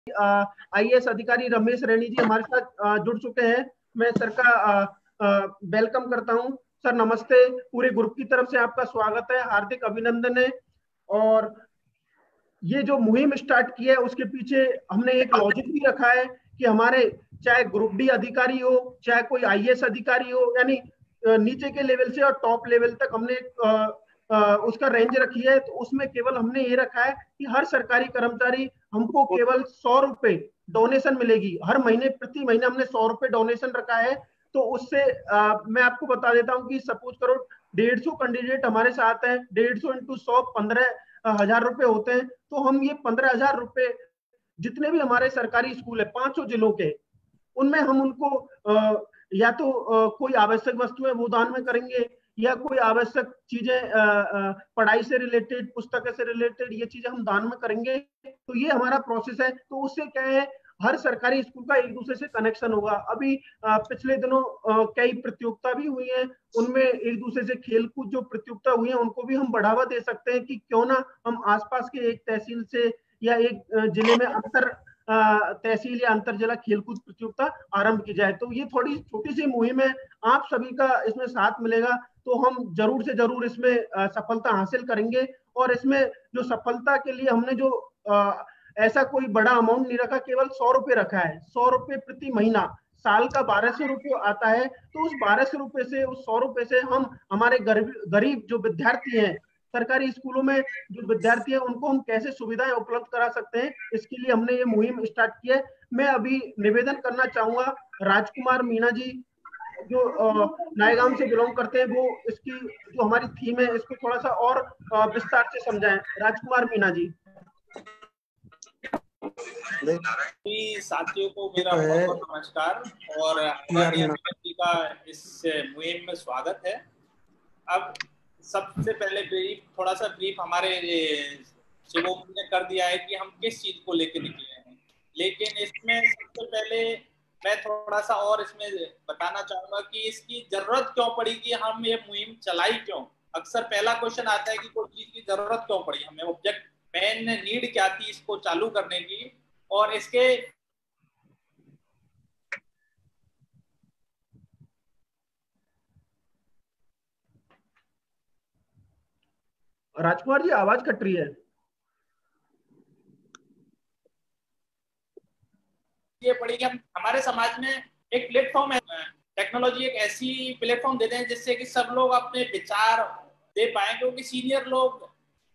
IAS अधिकारी रमेश रैनी जी हमारे साथ जुड़ चुके हैं। मैं सर का वेलकम करता हूं। सर नमस्ते, पूरे ग्रुप की तरफ से आपका स्वागत है, हार्दिक अभिनंदन है। और ये जो मुहिम स्टार्ट की है उसके पीछे हमने एक लॉजिक भी रखा है कि हमारे चाहे ग्रुप डी अधिकारी हो, चाहे कोई आईएएस अधिकारी हो, यानी नीचे के लेवल से और टॉप लेवल तक हमने उसका रेंज रखी है। तो उसमें केवल हमने ये रखा है कि हर सरकारी कर्मचारी हमको केवल 100 रुपए डोनेशन मिलेगी हर महीने, प्रति महीने हमने 100 रुपए डोनेशन रखा है। तो उससे मैं आपको बता देता हूँ कि सपोज करो 150 कैंडिडेट हमारे साथ हैं, 150 इंटू 100 15,000 रुपए होते हैं। तो हम ये 15,000 रुपए जितने भी हमारे सरकारी स्कूल है 500 जिलों के, उनमें हम उनको या तो कोई आवश्यक वस्तुएं वो दान में करेंगे, या कोई आवश्यक चीजें पढ़ाई से रिलेटेड, पुस्तक से रिलेटेड ये चीजें हम दान में करेंगे। तो ये हमारा प्रोसेस है। तो उससे क्या है, हर सरकारी स्कूल का एक दूसरे से कनेक्शन होगा। अभी पिछले दिनों कई प्रतियोगिता भी हुई है, उनमें एक दूसरे से खेलकूद जो प्रतियोगिता हुई है उनको भी हम बढ़ावा दे सकते हैं कि क्यों ना हम आसपास के एक तहसील से या एक जिले में अंतर तहसील या अंतर जिला खेलकूद प्रतियोगिता आरंभ की जाए। तो ये थोड़ी छोटी सी मुहिम है, आप सभी का इसमें साथ मिलेगा तो हम जरूर से जरूर इसमें सफलता हासिल करेंगे। और इसमें जो सफलता के लिए हमने जो ऐसा कोई बड़ा अमाउंट नहीं रखा, केवल 100 रुपए रखा है। 100 रुपए प्रति महीना, साल का 1200 रुपये आता है। तो उस 1200 रुपए से, उस 100 रुपए से हम हमारे गरीब जो विद्यार्थी हैं, सरकारी स्कूलों में जो विद्यार्थी हैं, उनको हम कैसे सुविधाएं उपलब्ध करा सकते हैं, इसके लिए हमने ये मुहिम स्टार्ट की है। मैं अभी निवेदन करना चाहूंगा, राजकुमार मीणा जी जो नायगांव से बिलोंग करते हैं, वो इसकी जो हमारी थीम है इसको थोड़ा सा और विस्तार से समझाएं। राजकुमार मीणा जी। साथियों को मेरा बहुत बहुत नमस्कार और जी का इस मुहिम में स्वागत है। अब सबसे पहले थोड़ा सा ब्रीफ हमारे शिवम ने कर दिया है कि हम किस चीज को लेकर निकले हैं, लेकिन इसमें सबसे पहले मैं थोड़ा सा और इसमें बताना चाहूंगा कि इसकी जरूरत क्यों पड़ी, कि हम ये मुहिम चलाई क्यों। अक्सर पहला क्वेश्चन आता है कि कोई चीज की जरूरत क्यों पड़ी, हमें ऑब्जेक्ट मेन नीड क्या थी इसको चालू करने की। और इसके राजकुमार जी आवाज कट रही है। ये पड़ी कि हम हमारे समाज में एक प्लेटफॉर्म है, टेक्नोलॉजी एक ऐसी प्लेटफॉर्म दे दें जिससे कि सब लोग अपने विचार दे पाए, क्योंकि सीनियर लोग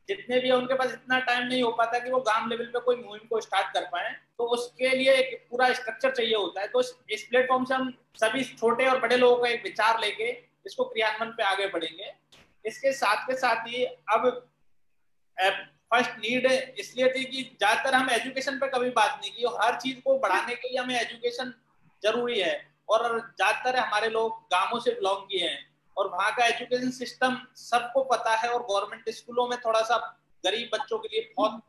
जितने भी है उनके पास इतना टाइम नहीं हो पाता कि वो गांव लेवल पे कोई मुहिम को स्टार्ट कर पाए। तो उसके लिए एक पूरा स्ट्रक्चर चाहिए होता है। तो इस प्लेटफॉर्म से हम सभी छोटे और बड़े लोगों का एक विचार लेके इसको क्रियान्वयन पे आगे बढ़ेंगे। इसके साथ ही अब फर्स्ट नीड इसलिए थी कि ज्यादातर हम एजुकेशन पे कभी बात नहीं की, और हर चीज को बढ़ाने के लिए हमें एजुकेशन जरूरी है। और ज्यादातर हमारे लोग गांवों से बिलोंग किए हैं और वहाँ का एजुकेशन सिस्टम सबको पता है, और गवर्नमेंट स्कूलों में थोड़ा सा गरीब बच्चों के लिए बहुत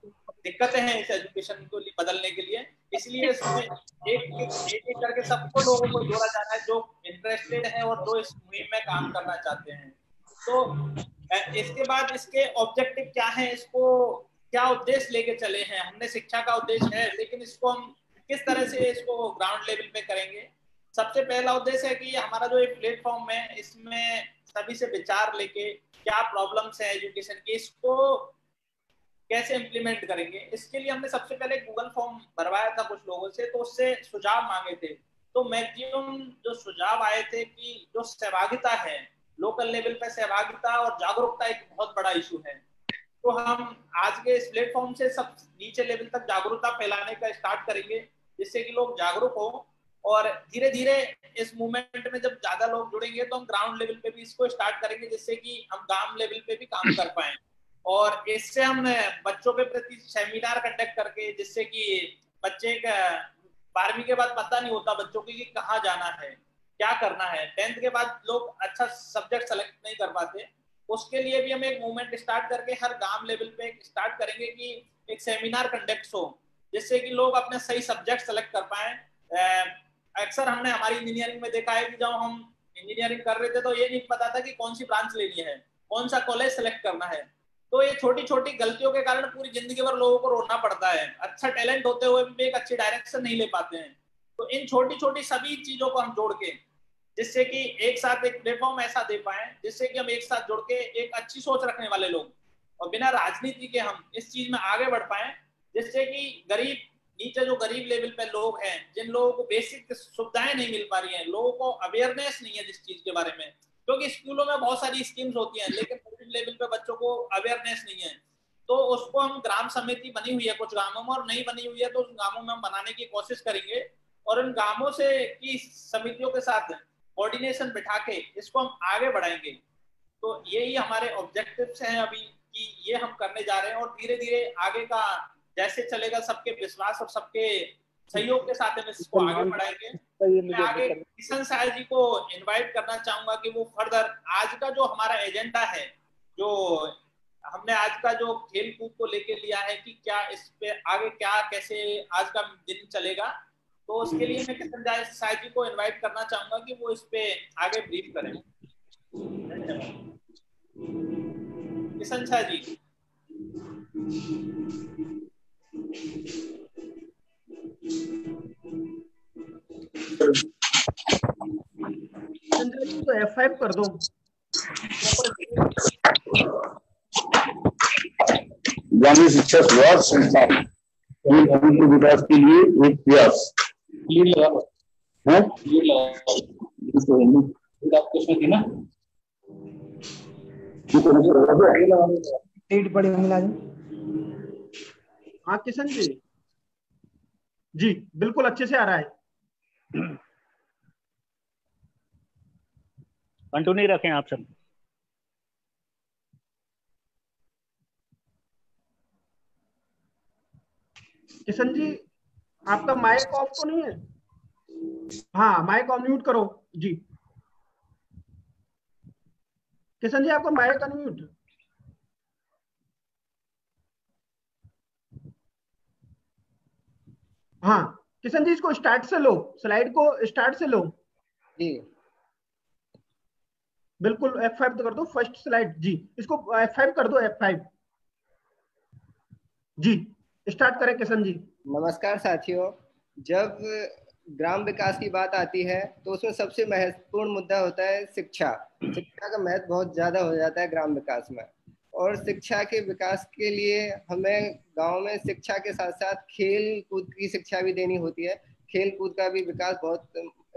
दिक्कतें हैं इस एजुकेशन को बदलने के लिए। इसलिए इसमें एक करके सबको लोगों को जोड़ा जाना है जो इंटरेस्टेड है और जो इस मुहिम में काम करना चाहते हैं। तो इसके बाद इसके ऑब्जेक्टिव क्या है, इसको क्या उद्देश्य लेके चले हैं। हमने शिक्षा का उद्देश्य है, लेकिन इसको हम किस तरह से इसको ग्राउंड लेवल पे करेंगे। सबसे पहला उद्देश्य है कि हमारा जो एक प्लेटफॉर्म है इसमें सभी से विचार लेके क्या प्रॉब्लम्स है एजुकेशन की, इसको कैसे इम्प्लीमेंट करेंगे। इसके लिए हमने सबसे पहले गूगल फॉर्म भरवाया था कुछ लोगों से, तो उससे सुझाव मांगे थे। तो मैक्सिमम जो सुझाव आए थे कि जो सहभागिता है, लोकल लेवल पे सहभागिता और जागरूकता एक बहुत बड़ा इशू है। तो हम आज के इस प्लेटफॉर्म से सब नीचे लेवल तक जागरूकता फैलाने का स्टार्ट करेंगे, जिससे कि लोग जागरूक हो। और धीरे धीरे इस मूवमेंट में जब ज्यादा लोग जुड़ेंगे तो हम ग्राउंड लेवल पे भी इसको स्टार्ट करेंगे, जिससे कि हम गांव लेवल पे भी काम कर पाए। और इससे हम बच्चों के प्रति सेमिनार कंडक्ट करके, जिससे कि बच्चे का 12वीं के बाद पता नहीं होता बच्चों को कि कहाँ जाना है, क्या करना है। 10th के बाद लोग अच्छा सब्जेक्ट सेलेक्ट नहीं कर पाते। उसके लिए भी हम एक मूवमेंट स्टार्ट करके हर गांव लेवल पे स्टार्ट करेंगे कि एक सेमिनार कंडक्ट हो, जिससे कि लोग अपने सही सब्जेक्ट सेलेक्ट कर पाए। अक्सर हमने हमारी इंजीनियरिंग में देखा है कि जब हम इंजीनियरिंग कर रहे थे तो ये नहीं पता था कि कौन सी ब्रांच लेनी है, कौन सा कॉलेज सेलेक्ट करना है। तो ये छोटी छोटी गलतियों के कारण पूरी जिंदगी भर लोगों को रोना पड़ता है। अच्छा टैलेंट होते हुए भी एक अच्छी डायरेक्शन नहीं ले पाते हैं। तो इन छोटी छोटी सभी चीजों को हम जोड़ के, जिससे कि एक साथ एक प्लेटफॉर्म ऐसा दे पाए जिससे कि हम एक साथ जुड़ के एक अच्छी सोच रखने वाले लोग और बिना राजनीति के हम इस चीज में आगे बढ़ पाए, जिससे कि गरीब, नीचे जो गरीब लेवल पे लोग हैं, जिन लोगों को बेसिक सुविधाएं नहीं मिल पा रही हैं, लोगों को अवेयरनेस नहीं है जिस चीज के बारे में, क्योंकि स्कूलों में बहुत सारी स्कीम्स होती हैं लेकिन गरीब लेवल पे बच्चों को अवेयरनेस नहीं है। तो उसको हम, ग्राम समिति बनी हुई है कुछ गांवों में और नहीं बनी हुई है, तो उन गांवों में हम बनाने की कोशिश करेंगे और उन गांवों से की समितियों के साथ कोऑर्डिनेशन बिठा के इसको हम आगे बढ़ाएंगे। तो यही हमारे ऑब्जेक्टिव्स हैं अभी कि ये हम करने जा रहे हैं और धीरे धीरे आगे का जैसे चलेगा सबके विश्वास और सबके सहयोग के साथ हम इसको आगे बढ़ाएंगे। मैं आगे किशन साहब जी को इनवाइट करना चाहूंगा कि वो फर्दर आज का जो हमारा एजेंडा है, जो हमने आज का जो खेल कूद को लेके लिया है कि क्या इस पे आगे क्या कैसे आज का दिन चलेगा, तो उसके लिए मैं किशन साहब जी को इनवाइट करना चाहूंगा कि वो इस पे आगे ब्रीफ करें। किशन साहब जी। तो F5 कर दो। ग्रामीण शिक्षा सुधार संस्थान के विकास के लिए एक प्रयास है। थी ना हाँ किशन जी, जी बिल्कुल अच्छे से आ रहा है। कंटिन्यू रखें आप सब। किशन जी आपका माइक ऑफ तो नहीं है? हाँ माइक ऑन म्यूट करो जी। किशन जी आपका माइक अनम्यूट। हाँ किशन जी इसको स्टार्ट से लो, स्लाइड को स्टार्ट से लो जी। बिल्कुल F5 तो कर दो, फर्स्ट स्लाइड जी, इसको F5 कर दो, F5 जी। स्टार्ट करें किशन जी। नमस्कार साथियों, जब ग्राम विकास की बात आती है तो उसमें सबसे महत्वपूर्ण मुद्दा होता है शिक्षा। शिक्षा का महत्व बहुत ज्यादा हो जाता है ग्राम विकास में, और शिक्षा के विकास के लिए हमें गांव में शिक्षा के साथ साथ खेल कूद की शिक्षा भी देनी होती है। खेल कूद का भी विकास बहुत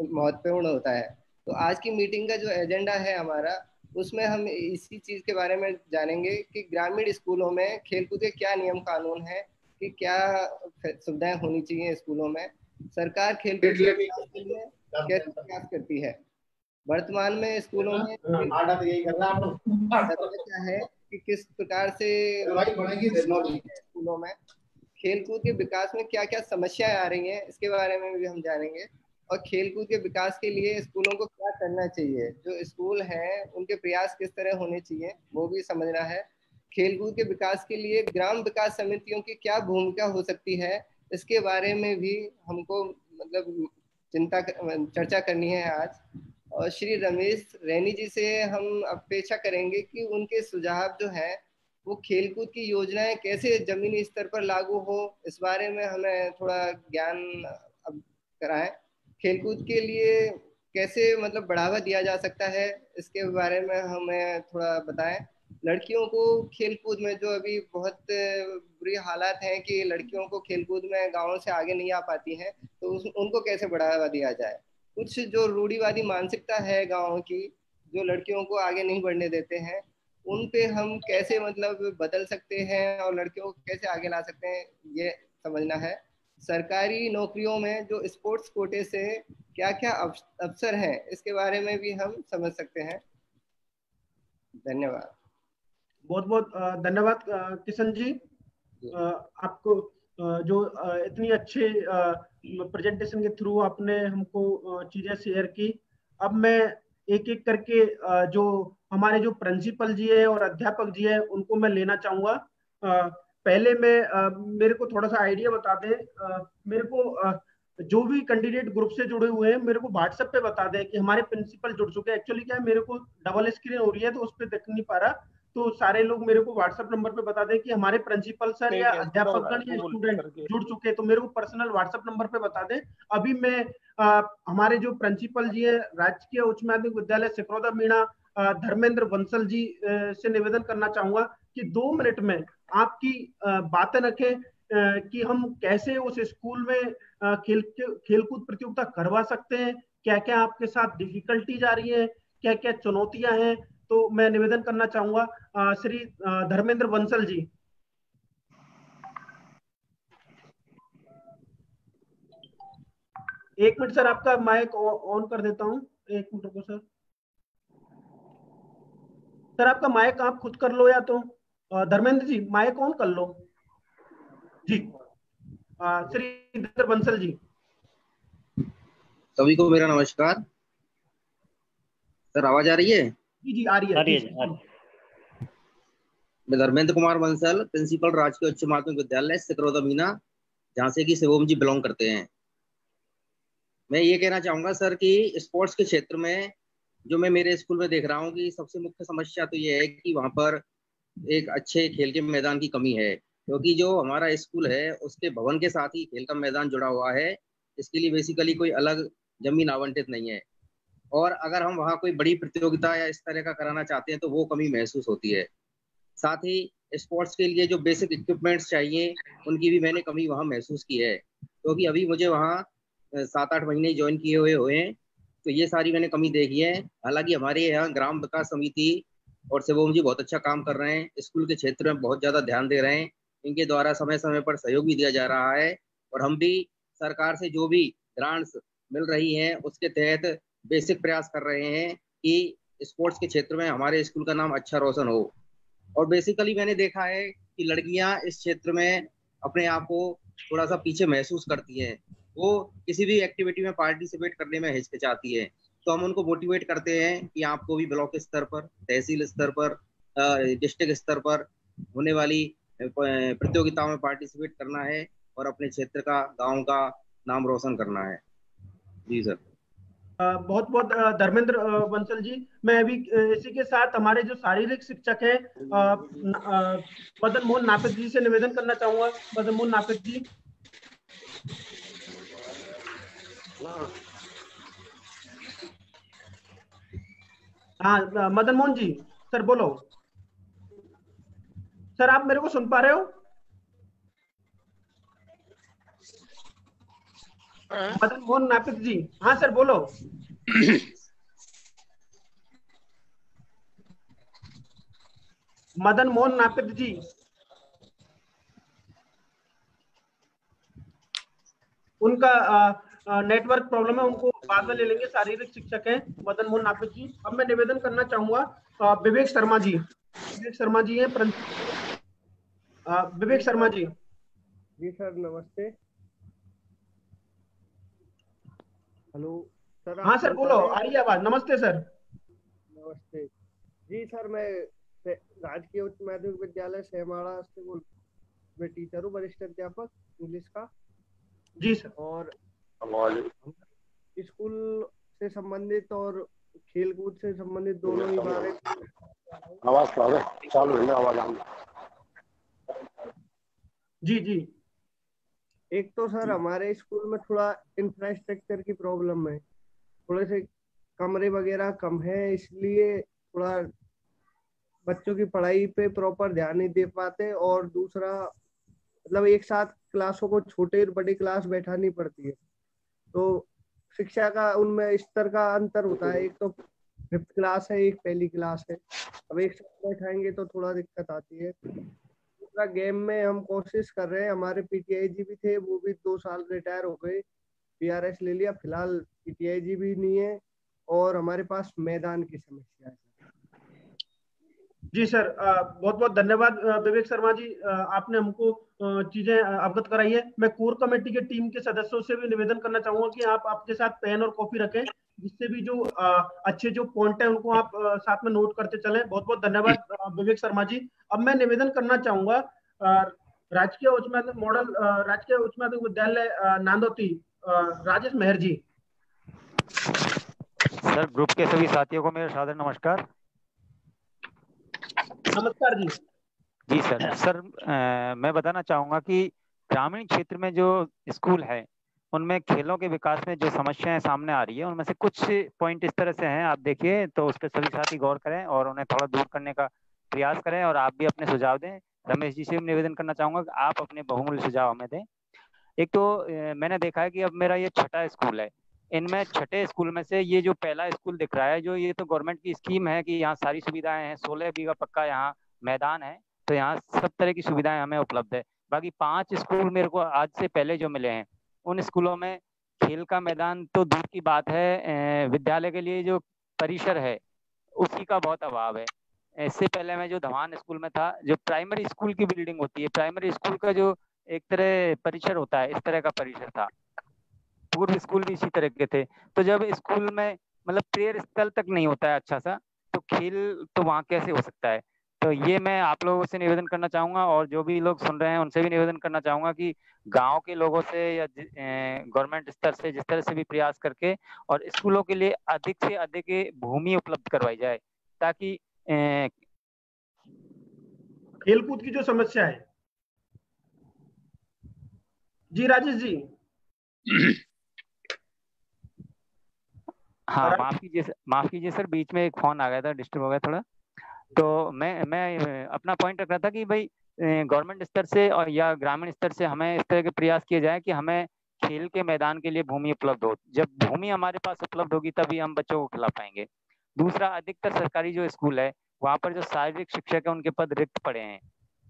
महत्वपूर्ण होता है। तो आज की मीटिंग का जो एजेंडा है हमारा, उसमें हम इसी चीज के बारे में जानेंगे कि ग्रामीण स्कूलों में खेलकूद के क्या नियम कानून है, कि क्या सुविधाएं होनी चाहिए स्कूलों में, सरकार खेलकूद के विकास के लिए कैसे प्रयास करती है, वर्तमान में स्कूलों में क्या है कि किस प्रकार से स्कूलों में खेलकूद के विकास में क्या क्या समस्याएं आ रही हैं, इसके बारे में भी हम जानेंगे। और खेलकूद के विकास के लिए स्कूलों को क्या करना चाहिए, जो स्कूल हैं उनके प्रयास किस तरह होने चाहिए वो भी समझना है। खेलकूद के विकास के लिए ग्राम विकास समितियों की क्या भूमिका हो सकती है, इसके बारे में भी हमको मतलब चर्चा करनी है आज। और श्री रमेश रैनी जी से हम अपेक्षा करेंगे कि उनके सुझाव जो है वो खेलकूद की योजनाएं कैसे जमीनी स्तर पर लागू हो, इस बारे में हमें थोड़ा ज्ञान कराएं। खेलकूद के लिए कैसे मतलब बढ़ावा दिया जा सकता है, इसके बारे में हमें थोड़ा बताएं। लड़कियों को खेलकूद में जो अभी बहुत बुरी हालात हैं कि लड़कियों को खेलकूद में गांवों से आगे नहीं आ पाती हैं, तो उनको कैसे बढ़ावा दिया जाए। कुछ जो रूढ़िवादी मानसिकता है गाँव की, जो लड़कियों को आगे नहीं बढ़ने देते हैं, उन पे हम कैसे मतलब बदल सकते हैं और लड़कियों को कैसे आगे ला सकते हैं, ये समझना है। सरकारी नौकरियों में जो स्पोर्ट्स कोटे से क्या क्या अवसर हैं, इसके बारे में भी हम समझ सकते हैं। धन्यवाद। बहुत बहुत धन्यवाद किशन जी, आपको जो इतनी अच्छे प्रेजेंटेशन के थ्रू आपने हमको चीजें शेयर की। अब मैं एक एक करके जो हमारे जो प्रिंसिपल जी है और अध्यापक जी है उनको मैं लेना चाहूंगा। पहले मैं मेरे को थोड़ा सा आइडिया बता दें, मेरे को जो भी कैंडिडेट ग्रुप से जुड़े हुए हैं मेरे को व्हाट्सएप पे बता दें कि हमारे प्रिंसिपल जुड़ चुके हैं। एक्चुअली क्या है, मेरे को डबल स्क्रीन हो रही है तो उस पर दिख नहीं पा रहा, तो सारे लोग मेरे को व्हाट्सएप नंबर पे बता दें कि हमारे प्रिंसिपल सर या अध्यापकगण या स्टूडेंट जुड़ चुके हैं, तो मेरे को पर्सनल व्हाट्सएप नंबर पे बता दें। अभी मैं हमारे जो प्रिंसिपल जी है राजकीय उच्च माध्यमिक विद्यालय सिकरौदा मीणा धर्मेंद्र बंसल जी से निवेदन करना चाहूंगा कि 2 मिनट में आपकी बातें रखें कि हम कैसे उस स्कूल में खेलकूद प्रतियोगिता करवा सकते हैं, क्या क्या आपके साथ डिफिकल्टीज आ रही है, क्या क्या चुनौतियां हैं। तो मैं निवेदन करना चाहूंगा श्री धर्मेंद्र बंसल जी। एक मिनट सर, आपका माइक ऑन कर देता हूं, एक मिनट रुको सर। सर आपका माइक आप खुद कर लो या तो धर्मेंद्र जी माइक ऑन कर लो जी। श्री धर्मेंद्र बंसल जी। सभी को मेरा नमस्कार। सर आवाज आ रही है? जी जी आ रही है। मैं धर्मेंद्र कुमार बंसल, प्रिंसिपल राजकीय उच्च माध्यमिक विद्यालय सिकरौदा मीना, जहाँ से कि शिवम जी बिलोंग करते हैं। मैं ये कहना चाहूंगा सर कि स्पोर्ट्स के क्षेत्र में जो मैं मेरे स्कूल में देख रहा हूँ कि सबसे मुख्य समस्या तो ये है कि वहाँ पर एक अच्छे खेल के मैदान की कमी है, क्योंकि जो हमारा स्कूल है उसके भवन के साथ ही खेल का मैदान जुड़ा हुआ है। इसके लिए बेसिकली कोई अलग जमीन आवंटित नहीं है, और अगर हम वहाँ कोई बड़ी प्रतियोगिता या इस तरह का कराना चाहते हैं तो वो कमी महसूस होती है। साथ ही स्पोर्ट्स के लिए जो बेसिक इक्विपमेंट्स चाहिए उनकी भी मैंने कमी वहाँ महसूस की है, क्योंकि अभी मुझे वहाँ 7-8 महीने ज्वाइन किए हुए हैं, तो ये सारी मैंने कमी देखी है। हालांकि हमारे यहाँ ग्राम विकास समिति और शिवम जी बहुत अच्छा काम कर रहे हैं, स्कूल के क्षेत्र में बहुत ज़्यादा ध्यान दे रहे हैं, इनके द्वारा समय समय पर सहयोग भी दिया जा रहा है, और हम भी सरकार से जो भी ग्रांट्स मिल रही हैं उसके तहत बेसिक प्रयास कर रहे हैं कि स्पोर्ट्स के क्षेत्र में हमारे स्कूल का नाम अच्छा रोशन हो। और बेसिकली मैंने देखा है कि लड़कियां इस क्षेत्र में अपने आप को थोड़ा सा पीछे महसूस करती हैं, वो किसी भी एक्टिविटी में पार्टिसिपेट करने में हिचकिचाती है। तो हम उनको मोटिवेट करते हैं कि आपको भी ब्लॉक स्तर पर, तहसील स्तर पर, डिस्ट्रिक्ट स्तर पर होने वाली प्रतियोगिताओं में पार्टिसिपेट करना है और अपने क्षेत्र का, गांव का नाम रोशन करना है। जी सर। बहुत बहुत धर्मेंद्र बंसल जी। मैं अभी इसी के साथ हमारे जो शारीरिक शिक्षक हैं मदन मोहन नापित जी से निवेदन करना चाहूंगा। मदन मोहन नापित जी। हाँ मदन मोहन जी, सर बोलो। सर आप मेरे को सुन पा रहे हो? मदन मोहन नापित जी, हाँ सर बोलो। मदन मोहन नापित जी। उनका नेटवर्क प्रॉब्लम है, उनको बाद में ले लेंगे। शारीरिक शिक्षक हैं मदन मोहन नापित जी। अब मैं निवेदन करना चाहूंगा विवेक शर्मा जी। विवेक शर्मा जी हैं विवेक शर्मा जी। जी सर नमस्ते। Hello sir. हाँ सर बोलो, आ रही है आवाज। नमस्ते सर। नमस्ते जी सर, मैं राजकीय उच्च माध्यमिक विद्यालय सेमाड़ा से मैं टीचर हूँ, वरिष्ठ अध्यापक इंग्लिश का। जी सर। और स्कूल से संबंधित और खेल कूद से संबंधित दोनों ही बारे आवाज चालू है ना? आवाज जी जी। एक तो सर हमारे स्कूल में थोड़ा इंफ्रास्ट्रक्चर की प्रॉब्लम है, थोड़े से कमरे वगैरह कम है, इसलिए थोड़ा बच्चों की पढ़ाई पे प्रॉपर ध्यान नहीं दे पाते। और दूसरा मतलब एक साथ क्लासों को छोटे बड़ी क्लास बैठानी पड़ती है, तो शिक्षा का उनमें स्तर का अंतर होता है। एक तो 5th क्लास है, एक पहली क्लास है, अब एक साथ बैठाएंगे तो थोड़ा दिक्कत आती है। दूसरा गेम में हम कोशिश कर रहे हैं, हमारे पीटीआई जी भी थे, वो भी 2 साल रिटायर हो गए, पीआरएस ले लिया, फिलहाल पीटीआई जी भी नहीं है, और हमारे पास मैदान की समस्या है। जी सर, बहुत बहुत धन्यवाद विवेक शर्मा जी, आपने हमको चीजें अवगत कराई है। मैं कोर कमेटी के टीम के सदस्यों से भी निवेदन करना चाहूंगा कि आप आपके साथ पेन और कॉपी रखें, जिससे भी जो अच्छे जो पॉइंट है उनको आप साथ में नोट करते चलें। बहुत बहुत धन्यवाद विवेक शर्मा जी। अब मैं निवेदन करना चाहूंगा राजकीय उच्च माध्यमिक विद्यालय नांदोती राजेश मेहर जी। सर ग्रुप के सभी साथियों को मेरा सादर नमस्कार। नमस्कार जी। जी सर मैं बताना चाहूँगा कि ग्रामीण क्षेत्र में जो स्कूल है उनमें खेलों के विकास में जो समस्याएं सामने आ रही है उनमें से कुछ पॉइंट इस तरह से हैं, आप देखिए तो उस पर सभी साथी गौर करें और उन्हें थोड़ा दूर करने का प्रयास करें और आप भी अपने सुझाव दें। रमेश जी से भी निवेदन करना चाहूँगा कि आप अपने बहुमूल्य सुझाव हमें दें। एक तो मैंने देखा है कि अब मेरा ये छठा स्कूल है, इनमें छठे स्कूल में से ये जो पहला स्कूल दिख रहा है, जो ये तो गवर्नमेंट की स्कीम है कि यहाँ सारी सुविधाएं हैं, 16 बीघा पक्का यहाँ मैदान है, तो यहाँ सब तरह की सुविधाएं हमें उपलब्ध है। बाकी 5 स्कूल मेरे को आज से पहले जो मिले हैं उन स्कूलों में खेल का मैदान तो दूर की बात है, विद्यालय के लिए जो परिसर है उसी का बहुत अभाव है। इससे पहले मैं जो धवान स्कूल में था, जो प्राइमरी स्कूल की बिल्डिंग होती है, प्राइमरी स्कूल का जो एक तरह परिसर होता है, इस तरह का परिसर था। पूर्व स्कूल भी इसी तरह के थे। तो जब स्कूल में मतलब प्रेयर स्थल तक नहीं होता है अच्छा सा, तो खेल तो वहाँ कैसे हो सकता है। तो ये मैं आप लोगों से निवेदन करना चाहूंगा और जो भी लोग सुन रहे हैं उनसे भी निवेदन करना चाहूंगा कि गांव के लोगों से या गवर्नमेंट स्तर से जिस तरह से भी प्रयास करके और स्कूलों के लिए अधिक से अधिक भूमि उपलब्ध करवाई जाए, ताकि खेलकूद की जो समस्या है। जी राजेश जी। हाँ माफ कीजिए सर, बीच में एक फोन आ गया था, डिस्टर्ब हो गया थोड़ा। तो मैं अपना पॉइंट रख रहा था कि भाई गवर्नमेंट स्तर से और या ग्रामीण स्तर से हमें इस तरह के प्रयास किए जाए कि हमें खेल के मैदान के लिए भूमि उपलब्ध हो। जब भूमि हमारे पास उपलब्ध होगी तभी हम बच्चों को खिला पाएंगे। दूसरा, अधिकतर सरकारी जो स्कूल है वहाँ पर जो शारीरिक शिक्षक है उनके पद रिक्त पड़े हैं,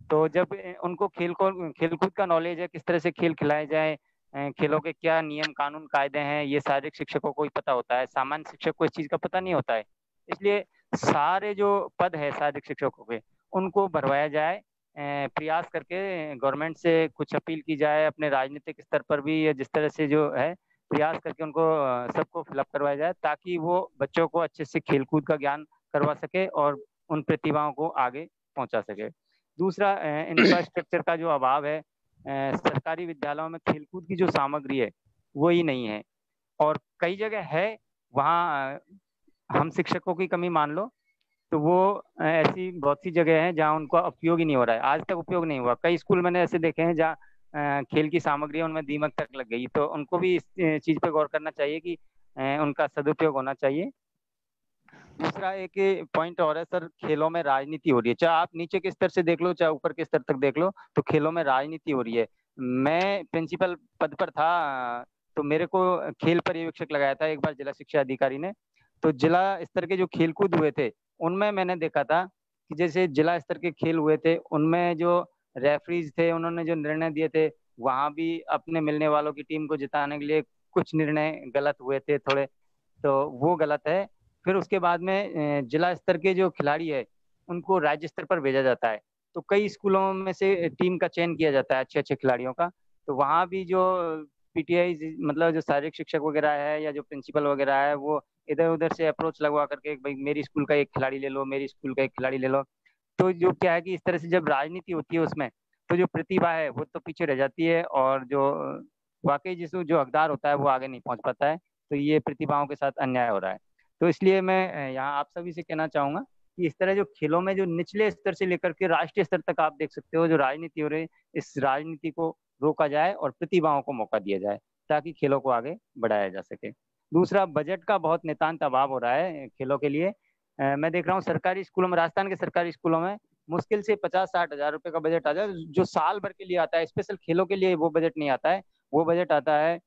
तो जब उनको खेलकूद का नॉलेज है, किस तरह से खेल खिलाए जाए, खेलों के क्या नियम कानून कायदे हैं, ये शारीरिक शिक्षकों को ही पता होता है, सामान्य शिक्षक को इस चीज का पता नहीं होता है। इसलिए सारे जो पद है शारीरिक शिक्षकों के उनको भरवाया जाए, प्रयास करके गवर्नमेंट से कुछ अपील की जाए, अपने राजनीतिक स्तर पर भी जिस तरह से जो है प्रयास करके उनको सबको फिलअप करवाया जाए, ताकि वो बच्चों को अच्छे से खेलकूद का ज्ञान करवा सके और उन प्रतिभाओं को आगे पहुंचा सके। दूसरा, इंफ्रास्ट्रक्चर का जो अभाव है, सरकारी विद्यालयों में खेलकूद की जो सामग्री है वो ही नहीं है, और कई जगह है वहाँ हम शिक्षकों की कमी मान लो, तो वो ऐसी बहुत सी जगह है जहाँ उनका उपयोग ही नहीं हो रहा है, आज तक उपयोग नहीं हुआ। कई स्कूल मैंने ऐसे देखे हैं जहाँ खेल की सामग्री है उनमें दीमक तक लग गई, तो उनको भी इस चीज पे गौर करना चाहिए कि उनका सदुपयोग होना चाहिए। दूसरा एक पॉइंट और है सर, खेलों में राजनीति हो रही है, चाहे आप नीचे के स्तर से देख लो चाहे ऊपर के स्तर तक देख लो, तो खेलों में राजनीति हो रही है। मैं प्रिंसिपल पद पर था, तो मेरे को खेल पर्यवेक्षक लगाया था एक बार जिला शिक्षा अधिकारी ने। तो जिला स्तर के जो खेल कूद हुए थे उनमें मैंने देखा था कि जैसे जिला स्तर के खेल हुए थे उनमें जो रेफरीज थे उन्होंने जो निर्णय दिए थे, वहां भी अपने मिलने वालों की टीम को जिताने के लिए कुछ निर्णय गलत हुए थे थोड़े, तो वो गलत है। फिर उसके बाद में जिला स्तर के जो खिलाड़ी है उनको राज्य स्तर पर भेजा जाता है, तो कई स्कूलों में से टीम का चयन किया जाता है अच्छे अच्छे खिलाड़ियों का, तो वहाँ भी जो पीटीआई मतलब जो शारीरिक शिक्षक वगैरह है या जो प्रिंसिपल वगैरह है वो इधर उधर से अप्रोच लगवा करके भाई मेरी स्कूल का एक खिलाड़ी ले लो, मेरी स्कूल का एक खिलाड़ी ले लो। तो जो क्या है कि इस तरह से जब राजनीति होती है उसमें तो जो प्रतिभा है वो तो पीछे रह जाती है, और जो वाकई जो हकदार होता है वो आगे नहीं पहुंच पाता है, तो ये प्रतिभाओं के साथ अन्याय हो रहा है। तो इसलिए मैं यहाँ आप सभी से कहना चाहूंगा कि इस तरह जो खेलों में जो निचले स्तर से लेकर के राष्ट्रीय स्तर तक आप देख सकते हो जो राजनीति हो रही है, इस राजनीति को रोका जाए और प्रतिभाओं को मौका दिया जाए ताकि खेलों को आगे बढ़ाया जा सके। दूसरा, बजट का बहुत नितांत अभाव हो रहा है खेलों के लिए। मैं देख रहा हूँ सरकारी स्कूलों में, राजस्थान के सरकारी स्कूलों में मुश्किल से 50-60 हजार रुपए का बजट आ जाए जो साल भर के लिए आता है, स्पेशल खेलों के लिए वो बजट नहीं आता है। वो बजट आता है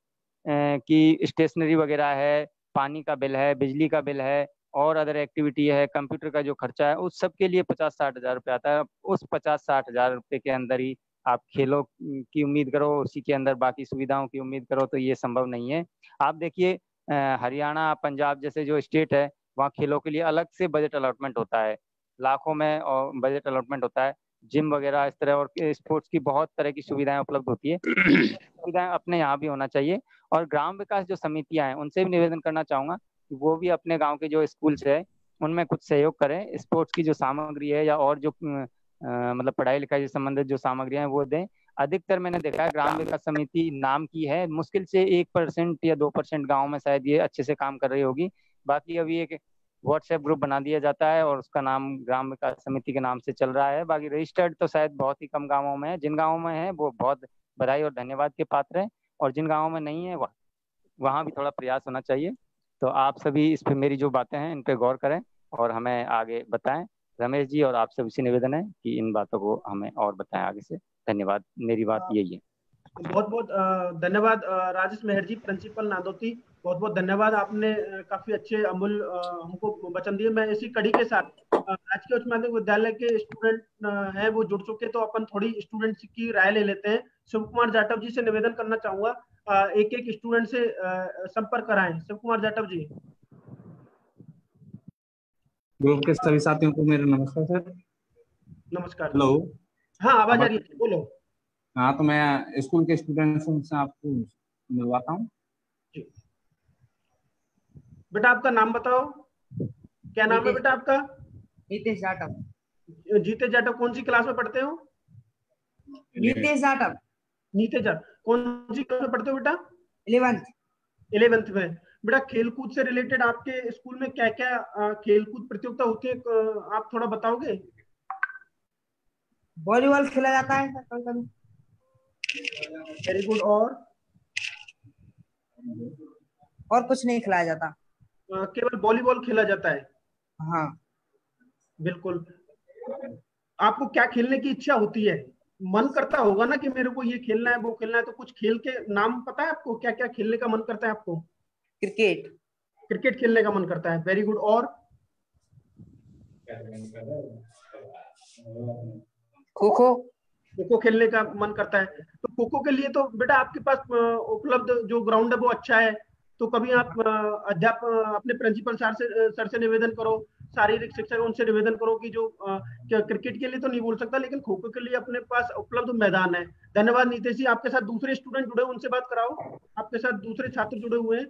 कि स्टेशनरी वगैरह है, पानी का बिल है, बिजली का बिल है और अदर एक्टिविटी है, कंप्यूटर का जो खर्चा है, उस सब के लिए 50-60 हजार रुपये आता है। उस 50-60 हजार रुपये के अंदर ही आप खेलों की उम्मीद करो, उसी के अंदर बाकी सुविधाओं की उम्मीद करो, तो ये संभव नहीं है। आप देखिए हरियाणा पंजाब जैसे जो स्टेट है वहाँ खेलों के लिए अलग से बजट अलॉटमेंट होता है, लाखों में और बजट अलॉटमेंट होता है, जिम वगैरह इस तरह और स्पोर्ट्स की बहुत तरह की सुविधाएं उपलब्ध होती है। सुविधाएं अपने यहाँ भी होना चाहिए। और ग्राम विकास जो समितियां हैं उनसे भी निवेदन करना चाहूंगा कि वो भी अपने गांव के जो स्कूल्स है उनमें कुछ सहयोग करें, स्पोर्ट्स की जो सामग्री है या और जो मतलब पढ़ाई लिखाई से संबंधित जो सामग्रियां हैं वो दें। अधिकतर मैंने देखा है ग्राम विकास समिति नाम की है, मुश्किल से 1% या 2% गाँव में शायद ये अच्छे से काम कर रही होगी, बाकी अभी एक व्हाट्सएप ग्रुप बना दिया जाता है और उसका नाम ग्राम विकास समिति के नाम से चल रहा है। बाकी रजिस्टर्ड तो शायद बहुत ही कम गाँवों में है, जिन गाँवों में है वो बहुत बधाई और धन्यवाद के पात्र है, और जिन गाँवों में नहीं है वहाँ भी थोड़ा प्रयास होना चाहिए। तो आप सभी इस पे मेरी जो बातें हैं इन पे गौर करें और हमें आगे बताएं। रमेश जी और आपसे उसी निवेदन है कि इन बातों को हमें और बताएं आगे से। धन्यवाद, मेरी बात यही है। बहुत बहुत धन्यवाद राजेश मेहर जी, प्रिंसिपल नादौती, बहुत बहुत धन्यवाद। आपने काफी अच्छे अमूल्य हमको वचन दिए। मैं इसी कड़ी के साथ राजकीय उच्च माध्यमिक विद्यालय के स्टूडेंट हैं वो जुड़ चुके, तो अपन थोड़ी स्टूडेंट्स की राय ले लेते हैं। शिव कुमार जाटव जी से निवेदन करना चाहूंगा एक एक स्टूडेंट से संपर्क कराएं। शिव कुमार जाटव जी। ग्रुप के सभी साथियों को मेरा नमस्कार सर। नमस्कार। हेलो। हाँ, आवाज आ रही है, बोलो। हाँ, तो मैं स्कूल के स्टूडेंट्स से आपको मिलवाता हूँ। बेटा आपका नाम बताओ, क्या नाम है बेटा आपका? नीतेश जाटव। जीतेश जाटव, कौन सी क्लास में पढ़ते हो? नीतेश जाटव। नीतेश जाटव, कौन सी क्लास में पढ़ते हो बेटा? 11th में। बेटा खेलकूद से रिलेटेड आपके स्कूल में क्या क्या खेलकूद प्रतियोगिता होती है, आप थोड़ा बताओगे? वॉलीबॉल खेला जाता है सर कभी। Very good. और कुछ नहीं खिलाया जाता, केवल वॉलीबॉल खेला जाता है? हाँ बिल्कुल। आपको क्या खेलने की इच्छा होती है? मन करता होगा ना कि मेरे को ये खेलना है वो खेलना है, तो कुछ खेल के नाम पता है आपको? क्या क्या खेलने का मन करता है आपको? क्रिकेट खेलने का मन करता है, वेरी गुड। और खो खेलने का मन करता है। तो खो के लिए तो बेटा आपके पास उपलब्ध जो ग्राउंड है वो अच्छा है, तो कभी आप अपने प्रिंसिपल सर से निवेदन करो, शारीरिक शिक्षक उनसे निवेदन करो कि जो क्रिकेट के लिए तो नहीं बोल सकता लेकिन खो खो के लिए अपने पास उपलब्ध मैदान है। धन्यवाद नीतेश जी। आपके साथ दूसरे स्टूडेंट जुड़े, उनसे बात कराओ। आपके साथ दूसरे छात्र जुड़े हुए हैं।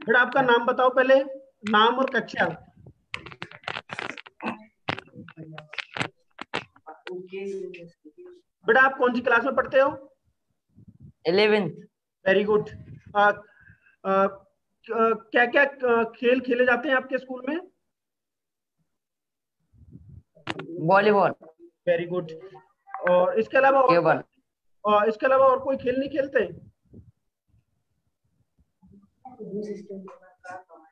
बेटा आपका नाम बताओ पहले, नाम और कक्षा। बेटा आप कौन सी क्लास में पढ़ते हो? 11th। Very good. क्या क्या खेल खेले जाते हैं आपके स्कूल में? वॉलीबॉल। Very good. और इसके अलावा और कोई खेल नहीं खेलते?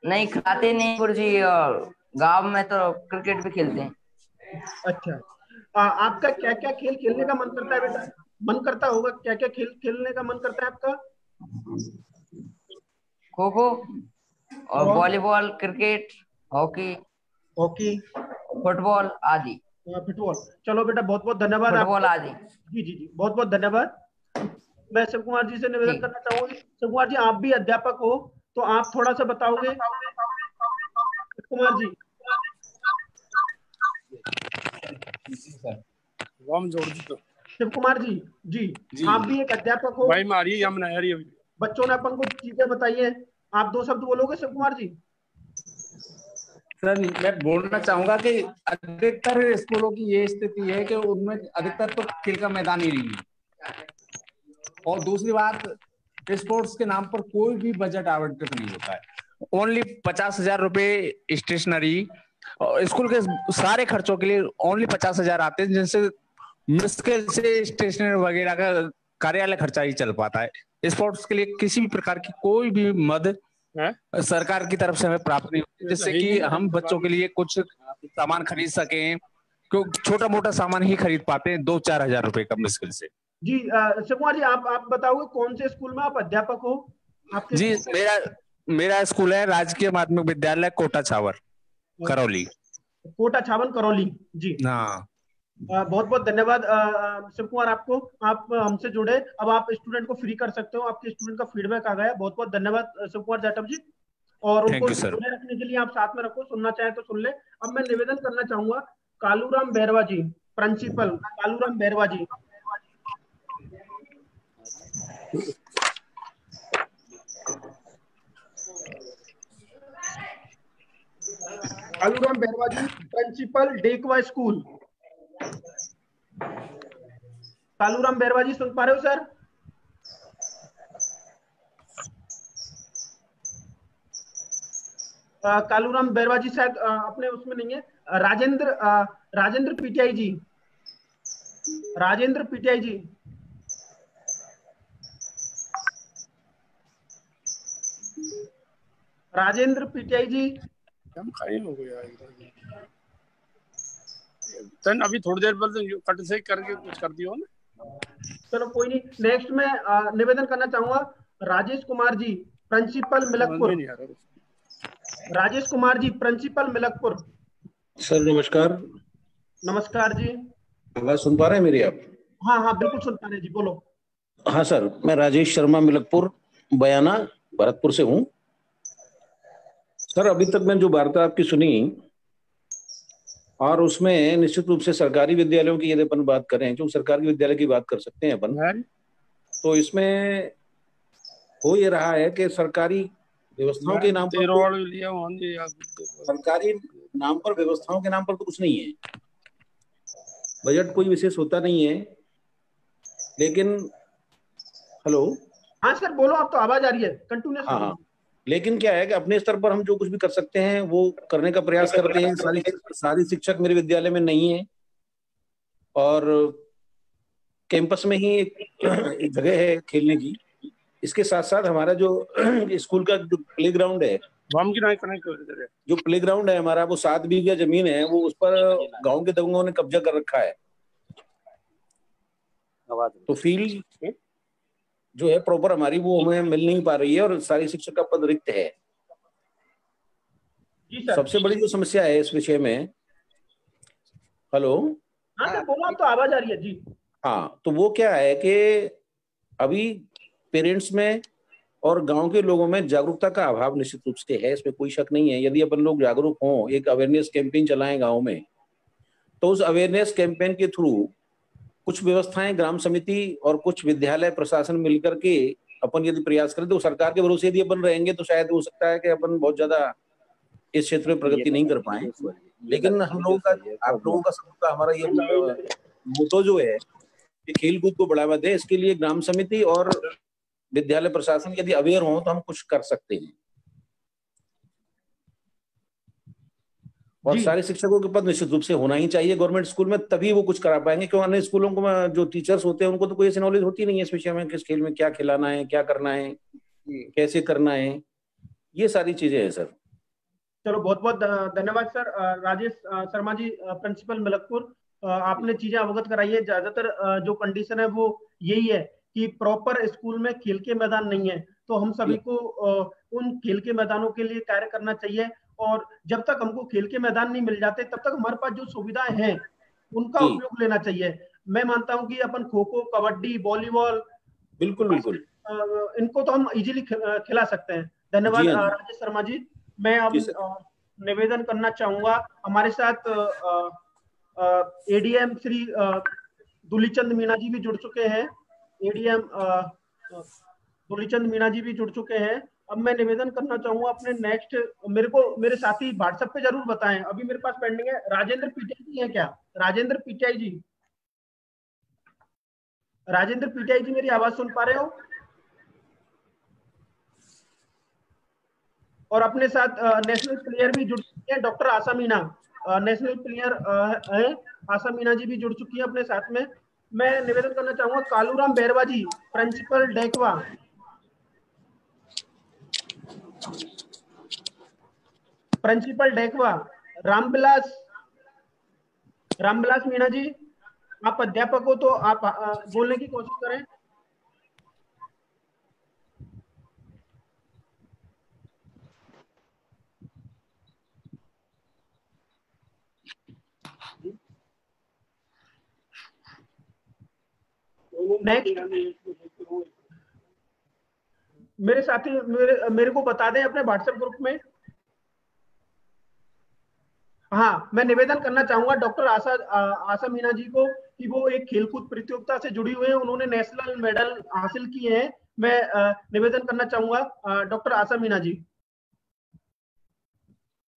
नहीं खाते नहीं गुरुजी, और गांव में तो क्रिकेट भी खेलते हैं। अच्छा, आपका क्या क्या खेल खेलने का मन करता है बेटा? मन करता होगा, क्या क्या खेल खेलने का मन करता है आपका? खो खो और वॉलीबॉल, क्रिकेट, हॉकी फुटबॉल आदि। फुटबॉल, चलो बेटा बहुत बहुत धन्यवाद। फुटबॉल आदि। जी बहुत बहुत धन्यवाद। मैं शिव कुमार जी से निवेदन करना चाहूंगी, शिव कुमार जी आप भी अध्यापक हो तो आप थोड़ा सा बताओगे? शिव कुमार जी। शिव कुमार जी, जी आप भी एक अध्यापक हो, भाई मारिए या मनाया बच्चों ने अपन को चीजें बताई है, आप 2 शब्द बोलोगे शिव कुमार जी? सर मैं बोलना चाहूंगा कि अधिकतर स्कूलों की ये स्थिति है कि उनमें अधिकतर तो खेल का मैदान ही नहीं है, और दूसरी बात स्पोर्ट्स के नाम पर कोई भी बजट आवंटित नहीं होता है। ओनली 50,000 रुपए स्टेशनरी, स्कूल के सारे खर्चों के लिए ओनली 50,000 आते हैं, जिनसे मुश्किल से स्टेशनरी वगैरह का कार्यालय खर्चा ही चल पाता है। स्पोर्ट्स के लिए किसी भी प्रकार की कोई भी मदद सरकार की तरफ से हमें प्राप्त नहीं होती, जिससे कि हम बच्चों के लिए कुछ सामान खरीद सकें, क्योंकि छोटा मोटा सामान ही खरीद पाते हैं 2-4 हजार रुपए का मुश्किल से। जी शिव कुमार जी आप बताओगे कौन से स्कूल में आप अध्यापक हो? आपके जी मेरा स्कूल है राजकीय माध्यमिक विद्यालय कोटा छावर करौली। कोटा छावन करौली जी। हाँ बहुत बहुत धन्यवाद शिव कुमार आपको, आप हमसे जुड़े। अब आप स्टूडेंट को फ्री कर सकते हो, आपके स्टूडेंट का फीडबैक आ गया। बहुत बहुत धन्यवाद शिव कुमार जाटव जी, और उनको जुड़े रखने के लिए आप साथ में रखो, सुनना चाहे तो सुन ले। अब मैं निवेदन करना चाहूंगा कालूराम बैरवा जी, प्रिंसिपल कालूराम बैरवा जी। कालूराम बैरवा जी, प्रिंसिपल डेकवा स्कूल। कालूराम बैरवा जी सुन पा रहे हो सर? कालूराम बैरवा जी शायद अपने उसमें नहीं है। राजेंद्र पीटीआई जी, राजेंद्र पीटीआई जी, राजेंद्र पीटीआई जी। हम खाई हो गया तन अभी थोड़ी देर बाद कट से करके कुछ कर दियो ना। चलो कोई नहीं, नेक्स्ट में निवेदन करना चाहूंगा Rajesh Kumar ji, principal Milakpur. Rajesh Kumar ji, principal Milakpur. Sir नमस्कार। नमस्कार जी। आवाज सुन पा रहे हैं मेरी आप? हाँ हाँ बिल्कुल सुन पा रहे हैं जी, बोलो। हाँ सर, मैं राजेश शर्मा मिलकपुर बयाना भरतपुर से हूँ। सर अभी तक मैंने जो वार्ता आपकी सुनी और उसमें निश्चित रूप से सरकारी विद्यालयों की यदि अपन बात करें, जो सरकारी विद्यालय की बात कर सकते हैं अपन, तो इसमें हो ये रहा है कि सरकारी व्यवस्थाओं के नाम पर, सरकारी नाम पर, व्यवस्थाओं के नाम पर तो कुछ नहीं है। बजट कोई विशेष होता नहीं है, लेकिन हेलो, हाँ सर बोलो, आप तो आवाज आ रही है कंटिन्यूअस। हाँ, लेकिन क्या है कि अपने स्तर पर हम जो कुछ भी कर सकते हैं वो करने का प्रयास करते हैं। सारी शिक्षक मेरे विद्यालय में नहीं है और कैंपस में ही एक जगह है खेलने की। इसके साथ साथ हमारा जो स्कूल का जो प्ले ग्राउंड है, जो प्ले ग्राउंड है हमारा, वो 7 बीघा जमीन है, वो उस पर गांव के दबंगों ने कब्जा कर रखा है। तो फील्ड जो है प्रॉपर हमारी वो हमें मिल नहीं पा रही है और सारी शिक्षक का पद रिक्त है। सबसे बड़ी जो समस्या है इस विषय में, हेलो, हाँ सर बोलो, आप तो आवाज आ रही है जी। हाँ, तो वो क्या है कि अभी पेरेंट्स में और गांव के लोगों में जागरूकता का अभाव निश्चित रूप से है, इसमें कोई शक नहीं है। यदि अपन लोग जागरूक हों, एक अवेयरनेस कैंपेन चलाएं गांव में, तो उस अवेयरनेस कैंपेन के थ्रू कुछ व्यवस्थाएं, ग्राम समिति और कुछ विद्यालय प्रशासन मिलकर के अपन यदि प्रयास करें, तो सरकार के भरोसे यदि अपन रहेंगे तो शायद हो सकता है कि अपन बहुत ज्यादा इस क्षेत्र में प्रगति नहीं कर पाए। लेकिन हम लोगों का, आप लोगों का, सबका हमारा ये मोटो जो है कि खेल कूद को बढ़ावा दे, इसके लिए ग्राम समिति और विद्यालय प्रशासन यदि अवेयर हो तो हम कुछ कर सकते हैं। और सारे शिक्षकों के पद निश्चित रूप से होना ही चाहिए गवर्नमेंट स्कूल में, तभी वो कुछ करा पाएंगे। क्यों अन्य स्कूलों को जो टीचर्स होते हैं उनको तो कोई ऐसी नॉलेज होती नहीं है इस विषय में, किस खेल में क्या खिलाना है, क्या करना है, कैसे करना है, ये सारी चीजें हैं सर। चलो बहुत बहुत धन्यवाद सर। राजेश शर्मा जी, प्रिंसिपल मिलकपुर, आपने चीजें अवगत कराई है। ज्यादातर जो कंडीशन है वो यही है कि प्रॉपर स्कूल में खेल के मैदान नहीं है, तो हम सभी को उन खेल के मैदानों के लिए कार्य करना चाहिए। और जब तक हमको खेल के मैदान नहीं मिल जाते, तब तक हमारे पास जो सुविधाएं हैं उनका उपयोग लेना चाहिए। मैं मानता हूं कि अपन खो खो, कबड्डी, वॉलीबॉल, बिल्कुल बिल्कुल, इनको तो हम इजीली खिला सकते हैं। धन्यवाद राजेश शर्मा जी। मैं अब निवेदन करना चाहूंगा, हमारे साथ एडीएम श्री दुलीचंद मीणा जी भी जुड़ चुके हैं। एडीएम दुलीचंद मीणा जी भी जुड़ चुके हैं। अब मैं निवेदन करना चाहूंगा अपने नेक्स्ट, मेरे साथी व्हाट्सएप पे जरूर बताएं, अभी मेरे पास पेंडिंग है। राजेंद्र पीटीआई जी है क्या? राजेंद्र पीटीआई जी, राजेंद्र पीटीआई जी मेरी आवाज सुन पा रहे हो? और अपने साथ नेशनल प्लेयर भी जुड़ चुके हैं, डॉक्टर आशा मीणा, नेशनल प्लेयर है, आशा मीणा जी भी जुड़ चुकी है अपने साथ में। मैं निवेदन करना चाहूंगा कालूराम बैरवा जी, प्रिंसिपल डेकवा, प्रिंसिपल डेकवा। रामविलास मीणा जी, आप अध्यापक हो तो आप बोलने की कोशिश करें। नेक्स्ट मेरे साथी मेरे को बता दें अपने व्हाट्सएप ग्रुप में। हाँ, मैं निवेदन करना चाहूंगा डॉक्टर आशा मीणा जी को कि वो एक खेलकूद प्रतियोगिता से जुड़ी हुई है, उन्होंने नेशनल मेडल हासिल किए हैं। मैं निवेदन करना चाहूंगा डॉक्टर आशा मीणा जी,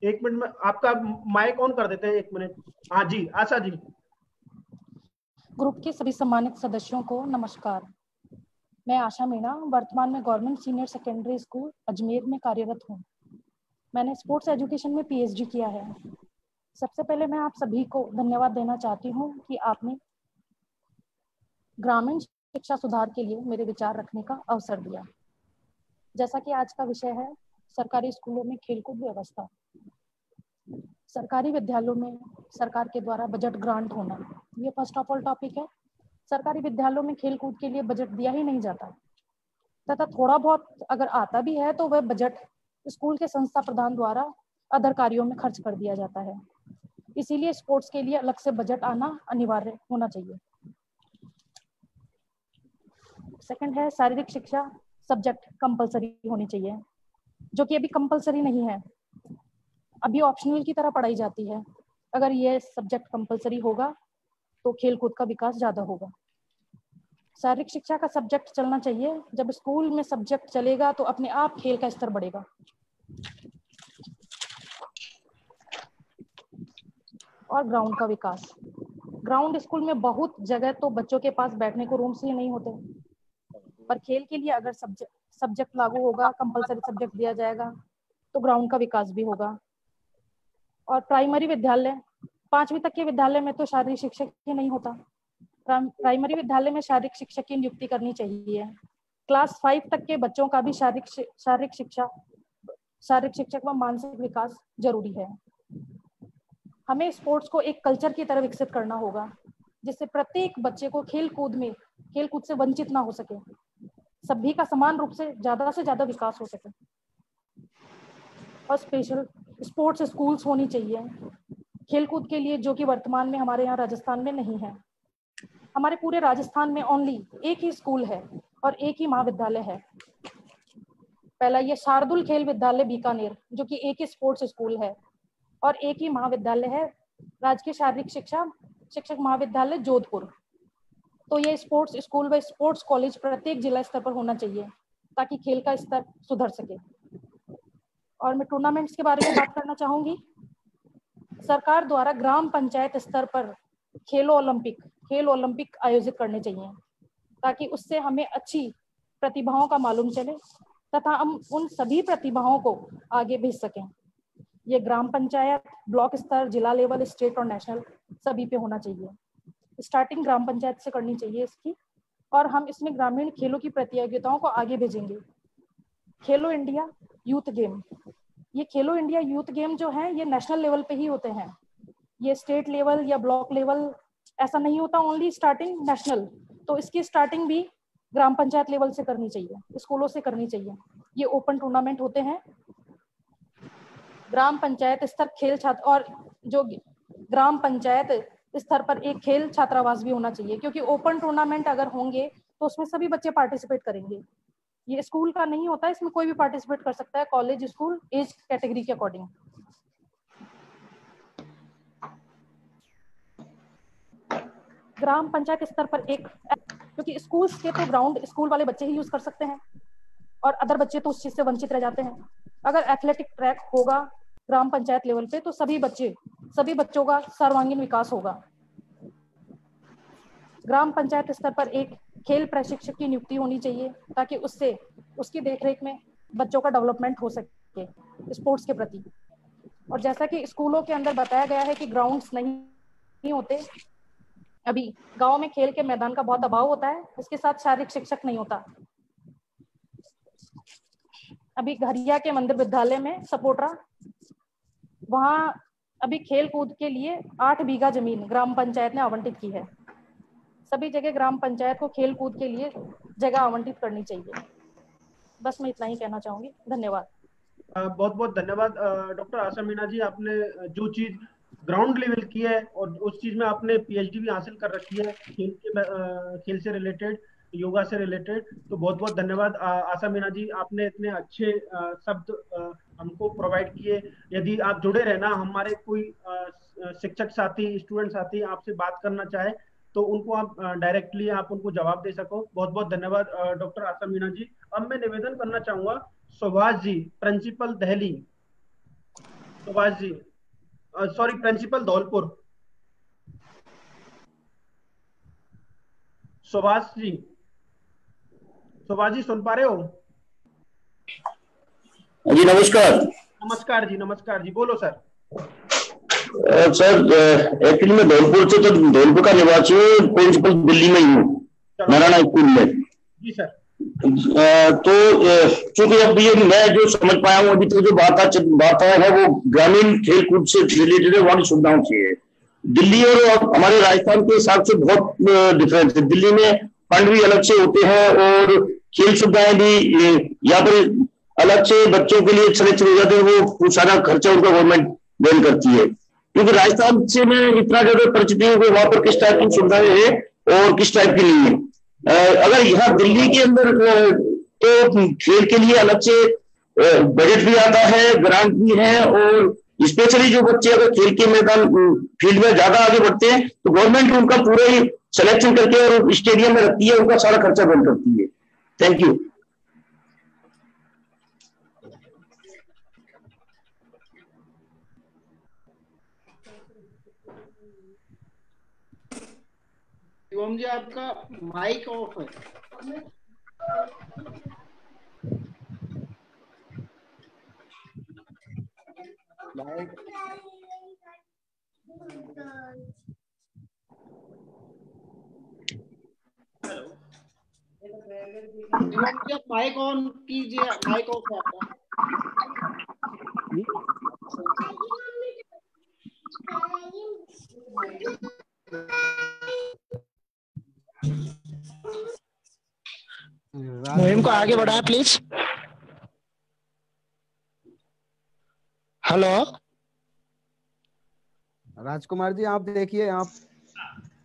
1 मिनट में आपका माइक ऑन कर देते हैं, 1 मिनट। हाँ जी, आशा जी। ग्रुप के सभी सम्मानित सदस्यों को नमस्कार। मैं आशा मीणा वर्तमान में government senior secondary school Ajmer में कार्यरत हूँ। मैंने स्पोर्ट्स एजुकेशन में पीएचडी किया है। सबसे पहले मैं आप सभी को धन्यवाद देना चाहती हूँ कि आपने ग्रामीण शिक्षा सुधार के लिए मेरे विचार रखने का अवसर दिया। जैसा कि आज का विषय है सरकारी स्कूलों में खेलकूद व्यवस्था। सरकारी विद्यालयों में सरकार के द्वारा बजट ग्रांट होना, ये फर्स्ट ऑफ ऑल टॉपिक है। सरकारी विद्यालयों में खेलकूद के लिए बजट दिया ही नहीं जाता, तथा थोड़ा बहुत अगर आता भी है तो वह बजट स्कूल के संस्था प्रधान द्वारा अदर कार्यों में खर्च कर दिया जाता है। इसीलिए स्पोर्ट्स के लिए अलग से बजट आना अनिवार्य होना चाहिए। सेकंड है शारीरिक शिक्षा सब्जेक्ट कंपलसरी होनी चाहिए, जो कि अभी कंपलसरी नहीं है, अभी ऑप्शनल की तरह पढ़ाई जाती है। अगर ये सब्जेक्ट कंपलसरी होगा तो खेलकूद का विकास ज्यादा होगा। शारीरिक शिक्षा का सब्जेक्ट चलना चाहिए। जब स्कूल में सब्जेक्ट चलेगा तो अपने आप खेल का स्तर बढ़ेगा। और ग्राउंड का विकास। ग्राउंड स्कूल में बहुत जगह तो बच्चों के पास बैठने को रूम्स ही नहीं होते, पर खेल के लिए अगर सब्जेक्ट लागू होगा, कंपलसरी सब्जेक्ट दिया जाएगा तो ग्राउंड का विकास भी होगा। और प्राइमरी विद्यालय 5वीं तक के विद्यालय में तो शारीरिक शिक्षक ही नहीं होता। प्राइमरी विद्यालय में शारीरिक शिक्षक की नियुक्ति करनी चाहिए। क्लास 5 तक के बच्चों का भी शारीरिक शिक्षक व मानसिक विकास जरूरी है। हमें स्पोर्ट्स को एक कल्चर की तरह विकसित करना होगा, जिससे प्रत्येक बच्चे को खेलकूद से वंचित ना हो सके, सभी का समान रूप से ज्यादा विकास हो सके। और स्पेशल स्पोर्ट्स स्कूल्स होनी चाहिए खेलकूद के लिए, जो कि वर्तमान में हमारे यहाँ राजस्थान में नहीं है। हमारे पूरे राजस्थान में ओनली एक ही स्कूल है और एक ही महाविद्यालय है। पहला ये शार्दुल खेल विद्यालय बीकानेर, जो कि एक ही स्पोर्ट्स स्कूल है, और एक ही महाविद्यालय है राजकीय शारीरिक शिक्षक महाविद्यालय जोधपुर। तो ये स्पोर्ट्स स्कूल व स्पोर्ट्स कॉलेज प्रत्येक जिला स्तर पर होना चाहिए, ताकि खेल का स्तर सुधर सके। और मैं टूर्नामेंट्स के बारे में बात करना चाहूंगी। सरकार द्वारा ग्राम पंचायत स्तर पर खेल ओलंपिक आयोजित करने चाहिए, ताकि उससे हमें अच्छी प्रतिभाओं का मालूम चले तथा हम उन सभी प्रतिभाओं को आगे भेज सकें। ये ग्राम पंचायत, ब्लॉक स्तर, जिला लेवल, स्टेट और नेशनल सभी पे होना चाहिए। स्टार्टिंग ग्राम पंचायत से करनी चाहिए इसकी, और हम इसमें ग्रामीण खेलों की प्रतियोगिताओं को आगे भेजेंगे। खेलो इंडिया यूथ गेम, ये खेलो इंडिया यूथ गेम जो है ये नेशनल लेवल पे ही होते हैं। ये स्टेट लेवल या ब्लॉक लेवल ऐसा नहीं होता, ओनली स्टार्टिंग नेशनल। तो इसकी स्टार्टिंग भी ग्राम पंचायत लेवल से करनी चाहिए, स्कूलों से करनी चाहिए। ये ओपन टूर्नामेंट होते हैं। ग्राम पंचायत स्तर खेल छात्र, और जो ग्राम पंचायत स्तर पर एक खेल छात्रावास भी होना चाहिए, क्योंकि ओपन टूर्नामेंट अगर होंगे तो उसमें सभी बच्चे पार्टिसिपेट करेंगे। ये स्कूल का नहीं होता, इसमें कोई भी पार्टिसिपेट कर सकता है, कॉलेज, स्कूल, एज कैटेगरी के अकॉर्डिंग। ग्राम पंचायत स्तर पर एक, क्योंकि स्कूल्स के तो ग्राउंड स्कूल वाले बच्चे ही यूज कर सकते हैं और अदर बच्चे तो उस चीज से वंचित रह जाते हैं। अगर एथलेटिक ट्रैक होगा ग्राम पंचायत लेवल पे तो सभी बच्चों का सर्वांगीण विकास होगा। ग्राम पंचायत स्तर पर एक खेल प्रशिक्षक की नियुक्ति होनी चाहिए, ताकि उससे उसकी देखरेख में बच्चों का डेवलपमेंट हो सके स्पोर्ट्स के प्रति। और जैसा कि स्कूलों के अंदर बताया गया है कि ग्राउंड्स नहीं होते, अभी गांव में खेल के मैदान का बहुत अभाव होता है, इसके साथ शारीरिक शिक्षक नहीं होता। अभी घरिया के मंदिर विद्यालय में सपोटरा, वहां अभी खेल कूद के लिए 8 बीघा जमीन ग्राम पंचायत ने आवंटित की है। सभी जगह ग्राम पंचायत को खेल कूद के लिए जगह आवंटित करनी चाहिए। बस मैं इतना ही कहना चाहूंगी। धन्यवाद। बहुत बहुत धन्यवाद डॉक्टर आशा मीणा जी। आपने जो चीज ग्राउंड लेवल की है और उस चीज में आपने पीएचडी भी हासिल कर रखी है खेल से रिलेटेड, योगा से रिलेटेड, तो बहुत बहुत धन्यवाद आशा मीणा जी। आपने इतने अच्छे शब्द हमको प्रोवाइड किए। यदि आप जुड़े रहना, हमारे कोई शिक्षक साथी, स्टूडेंट साथी आपसे बात करना चाहे तो उनको आप डायरेक्टली आप उनको जवाब दे सको। बहुत बहुत धन्यवाद डॉक्टर आशा मीणा जी। अब मैं निवेदन करना चाहूंगा Subhash ji, principal Delhi, Subhash ji, sorry principal Dholpur. Subhash ji, Subhash ji सुन पा रहे हो? जी नमस्कार। नमस्कार जी, नमस्कार जी, बोलो सर। सर एक्चुअली मैं धौलपुर से, तो धौलपुर का निवासी हूँ, प्रिंसिपल दिल्ली में ही हूँ, नारायणा स्कूल में। जी सर। तो चूंकि अब ये मैं जो समझ पाया हूँ अभी तक जो बात है वो ग्रामीण खेल कूद से रिलेटेड है, वहाँ की सुविधाओं से है। दिल्ली और हमारे राजस्थान के हिसाब से बहुत डिफरेंस है। दिल्ली में फंड भी अलग से होते हैं और खेल सुविधाएं भी यहाँ पर अलग से बच्चों के लिए सिलेक्शन हो जाते हैं, वो सारा खर्चा उनका गवर्नमेंट वहन करती है। क्योंकि राजस्थान से मैं इतना ज्यादा परिचित हूँ कि वहां पर किस टाइप की सुविधाएं है और किस टाइप की नहीं है। अगर यहाँ दिल्ली के अंदर तो खेल के लिए अलग से बजट भी आता है, ग्रांट भी है, और स्पेशली जो बच्चे अगर खेल के मैदान फील्ड में ज्यादा आगे बढ़ते हैं तो गवर्नमेंट उनका पूरा ही सिलेक्शन करके और स्टेडियम में रखती है, उनका सारा खर्चा वहन करती है। Thank you. शिवम जी आपका माइक ऑफ है। शिवम जी आप माइक ऑन कीजिए, माइक ऑफ है आपका। मुहिम को आगे बढ़ाएं प्लीज। हेलो राजकुमार जी, आप देखिए, आप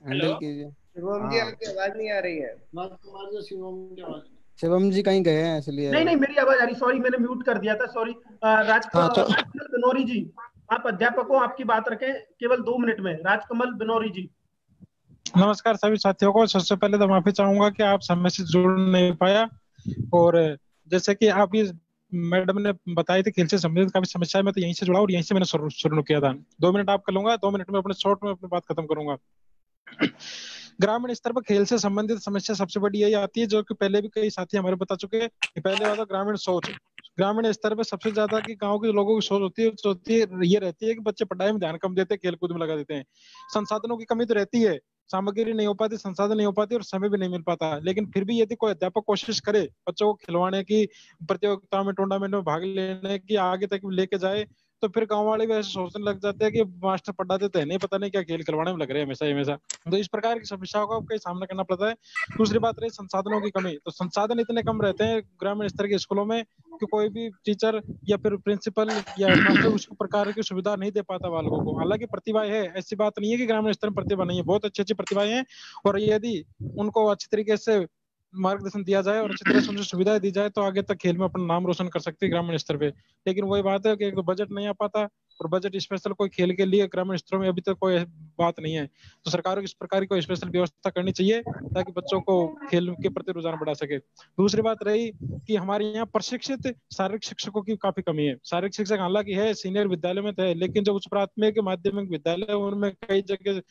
हैंडल कीजिए। शिवम जी आपकी आवाज नहीं आ रही है। राजकुमार जी, शिवम की आवाज। शिवम जी कहीं गए हैं इसलिए। नहीं, मेरी आवाज आ रही, सॉरी मैंने म्यूट कर दिया था, सॉरी। राजकमल बिनोरी जी, आप अध्यापक हो, आपकी बात रखें केवल 2 मिनट में। राजकमल बिनोरी जी। नमस्कार सभी साथियों को। सबसे पहले तो माफी चाहूंगा कि आप समय से जुड़ नहीं पाया, और जैसे कि आप ये मैडम ने बताई थी खेल से संबंधित काफी समस्या है, मैं तो यहीं से जुड़ा और यहीं से मैंने शुरू किया था। 2 मिनट आपका लूंगा, 2 मिनट में अपने शॉर्ट में अपनी बात खत्म करूंगा। ग्रामीण स्तर पर खेल से संबंधित समस्या सबसे बड़ी यही आती है, जो कि पहले भी कई साथी हमारे बता चुके हैं। पहले बात तो ग्रामीण सोच। ग्रामीण स्तर पर सबसे ज्यादा की गांव के लोगों की सोच होती है ये रहती है कि बच्चे पढ़ाई में ध्यान कम देते हैं, खेल कूद में लगा देते हैं। संसाधनों की कमी तो रहती है, सामग्री नहीं हो पाती, संसाधन नहीं हो पाती और समय भी नहीं मिल पाता। लेकिन फिर भी यदि कोई अध्यापक कोशिश करे बच्चों को खिलवाने की, प्रतियोगिता में, टूर्नामेंट में भाग लेने की, आगे तक लेके जाए, तो फिर गांव वाले भी ऐसे सोचने लग जाते हैं कि मास्टर पढ़ाते तो है नहीं, पता नहीं क्या खेल खिलवाने में लग रहे हैं हमेशा। तो इस प्रकार की समस्याओं का कई सामना करना पड़ता है। दूसरी बात रही संसाधनों की कमी, तो संसाधन इतने कम रहते हैं ग्रामीण स्तर के स्कूलों में कि कोई भी टीचर या फिर प्रिंसिपल या मास्टर उस प्रकार की सुविधा नहीं दे पाता बालकों को। हालांकि प्रतिभाएं है, ऐसी बात नहीं है कि ग्रामीण स्तर में प्रतिभा नहीं है, बहुत अच्छी अच्छी प्रतिभाएं हैं, और यदि उनको अच्छी तरीके से मार्गदर्शन दिया जाए और अच्छी तरह से उनको सुविधाएं दी जाए तो आगे तक खेल में अपना नाम रोशन कर सकते हैं ग्रामीण स्तर पे। लेकिन वही बात है कि एक तो बजट नहीं आ पाता, और बजट स्पेशल कोई खेल के लिए ग्रामीण स्तरों में अभी तक कोई बात नहीं है। तो सरकार को इस प्रकार की कोई स्पेशल व्यवस्था करनी चाहिए ताकि बच्चों को खेल के प्रति रुझान बढ़ा सके। दूसरी बात रही कि हमारे यहाँ प्रशिक्षित शारीरिक शिक्षकों की काफी कमी है। शारीरिक शिक्षक हालांकि है, सीनियर विद्यालय में तो है, लेकिन जो उच्च प्राथमिक माध्यमिक विद्यालय उनमें कई जगह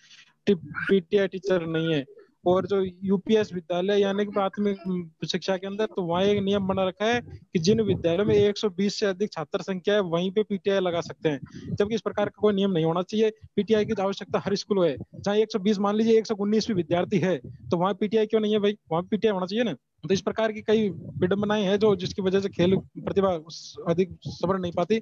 पीटीआई टीचर नहीं है। और जो यूपीएस विद्यालय यानी कि प्राथमिक शिक्षा के अंदर, तो वहाँ एक नियम बना रखा है कि जिन विद्यालयों में 120 से अधिक छात्र संख्या है वहीं पे पीटीआई लगा सकते हैं, जबकि इस प्रकार का कोई नियम नहीं होना चाहिए। पीटीआई की आवश्यकता हर स्कूल है। जहाँ 120 मान लीजिए 119 भी विद्यार्थी है तो वहाँ पीटीआई क्यों नहीं है भाई, वहाँ पीटीआई होना चाहिए ना। तो इस प्रकार की कई विडंबनाएं हैं जो जिसकी वजह से खेल प्रतिभा अधिक सवर नहीं पाती।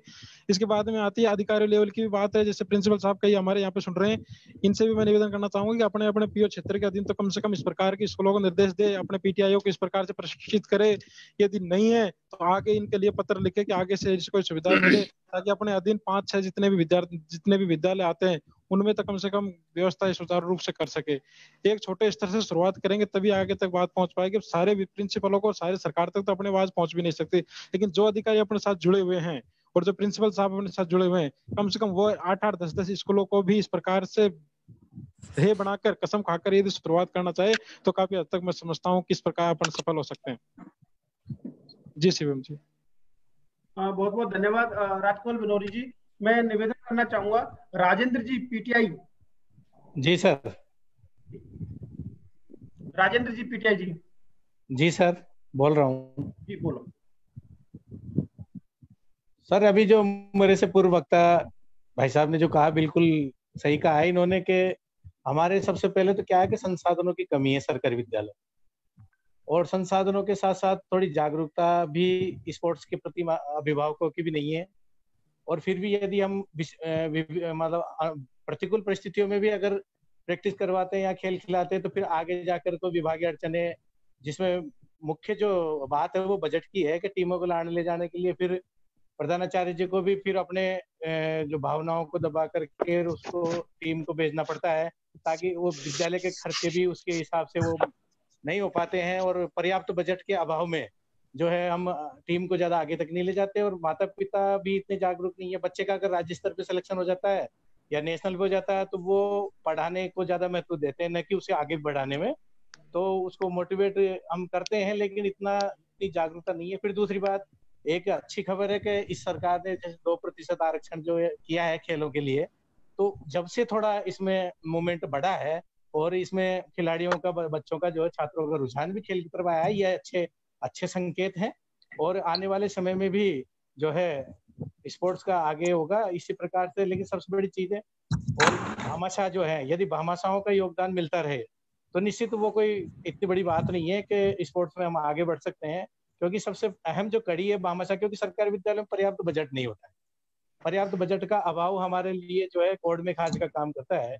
इसके बाद में आती है अधिकारी लेवल की भी बात है, जैसे प्रिंसिपल साहब कई हमारे यहाँ पे सुन रहे हैं, इनसे भी मैं निवेदन करना चाहूंगा कि अपने अपने पीओ क्षेत्र के अधीन तो कम से कम इस प्रकार के स्कूलों को निर्देश दे, अपने पीटीआईओ को इस प्रकार से प्रशिक्षित करे। यदि नहीं है तो आगे इनके लिए पत्र लिखे कि आगे से इसको सुविधा मिले, ताकि अपने अधीन 5-6 जितने भी विद्यालय आते हैं उनमें तो कम से कम व्यवस्था सुचारू रूप से कर सके। एक छोटे स्तर से शुरुआत करेंगे तभी आगे तक बात पहुंच पाएगी। सारे प्रिंसिपलों को, सारे सरकार तक तो अपने आवाज पहुंच भी नहीं सकती, लेकिन जो अधिकारी अपने साथ जुड़े हुए हैं और जो प्रिंसिपल साहब अपने साथ जुड़े हुए हैं, कम से कम वो 8-8, 10-10 स्कूलों को भी इस प्रकार से ध्येय बनाकर, कसम खाकर यदि शुरुआत करना चाहे तो काफी हद तक मैं समझता हूँ किस प्रकार अपन सफल हो सकते हैं। जी शिवम जी। बहुत बहुत धन्यवाद राजकमल बिनोरी जी। मैं निवेदन करना चाहूंगा राजेंद्र जी, पीटीआई। जी सर। राजेंद्र जी पीटीआई जी। जी सर, बोल रहा हूँ। जी बोलो सर। अभी जो मेरे से पूर्व वक्ता भाई साहब ने जो कहा बिल्कुल सही कहा है इन्होंने, कि हमारे सबसे पहले तो क्या है कि संसाधनों की कमी है सरकारी विद्यालय, और संसाधनों के साथ साथ थोड़ी जागरूकता भी स्पोर्ट्स के प्रति अभिभावकों की भी नहीं है। और फिर भी यदि हम मतलब प्रतिकूल परिस्थितियों में भी अगर प्रैक्टिस करवाते हैं या खेल खिलाते हैं तो फिर आगे जाकर तो विभागीय अड़चने, जिसमें मुख्य जो बात है वो बजट की है कि टीमों को लाने ले जाने के लिए फिर प्रधानाचार्य जी को भी फिर अपने जो भावनाओं को दबा करके उसको टीम को भेजना पड़ता है, ताकि वो विद्यालय के खर्चे भी उसके हिसाब से वो नहीं हो पाते हैं। और पर्याप्त बजट के अभाव में जो है हम टीम को ज्यादा आगे तक नहीं ले जाते, और माता पिता भी इतने जागरूक नहीं है। बच्चे का अगर राज्य स्तर पे सिलेक्शन हो जाता है या नेशनल पे हो जाता है तो वो पढ़ाने को ज्यादा महत्व देते हैं, न कि उसे आगे बढ़ाने में। तो उसको मोटिवेट हम करते हैं, लेकिन इतनी जागरूकता नहीं है। फिर दूसरी बात, एक अच्छी खबर है कि इस सरकार ने 2% आरक्षण जो किया है खेलों के लिए, तो जब से थोड़ा इसमें मूवमेंट बढ़ा है और इसमें खिलाड़ियों का, बच्चों का जो है, छात्रों का रुझान भी खेल की तरफ आया है, ये अच्छे संकेत हैं। और आने वाले समय में भी जो है स्पोर्ट्स का आगे होगा इसी प्रकार से। लेकिन सबसे बड़ी चीज है, और भामाशाह जो है, यदि भामाशाहों का योगदान मिलता रहे तो निश्चित वो कोई इतनी बड़ी बात नहीं है कि स्पोर्ट्स में हम आगे बढ़ सकते हैं। क्योंकि सबसे अहम जो कड़ी है भामाशाह, क्योंकि सरकारी विद्यालय में पर्याप्त बजट नहीं होता है, पर्याप्त बजट का अभाव हमारे लिए जो है कोड में खाज का काम करता है।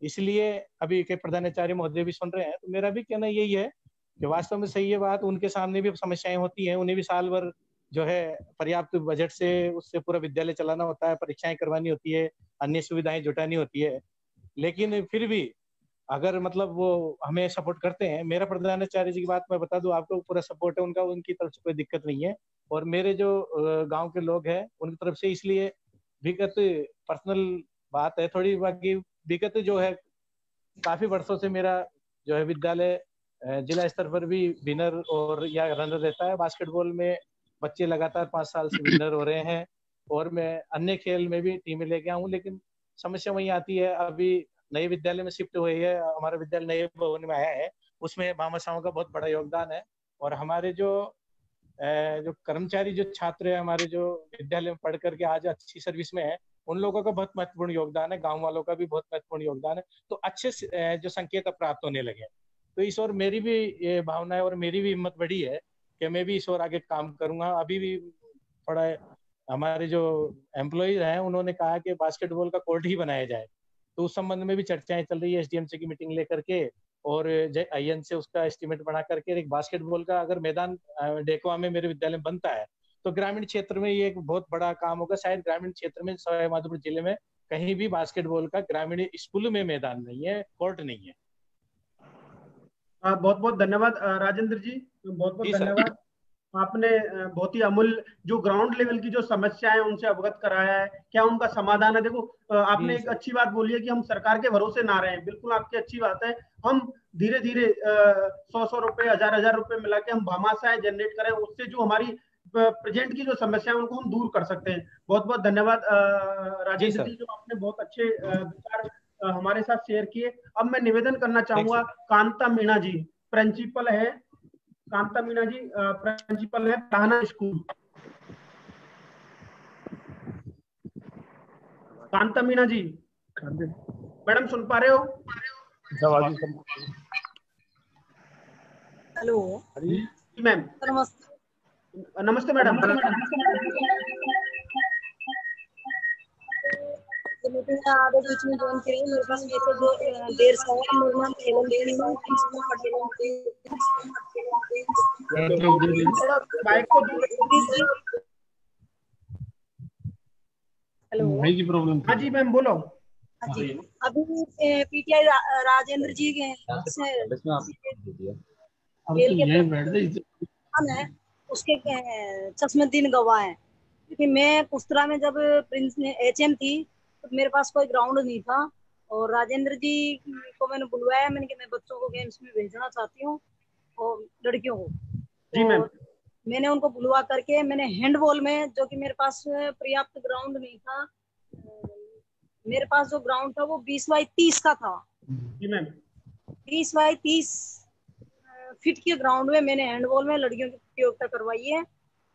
इसलिए अभी के प्रधानाचार्य महोदय भी सुन रहे हैं, तो मेरा भी कहना यही है कि वास्तव में सही है बात, उनके सामने भी समस्याएं होती हैं, उन्हें भी साल भर जो है पर्याप्त बजट से उससे पूरा विद्यालय चलाना होता है, परीक्षाएं करवानी होती है, अन्य सुविधाएं जुटानी होती है। लेकिन फिर भी अगर मतलब वो हमें सपोर्ट करते हैं, मेरा प्रधानाचार्य जी की बात मैं बता दूं आपको, पूरा सपोर्ट है उनका, उनकी तरफ से कोई दिक्कत नहीं है। और मेरे जो गांव के लोग हैं उनकी तरफ से, इसलिए विगत पर्सनल बात है थोड़ी, बाकी विगत जो है काफी वर्षों से मेरा जो है विद्यालय जिला स्तर पर भी विनर और या रनर रहता है। बास्केटबॉल में बच्चे लगातार 5 साल से विनर हो रहे हैं, और मैं अन्य खेल में भी टीमें लेके आऊँ। लेकिन समस्या वही आती है, अभी नए विद्यालय में शिफ्ट हुई है, हमारा विद्यालय नए भवन में आया है, उसमें भामाशाहों का बहुत बड़ा योगदान है। और हमारे जो कर्मचारी, जो छात्र है हमारे, जो विद्यालय में पढ़ करके आज अच्छी सर्विस में है, उन लोगों का बहुत महत्वपूर्ण योगदान है, गांव वालों का भी बहुत महत्वपूर्ण योगदान है। तो अच्छे जो संकेत प्राप्त होने लगे, तो इस ओर मेरी भी ये भावना है और मेरी भी हिम्मत बढ़ी है कि मैं भी इस ओर आगे काम करूंगा। अभी भी थोड़ा हमारे जो एम्प्लॉइज हैं उन्होंने कहा कि बास्केटबॉल का कोर्ट ही बनाया जाए, तो उस संबंध में भी चर्चाएं चल रही है एसडीएमसी की मीटिंग लेकर के, और आईएन से उसका एस्टिमेट बना करके एक बास्केटबॉल का अगर मैदान डेकवा में मेरे विद्यालय में बनता है तो ग्रामीण क्षेत्र में ये एक बहुत बड़ा काम होगा। शायद ग्रामीण क्षेत्र में सवाई माधोपुर जिले में कहीं भी बास्केटबॉल का ग्रामीण स्कूल में मैदान नहीं है, कोर्ट नहीं है। बहुत बहुत धन्यवाद राजेंद्र जी, बहुत बहुत धन्यवाद। आपने बहुत ही अमूल्य जो ग्राउंड लेवल की जो समस्या है उनसे अवगत कराया है, क्या उनका समाधान है। देखो आपने एक अच्छी बात बोली है कि हम सरकार के भरोसे ना रहें, बिल्कुल आपकी अच्छी बात है। हम धीरे धीरे 100 रुपए, 1000 रुपए मिला के हम भामाशाह जनरेट करें, उससे जो हमारी प्रेजेंट की जो समस्या है उनको हम दूर कर सकते हैं। बहुत बहुत धन्यवाद राजेंद्र जी, जो आपने बहुत अच्छे विचार हमारे साथ शेयर किए। अब मैं निवेदन करना चाहूंगा, कांता मीणा जी प्रिंसिपल है, कांता मीणा जी प्रिंसिपल है पढ़ाना स्कूल। कांता मीणा जी, मैडम सुन पा रहे हो? हेलो जी मैम। नमस्ते मैडम। आधे बीच में ज्वाइन करिए, मेरे पास वैसे देर से है। मेरा नाम एवं देवी है, थोड़ा माइक को दूर। हेलो माइक की प्रॉब्लम। हाँ जी मैम बोलो। हाँ जी, अभी पीटीआई राजेंद्र जी के है, उसके चश्मदीन गवाह है। क्योंकि मैं पुस्तरा में जब प्रिंस एचएम थी तो मेरे पास कोई ग्राउंड नहीं था, और राजेंद्र जी को मैंने बुलवाया, मैंने कि मैं बच्चों को गेम्स में भेजना चाहती हूँ और लड़कियों को। जी मैम। मैंने उनको बुलवा करके मैंने हैंडबॉल में, जो कि मेरे पास पर्याप्त ग्राउंड नहीं था, मेरे पास जो ग्राउंड था वो 20 बाई 30 का था। जी मैम। 20 बाई 30 फीट के ग्राउंड में मैंने हैंडबॉल में लड़कियों की प्रतियोगिता करवाई है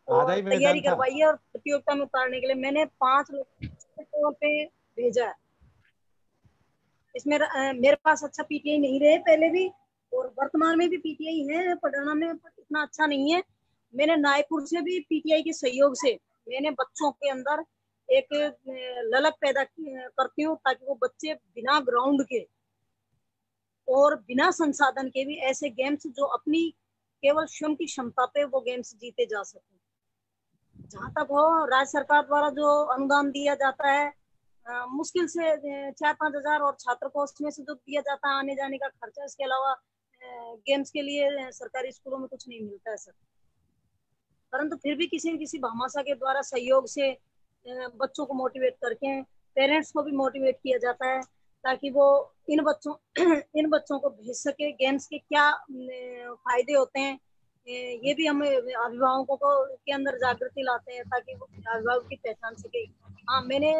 और तैयारी करवाई है, और प्रतियोगिता में उतारने के लिए मैंने 5 लोगों पे भेजा है। इसमें मेरे पास अच्छा पीटीआई नहीं रहे पहले भी, और वर्तमान में भी पीटीआई है पढ़ाना में, पर इतना अच्छा नहीं है। मैंने नायपुर से भी पीटीआई के सहयोग से मैंने बच्चों के अंदर एक ललक पैदा करती हूँ, ताकि वो बच्चे बिना ग्राउंड के और बिना संसाधन के भी ऐसे गेम्स जो अपनी केवल स्वयं की क्षमता पे वो गेम्स जीते जा सके। जहां तक हो, राज्य सरकार द्वारा जो अनुदान दिया जाता है मुश्किल से 4-5 हजार, और छात्र कोष में से जो दिया जाता है आने जाने का खर्चा, इसके अलावा गेम्स के लिए सरकारी स्कूलों में कुछ नहीं मिलता है सर। परंतु फिर भी किसी न किसी भामाशाह के द्वारा सहयोग से बच्चों को मोटिवेट करके पेरेंट्स को भी मोटिवेट किया जाता है, ताकि वो इन बच्चों को भेज सके। गेम्स के क्या फायदे होते हैं ये भी हम अभिभावकों को के अंदर जागृति लाते हैं, ताकि वो अभिभावक की पहचान सके। हाँ, मैंने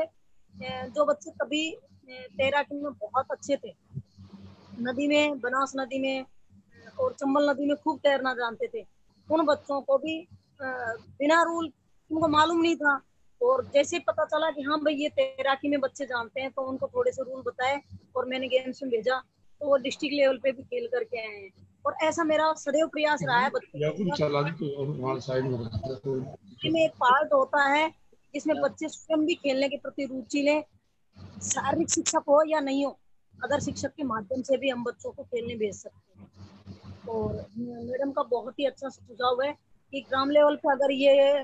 जो बच्चे कभी तैराकी में बहुत अच्छे थे, नदी में, बनास नदी में और चंबल नदी में खूब तैरना जानते थे, उन बच्चों को भी बिना रूल, उनको मालूम नहीं था, और जैसे पता चला कि हाँ भाई ये तैराकी में बच्चे जानते हैं, तो उनको थोड़े से रूल बताए और मैंने गेम्स में भेजा, तो वो डिस्ट्रिक्ट लेवल पे भी खेल करके आए हैं। और ऐसा मेरा सदैव प्रयास रहा है बच्चों में एक पार्ट होता है जिसमें बच्चे स्वयं भी खेलने के प्रति रुचि लें, शारीरिक शिक्षक हो या नहीं हो, अगर शिक्षक के माध्यम से भी हम बच्चों को खेलने भेज सकते हैं। और मैडम का बहुत ही अच्छा सुझाव है कि ग्राम लेवल पे अगर ये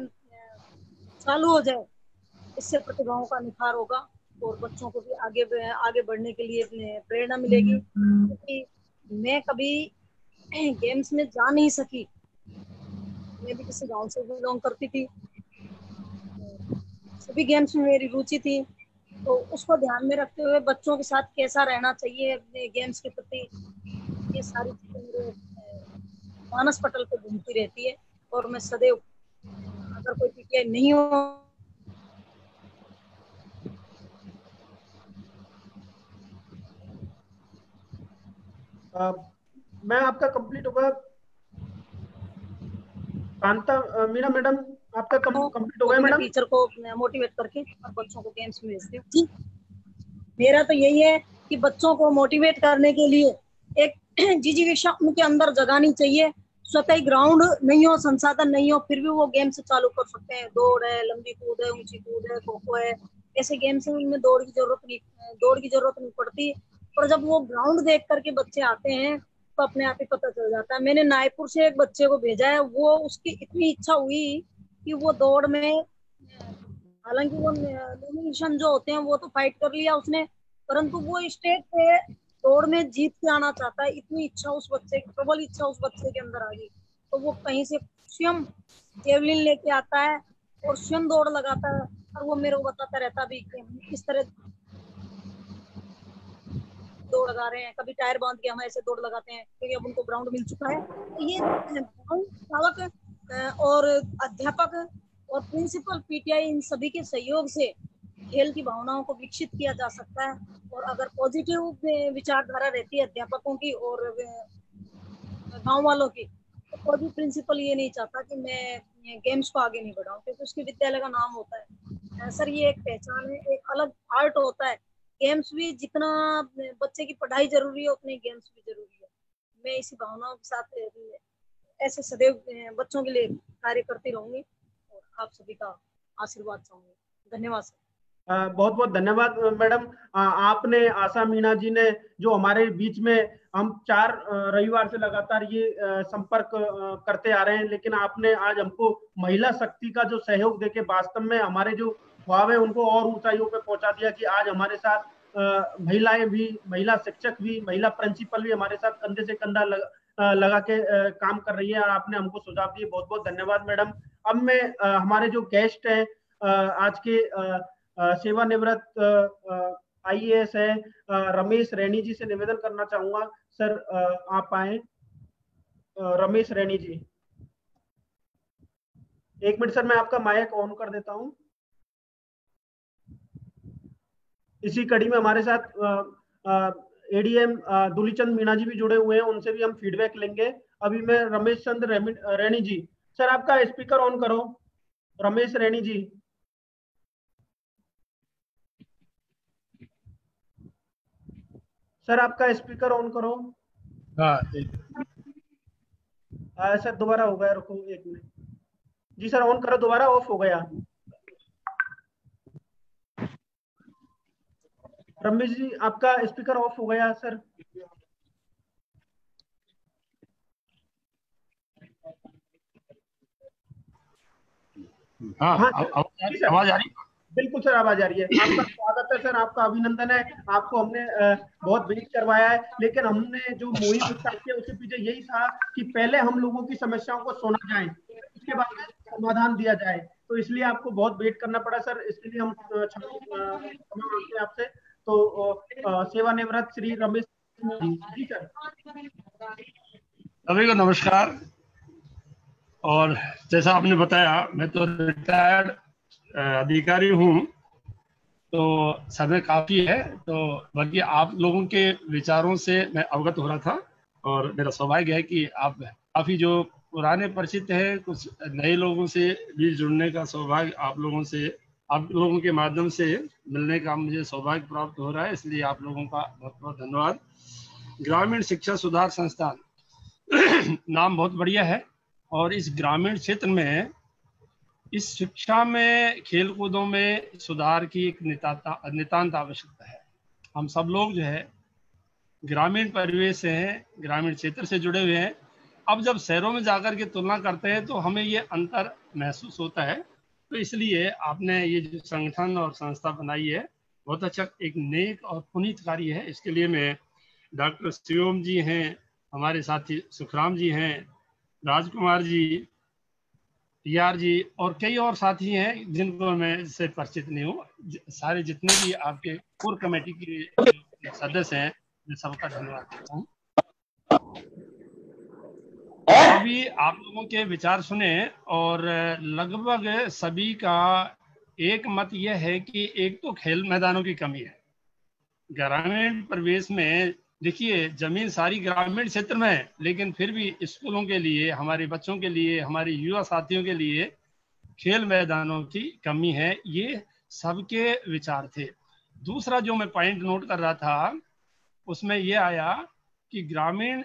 चालू हो जाए, इससे प्रतिभाओं का निखार होगा और बच्चों को भी आगे बढ़ने के लिए प्रेरणा मिलेगी। क्योंकि मैं कभी गेम्स में जा नहीं सकी, मैं भी किसी गांव से बिलोंग करती थी, सभी गेम्स में मेरी रुचि थी, तो उसको ध्यान में रखते हुए बच्चों के साथ कैसा रहना चाहिए अपने गेम्स के प्रति, ये सारी चीजें मेरे मानस पटल पे घूमती रहती है। और मैं सदैव, अगर कोई पीटीआई नहीं हो, मैं आपका कंप्लीट होगा कांता मीना मैडम, आपका कंप्लीट हो गया मैडम? टीचर को मोटिवेट करके और बच्चों को गेम्स में भेजती हूँ। मेरा तो यही है कि बच्चों को मोटिवेट करने के लिए एक जिज्ञासा उनके अंदर जगानी चाहिए। स्वतः ग्राउंड नहीं हो, संसाधन नहीं हो, फिर भी वो गेम्स चालू कर सकते हैं। दौड़ है, लंबी कूद है, ऊंची कूद है, खो खो है, ऐसे गेम्स में उनमें दौड़ की जरूरत नहीं पड़ती। और जब वो ग्राउंड देख करके बच्चे आते हैं तो अपने आप ही पता चल जाता है। मैंने नायपुर से एक बच्चे को भेजा है, वो उसकी इतनी इच्छा हुई कि वो दौड़ में, हालांकि वो नॉमिनेशन जो होते हैं वो तो फाइट कर लिया उसने, परंतु वो स्टेट पे दौड़ में जीत के आना चाहता है। इतनी इच्छा उस बच्चे की, प्रबल इच्छा उस बच्चे के अंदर आ गई, तो वो कहीं से स्वयं जेवलिन लेके आता है और स्वयं दौड़ लगाता है। और वो मेरे को बताता रहता भी कि हम किस तरह दौड़ लगा रहे हैं, कभी टायर बांध के हम ऐसे दौड़ लगाते हैं, क्योंकि अब उनको ग्राउंड मिल चुका है। तो ये चालक और अध्यापक और प्रिंसिपल, पीटीआई, इन सभी के सहयोग से खेल की भावनाओं को विकसित किया जा सकता है। और अगर पॉजिटिव विचारधारा रहती है अध्यापकों की और गांव वालों की, तो कोई भी प्रिंसिपल ये नहीं चाहता कि मैं गेम्स को आगे नहीं बढ़ाऊं, क्योंकि उसके विद्यालय का नाम होता है। सर, ये एक पहचान है, एक अलग आर्ट होता है। गेम्स भी, जितना बच्चे की पढ़ाई जरूरी है उतनी गेम्स भी जरूरी है। मैं इसी भावनाओं के साथ ऐसे सदैव बच्चों के लिए कार्य करती रहूंगी और आप सभी का आशीर्वाद चाहूंगी। धन्यवाद सर। बहुत बहुत धन्यवाद मैडम। आपने, आशा मीना जी ने, जो हमारे बीच में, हम 4 रविवार से लगातार ये संपर्क करते आ रहे हैं, लेकिन आपने आज हमको महिला शक्ति का जो सहयोग देके वास्तव में हमारे जो ख्वाब है उनको और ऊंचाइयों पे पहुंचा दिया कि आज हमारे साथ महिलाएं भी, महिला शिक्षक भी, महिला प्रिंसिपल भी हमारे साथ कंधे से कंधा लगा के काम कर रही है, और आपने हमको सुझाव दिए। बहुत बहुत धन्यवाद मैडम। अब मैं हमारे जो गेस्ट हैं आज के सेवानिवृत्त आईएएस है रमेश रैनी जी से निवेदन करना चाहूंगा। सर आप आए। रमेश रैनी जी, 1 मिनट सर, मैं आपका माइक ऑन कर देता हूं। इसी कड़ी में हमारे साथ एडीएम दुलीचंद मीणा जी भी जुड़े हुए हैं, उनसे भी हम फीडबैक लेंगे। अभी मैं रमेश चंद्र रैनी जी, सर आपका स्पीकर ऑन करो। रमेश रैनी जी, सर आपका स्पीकर ऑन करो। हाँ सर दोबारा हो गया, रुको 1 मिनट। जी सर ऑन करो दोबारा, ऑफ हो गया। रमेश जी आपका स्पीकर ऑफ हो गया सर। हाँ, आवाज आ रही? बिल्कुल सर आवाज आ रही है। आपका स्वागत है सर, आपका अभिनंदन है। आपको हमने बहुत वेट करवाया है, लेकिन हमने जो मुहिम स्टार्ट किया उसके पीछे यही था कि पहले हम लोगों की समस्याओं को सुना जाए, उसके बाद में समाधान दिया जाए। तो इसलिए आपको बहुत वेट करना पड़ा सर, इसके लिए हम क्षमा मांगते हैं आपसे। तो सेवानिवृत्त श्री रमेश जी सर। सभी को नमस्कार। और जैसा आपने बताया, मैं तो रिटायर्ड अधिकारी हूँ, तो समय काफ़ी है। तो बल्कि आप लोगों के विचारों से मैं अवगत हो रहा था, और मेरा सौभाग्य है कि आप काफ़ी जो पुराने परिचित हैं, कुछ नए लोगों से भी जुड़ने का सौभाग्य आप लोगों के माध्यम से मिलने का मुझे सौभाग्य प्राप्त हो रहा है। इसलिए आप लोगों का बहुत बहुत धन्यवाद। ग्रामीण शिक्षा सुधार संस्थान नाम बहुत बढ़िया है, और इस ग्रामीण क्षेत्र में इस शिक्षा में खेल कूदों में सुधार की एक नितांत आवश्यकता है। हम सब लोग जो है ग्रामीण परिवेश से हैं, ग्रामीण क्षेत्र से जुड़े हुए हैं। अब जब शहरों में जाकर के तुलना करते हैं तो हमें ये अंतर महसूस होता है। तो इसलिए आपने ये जो संगठन और संस्था बनाई है, बहुत अच्छा एक नेक और पुनीत कार्य है। इसके लिए मैं डॉक्टर शिवम जी हैं, हमारे साथी सुखराम जी हैं, राजकुमार जी, टीआर जी और कई और साथी हैं जिनको मैं इससे परिचित नहीं हूँ। सारे जितने भी आपके कोर कमेटी के सदस्य हैं, मैं सबका धन्यवाद देता हूँ। अभी आप लोगों के विचार सुने, और लगभग सभी का एक मत यह है कि एक तो खेल मैदानों की कमी है। ग्रामीण परिवेश में देखिए, जमीन सारी ग्रामीण क्षेत्र में है, लेकिन फिर भी स्कूलों के लिए, हमारे बच्चों के लिए, हमारे युवा साथियों के लिए खेल मैदानों की कमी है। ये सबके विचार थे। दूसरा जो मैं पॉइंट नोट कर रहा था, उसमें यह आया कि ग्रामीण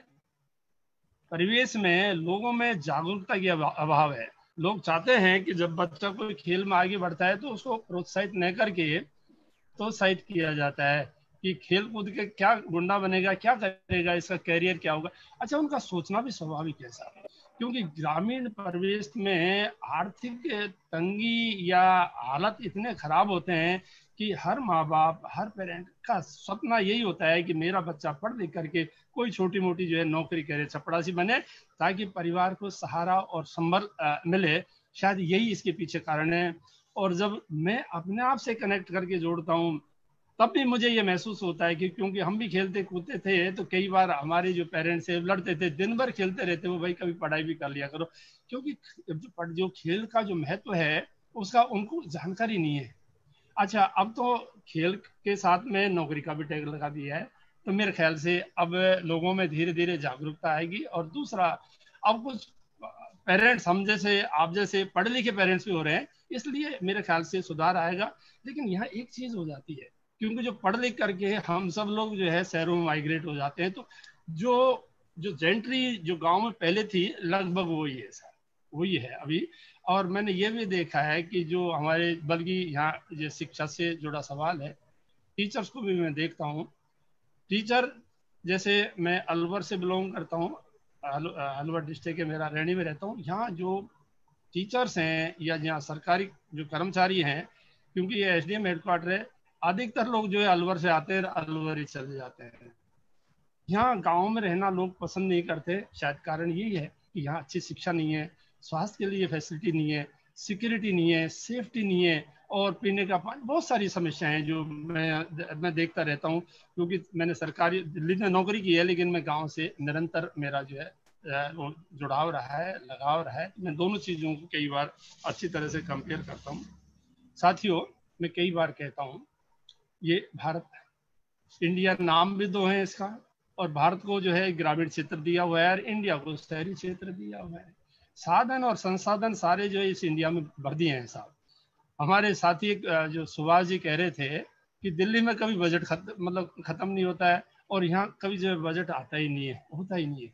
परिवेश में लोगों में जागरूकता की अभाव है। लोग चाहते हैं कि जब बच्चा कोई खेल में आगे बढ़ता है तो उसको प्रोत्साहित न करके प्रोत्साहित किया जाता है कि खेल कूद के क्या गुंडा बनेगा, क्या करेगा, इसका कैरियर क्या होगा। अच्छा, उनका सोचना भी स्वाभाविक है साहब, क्योंकि ग्रामीण परिवेश में आर्थिक तंगी या हालत इतने खराब होते हैं कि हर माँ बाप, हर पेरेंट का सपना यही होता है कि मेरा बच्चा पढ़ लिख करके कोई छोटी मोटी जो है नौकरी करे, चपरासी बने, ताकि परिवार को सहारा और संबल मिले। शायद यही इसके पीछे कारण है। और जब मैं अपने आप से कनेक्ट करके जोड़ता हूँ, तब भी मुझे ये महसूस होता है कि क्योंकि हम भी खेलते कूदते थे, तो कई बार हमारे जो पेरेंट्स है लड़ते थे, दिन भर खेलते रहते हो भाई, कभी पढ़ाई भी कर लिया करो, क्योंकि जो खेल का जो महत्व है उसका उनको जानकारी नहीं है। अच्छा, अब तो खेल के साथ में नौकरी का भी टैग लगा दिया है, तो मेरे ख्याल से अब लोगों में धीरे धीरे जागरूकता आएगी। और दूसरा, अब कुछ पेरेंट्स हम जैसे, आप जैसे पढ़े लिखे पेरेंट्स भी हो रहे हैं, इसलिए मेरे ख्याल से सुधार आएगा। लेकिन यहाँ एक चीज हो जाती है, क्योंकि जो पढ़ लिख करके हम सब लोग जो है शहरों में माइग्रेट हो जाते हैं, तो जो जेंट्री जो गांव में पहले थी लगभग वही है सर, वही है अभी। और मैंने ये भी देखा है कि जो हमारे, बल्कि यहाँ ये शिक्षा से जुड़ा सवाल है, टीचर्स को भी मैं देखता हूँ। टीचर, जैसे मैं अलवर से बिलोंग करता हूँ, अलवर डिस्ट्रिक्ट के, मेरा रैनी में रहता हूँ। यहाँ जो टीचर्स हैं या यहाँ सरकारी जो कर्मचारी हैं, क्योंकि ये एसडीएम हेडक्वार्टर है, अधिकतर लोग जो है अलवर से आते हैं, अलवर ही चले जाते हैं। यहाँ गांव में रहना लोग पसंद नहीं करते। शायद कारण यही है कि यहाँ अच्छी शिक्षा नहीं है, स्वास्थ्य के लिए फैसिलिटी नहीं है, सिक्योरिटी नहीं है, सेफ्टी नहीं है, और पीने का पानी, बहुत सारी समस्याएं हैं जो मैं देखता रहता हूँ। क्योंकि मैंने सरकारी दिल्ली में नौकरी की है, लेकिन मैं गाँव से निरंतर मेरा जो है वो जुड़ाव रहा है, लगाव रहा है। मैं दोनों चीज़ों को कई बार अच्छी तरह से कंपेयर करता हूँ। साथियों, मैं कई बार कहता हूँ, ये भारत, इंडिया नाम भी दो है इसका, और भारत को जो है ग्रामीण क्षेत्र दिया हुआ है और इंडिया को शहरी क्षेत्र दिया हुआ है। साधन और संसाधन सारे जो इस इंडिया में भर दिए हैं साहब। हमारे साथी जो सुभाष जी कह रहे थे कि दिल्ली में कभी बजट खत्म नहीं होता है और यहाँ कभी जो बजट आता ही नहीं है, होता ही नहीं है।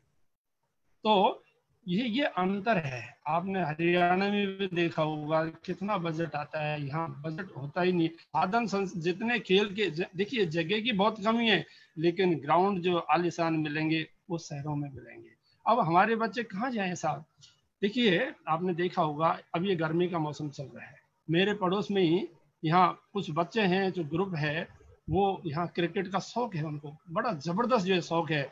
तो ये अंतर है। आपने हरियाणा में भी देखा होगा कितना बजट आता है, यहाँ बजट होता ही नहीं। साधन जितने खेल के देखिए जगह की बहुत कमी है, लेकिन ग्राउंड जो आलीशान मिलेंगे वो शहरों में मिलेंगे। अब हमारे बच्चे कहाँ जाएं साहब? देखिए आपने देखा होगा अब ये गर्मी का मौसम चल रहा है, मेरे पड़ोस में ही यहाँ कुछ बच्चे हैं जो ग्रुप है, वो यहाँ क्रिकेट का शौक है, उनको बड़ा जबरदस्त जो है शौक है।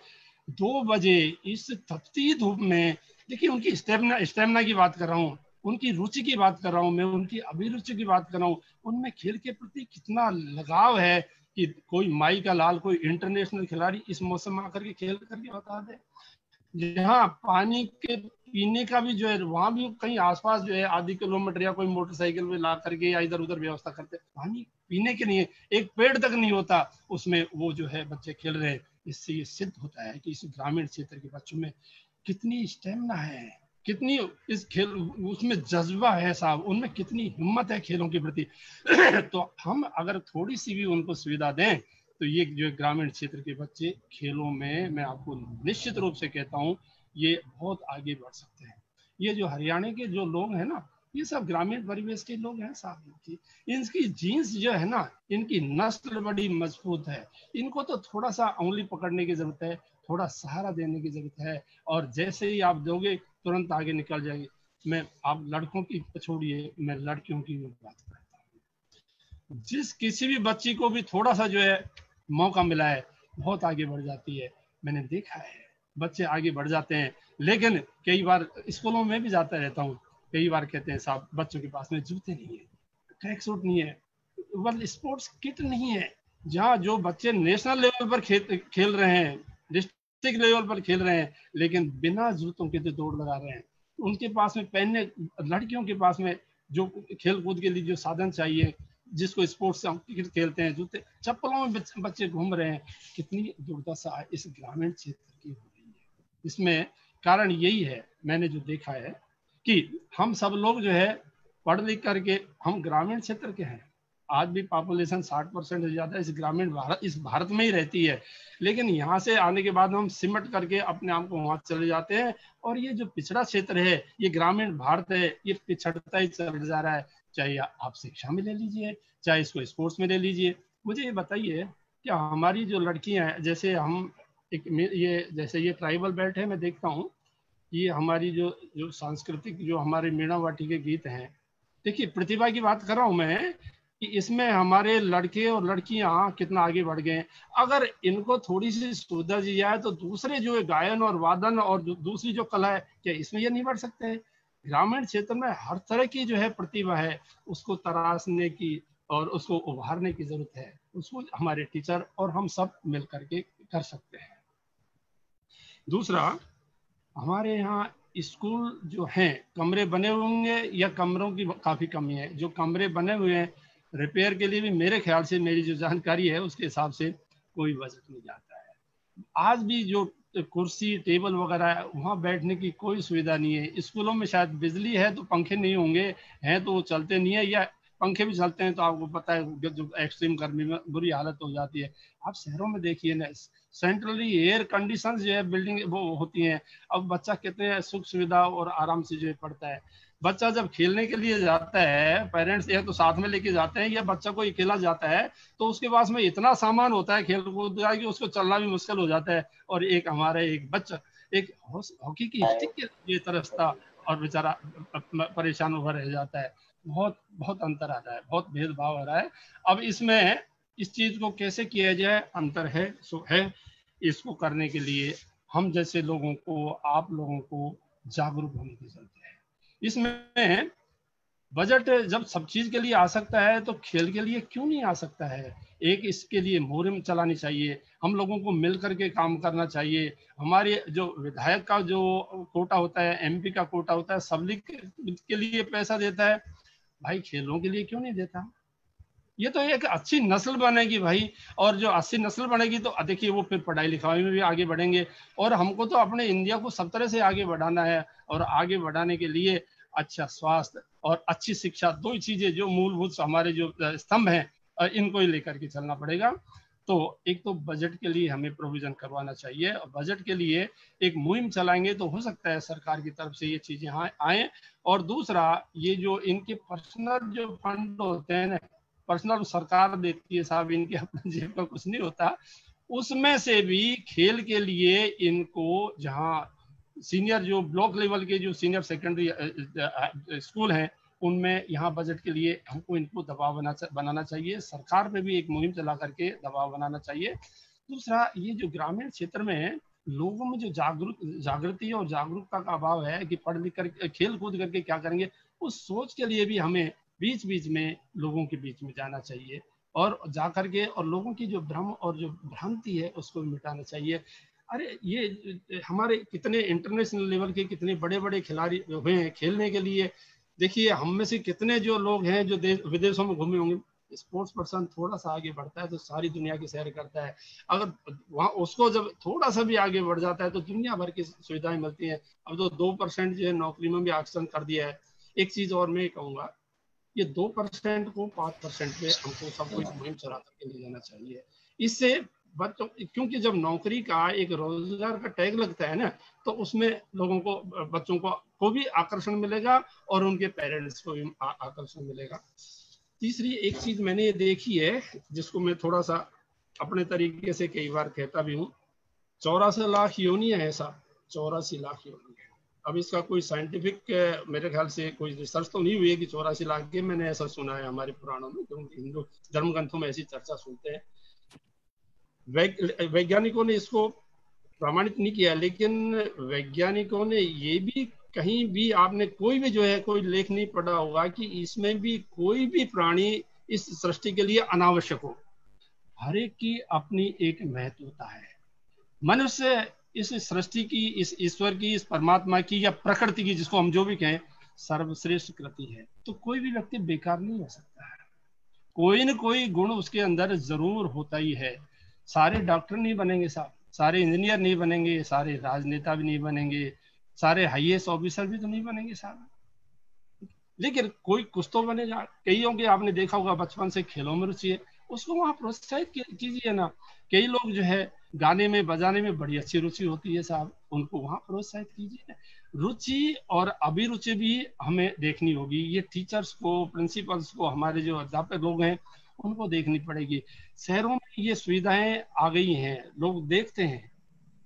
2 बजे इस तपती धूप में, देखिए उनकी स्टेमिना की बात कर रहा हूँ, उनकी रुचि की बात कर रहा हूँ मैं, उनकी अभिरुचि की बात कर रहा हूँ, उनमें खेल के प्रति कितना लगाव है कि कोई माई का लाल, कोई इंटरनेशनल खिलाड़ी इस मौसम में आकर के खेल करके बता दे। जहाँ पानी के पीने का भी जो है वहां भी कहीं आसपास जो है आधी किलोमीटर या कोई मोटरसाइकिल में ला करके या इधर उधर व्यवस्था करते, पानी पीने के लिए एक पेड़ तक नहीं होता, उसमें वो जो है बच्चे खेल रहे हैं। इससे ये सिद्ध होता है कि इस ग्रामीण क्षेत्र के बच्चों में कितनी स्टेमिना है, कितनी इस खेल उसमें जज्बा है साहब, उनमें कितनी हिम्मत है खेलों के प्रति। तो हम अगर थोड़ी सी भी उनको सुविधा दें तो ये जो ग्रामीण क्षेत्र के बच्चे खेलों में, मैं आपको निश्चित रूप से कहता हूँ, ये बहुत आगे बढ़ सकते हैं। ये जो हरियाणा के जो लोग हैं ना, ये सब ग्रामीण परिवेश के लोग हैं साहब। इनकी जीन्स जो है ना, इनकी नस्ल बड़ी मजबूत है। इनको तो थोड़ा सा उंगली पकड़ने की जरूरत है, थोड़ा सहारा देने की जरूरत है, और जैसे ही आप दोगे तुरंत आगे निकल जाएगी। मैं आप लड़कों की छोड़िए, मैं लड़कियों की बात करता हूँ। जिस किसी भी बच्ची को भी थोड़ा सा जो है मौका मिला है, बहुत आगे बढ़ जाती है। मैंने देखा है बच्चे आगे बढ़ जाते हैं, लेकिन कई बार स्कूलों में भी जाता रहता हूँ, कई बार कहते हैं साहब बच्चों के पास में जूते नहीं है, ट्रैक सूट नहीं है, वर्ल्ड स्पोर्ट्स किट नहीं है। जहाँ जो बच्चे नेशनल लेवल पर खेल रहे हैं, डिस्ट्रिक्ट लेवल पर खेल रहे हैं, लेकिन बिना जूतों के दौड़ लगा रहे हैं, उनके पास में पहनने, लड़कियों के पास में जो खेल कूद के लिए जो साधन चाहिए, जिसको स्पोर्ट्स से हम क्रिकेट खेलते हैं, जूते चप्पलों में बच्चे घूम रहे हैं। कितनी दुर्दशा इस ग्रामीण क्षेत्र की हो रही है। इसमें कारण यही है, मैंने जो देखा है कि हम सब लोग जो है पढ़ लिख करके, हम ग्रामीण क्षेत्र के हैं, आज भी पॉपुलेशन 60% से ज्यादा इस भारत में ही रहती है, लेकिन यहाँ से आने के बाद हम सिमट करके अपने आप को वहां चले जाते हैं, और ये जो पिछड़ा क्षेत्र है, ये ग्रामीण भारत है, ये पिछड़ता ही चल जा रहा है। चाहे आप शिक्षा में ले लीजिए, चाहे इसको स्पोर्ट्स में ले लीजिए। मुझे ये बताइए कि हमारी जो लड़कियां हैं, जैसे हम जैसे ये ट्राइबल बेल्ट है, मैं देखता हूँ ये हमारी जो सांस्कृतिक जो हमारे मीणा वाटी के गीत हैं, देखिए प्रतिभा की बात कर रहा हूँ मैं, कि इसमें हमारे लड़के और लड़कियां कितना आगे बढ़ गए हैं। अगर इनको थोड़ी सी सुविधा दी जाए तो दूसरे जो गायन और वादन और दूसरी जो कला है, क्या इसमें ये नहीं बढ़ सकते हैं? ग्रामीण क्षेत्र में हर तरह की जो है प्रतिभा है, उसको तराशने की और उसको उभारने की जरूरत है। उसको हमारे टीचर और हम सब मिल करके कर सकते हैं। दूसरा, हमारे यहाँ स्कूल जो हैं, कमरे बने होंगे या कमरों की काफी कमी है। जो कमरे बने हुए हैं रिपेयर के लिए भी मेरे ख्याल से, मेरी जो जानकारी है उसके हिसाब से कोई बजट नहीं जाता है। आज भी जो कुर्सी टेबल वगैरह है, वहाँ बैठने की कोई सुविधा नहीं है। स्कूलों में शायद बिजली है तो पंखे नहीं होंगे, हैं तो वो चलते नहीं है, या पंखे भी चलते हैं तो आपको पता है जो एक्सट्रीम गर्मी में बुरी हालत हो जाती है। आप शहरों में देखिए ना, सेंट्रली एयर कंडीशंस जो है बिल्डिंग वो होती हैं। अब बच्चा कितने सुख सुविधा और आराम से जो है पढ़ता है। बच्चा जब खेलने के लिए जाता है, पेरेंट्स या तो साथ में लेके जाते हैं, या बच्चा कोई अकेला जाता है तो उसके पास में इतना सामान होता है खेल कूद का कि उसको चलना भी मुश्किल हो जाता है। और एक हमारा एक बच्चा एक हॉकी की स्टिक के लिए तरसता और बेचारा परेशान हुआ रह जाता है। बहुत बहुत अंतर आ रहा है, बहुत भेदभाव आ रहा है। अब इसमें इस चीज को कैसे किया जाए, अंतर है सो है। इसको करने के लिए हम जैसे लोगों को, आप लोगों को जागरूक होने की जरूरत है। इसमें बजट जब सब चीज के लिए आ सकता है तो खेल के लिए क्यों नहीं आ सकता है? एक इसके लिए मुहिम चलानी चाहिए, हम लोगों को मिल करके काम करना चाहिए। हमारे जो विधायक का जो कोटा होता है, एमपी का कोटा होता है, सब लीग के लिए पैसा देता है, भाई खेलों के लिए क्यों नहीं देता? ये तो एक अच्छी नस्ल बनेगी भाई, और जो अच्छी नस्ल बनेगी तो देखिए वो फिर पढ़ाई लिखाई में भी आगे बढ़ेंगे। और हमको तो अपने इंडिया को सब तरह से आगे बढ़ाना है, और आगे बढ़ाने के लिए अच्छा स्वास्थ्य और अच्छी शिक्षा, दो ही चीजें जो मूलभूत हमारे जो स्तंभ हैं इनको ही लेकर के चलना पड़ेगा। तो एक तो बजट के लिए हमें प्रोविजन करवाना चाहिए, और बजट के लिए एक मुहिम चलाएंगे तो हो सकता है सरकार की तरफ से ये चीजें आए। और दूसरा, ये जो इनके पर्सनल जो फंड होते हैं ना, पर्सनल सरकार देती है साहब, इनके अपने जेब का कुछ नहीं होता, उसमें से भी खेल के लिए इनको, जहाँ सीनियर जो ब्लॉक लेवल के जो सीनियर सेकेंडरी स्कूल हैं उनमें यहाँ बजट के लिए हमको इनको दबाव बनाना चाहिए। सरकार पे भी एक मुहिम चला करके दबाव बनाना चाहिए। दूसरा, ये जो ग्रामीण क्षेत्र में लोगों में जो जागृति और जागरूकता का अभाव है कि पढ़ लिख कर खेल कूद करके क्या करेंगे, उस सोच के लिए भी हमें बीच बीच में लोगों के बीच में जाना चाहिए, और जा करके और लोगों की जो भ्रम और जो भ्रांति है उसको मिटाना चाहिए। अरे ये हमारे कितने इंटरनेशनल लेवल के कितने बड़े बड़े खिलाड़ी हुए हैं खेलने के लिए। देखिए हम में से कितने जो लोग हैं जो विदेशों में घूमे होंगे, स्पोर्ट्स पर्सन थोड़ा सा आगे बढ़ता है तो सारी दुनिया की सैर करता है। अगर वहाँ उसको जब थोड़ा सा भी आगे बढ़ जाता है तो दुनिया भर की सुविधाएं मिलती हैं। अब तो 2% जो है नौकरी में भी आरक्षण कर दिया है। एक चीज और मैं कहूँगा, ये 2% को 5% पे हमको सब कुछ मुहिम चला करके ले जाना चाहिए। इससे बच्चों, क्योंकि जब नौकरी का एक रोजगार का टैग लगता है ना, तो उसमें लोगों को, बच्चों को भी आकर्षण मिलेगा और उनके पेरेंट्स को भी आकर्षण मिलेगा। तीसरी एक चीज मैंने ये देखी है जिसको मैं थोड़ा सा अपने तरीके से कई बार कहता भी हूँ, 84 लाख योनियां है साहब, 84 लाख योनियां। अब इसका कोई साइंटिफिक मेरे ख्याल से कोई रिसर्च तो नहीं हुई है कि 84 लाख के, मैंने ऐसा सुना है हमारे पुराणों में, क्योंकि हिंदू धर्म ग्रंथों में ऐसी चर्चा सुनते हैं। वैज्ञानिकों ने इसको प्रमाणित नहीं किया, लेकिन वैज्ञानिकों ने ये भी कहीं भी, आपने कोई भी जो है कोई लेख नहीं पढ़ा होगा कि इसमें भी कोई भी प्राणी इस सृष्टि के लिए अनावश्यक हो। हर एक की अपनी एक महत्वता है। मनुष्य इस सृष्टि की, इस ईश्वर की, इस परमात्मा की या प्रकृति की, जिसको हम जो भी कहें, सर्वश्रेष्ठ कृति है। तो कोई भी व्यक्ति बेकार नहीं हो सकता है, कोई न कोई गुण उसके अंदर जरूर होता ही है। सारे डॉक्टर नहीं बनेंगे साहब, सारे इंजीनियर नहीं बनेंगे, सारे राजनेता भी नहीं बनेंगे, सारे IAS ऑफिसर भी तो नहीं बनेंगे साहब, लेकिन कोई कुछ तो बनेगा। कईयों के आपने देखा होगा बचपन से खेलों में रुचि है, उसको वहाँ प्रोत्साहित कीजिए ना। कई लोग जो है गाने में बजाने में बड़ी अच्छी रुचि होती है साहब, उनको वहाँ प्रोत्साहित कीजिए। रुचि और अभिरुचि भी हमें देखनी होगी। ये टीचर्स को, प्रिंसिपल्स को, हमारे जो अध्यापक लोग हैं उनको देखनी पड़ेगी। शहरों में ये सुविधाएं आ गई हैं, लोग देखते हैं,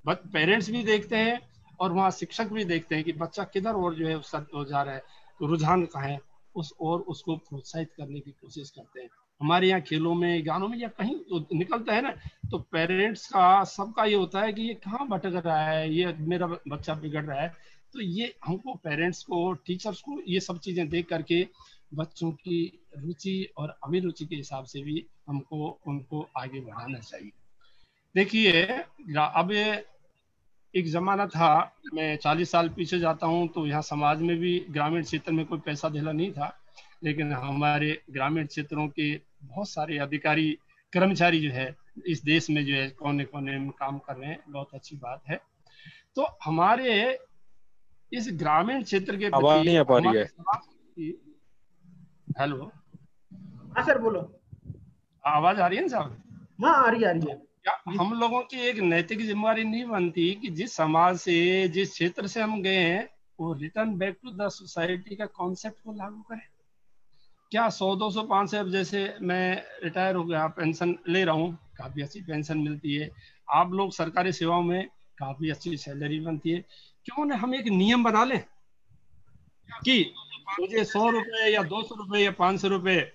पेरेंट्स भी देखते हैं और वहाँ शिक्षक भी देखते हैं कि बच्चा किधर और जो है उसका जा रहा है, तो रुझान कहाँ है, उसको प्रोत्साहित करने की कोशिश करते हैं। हमारे यहाँ खेलों में, गानों में या कहीं तो निकलता है ना, तो पेरेंट्स का, सबका ये होता है कि ये कहाँ भटक रहा है, ये मेरा बच्चा बिगड़ रहा है। तो ये हमको, पेरेंट्स को, टीचर्स को, ये सब चीजें देख करके बच्चों की रुचि और अभिरुचि के हिसाब से भी हमको उनको आगे बढ़ाना चाहिए। देखिए अब एक जमाना था, मैं 40 साल पीछे जाता हूँ तो यहाँ समाज में भी ग्रामीण क्षेत्र में कोई पैसा धेला नहीं था, लेकिन हमारे ग्रामीण क्षेत्रों के बहुत सारे अधिकारी, कर्मचारी जो है इस देश में जो है कोने कोने में काम कर रहे हैं, बहुत अच्छी बात है। तो हमारे इस ग्रामीण क्षेत्र के आवाज नहीं आ पा रही है। हेलो, हाँ सर बोलो। आवाज आ रही है ना साहब? हाँ आ रही है। क्या हम लोगों की एक नैतिक जिम्मेदारी नहीं बनती कि जिस समाज से, जिस क्षेत्र से हम गए हैं, वो return back to the society का कॉन्सेप्ट को लागू करें? क्या 100, 200, 500, जैसे मैं रिटायर हो गया, पेंशन ले रहा हूँ, काफी अच्छी पेंशन मिलती है, आप लोग सरकारी सेवाओं में काफी अच्छी सैलरी बनती है, क्यों न हम एक नियम बना लें कि मुझे 100 रुपए या 200 रुपए या 500 रुपए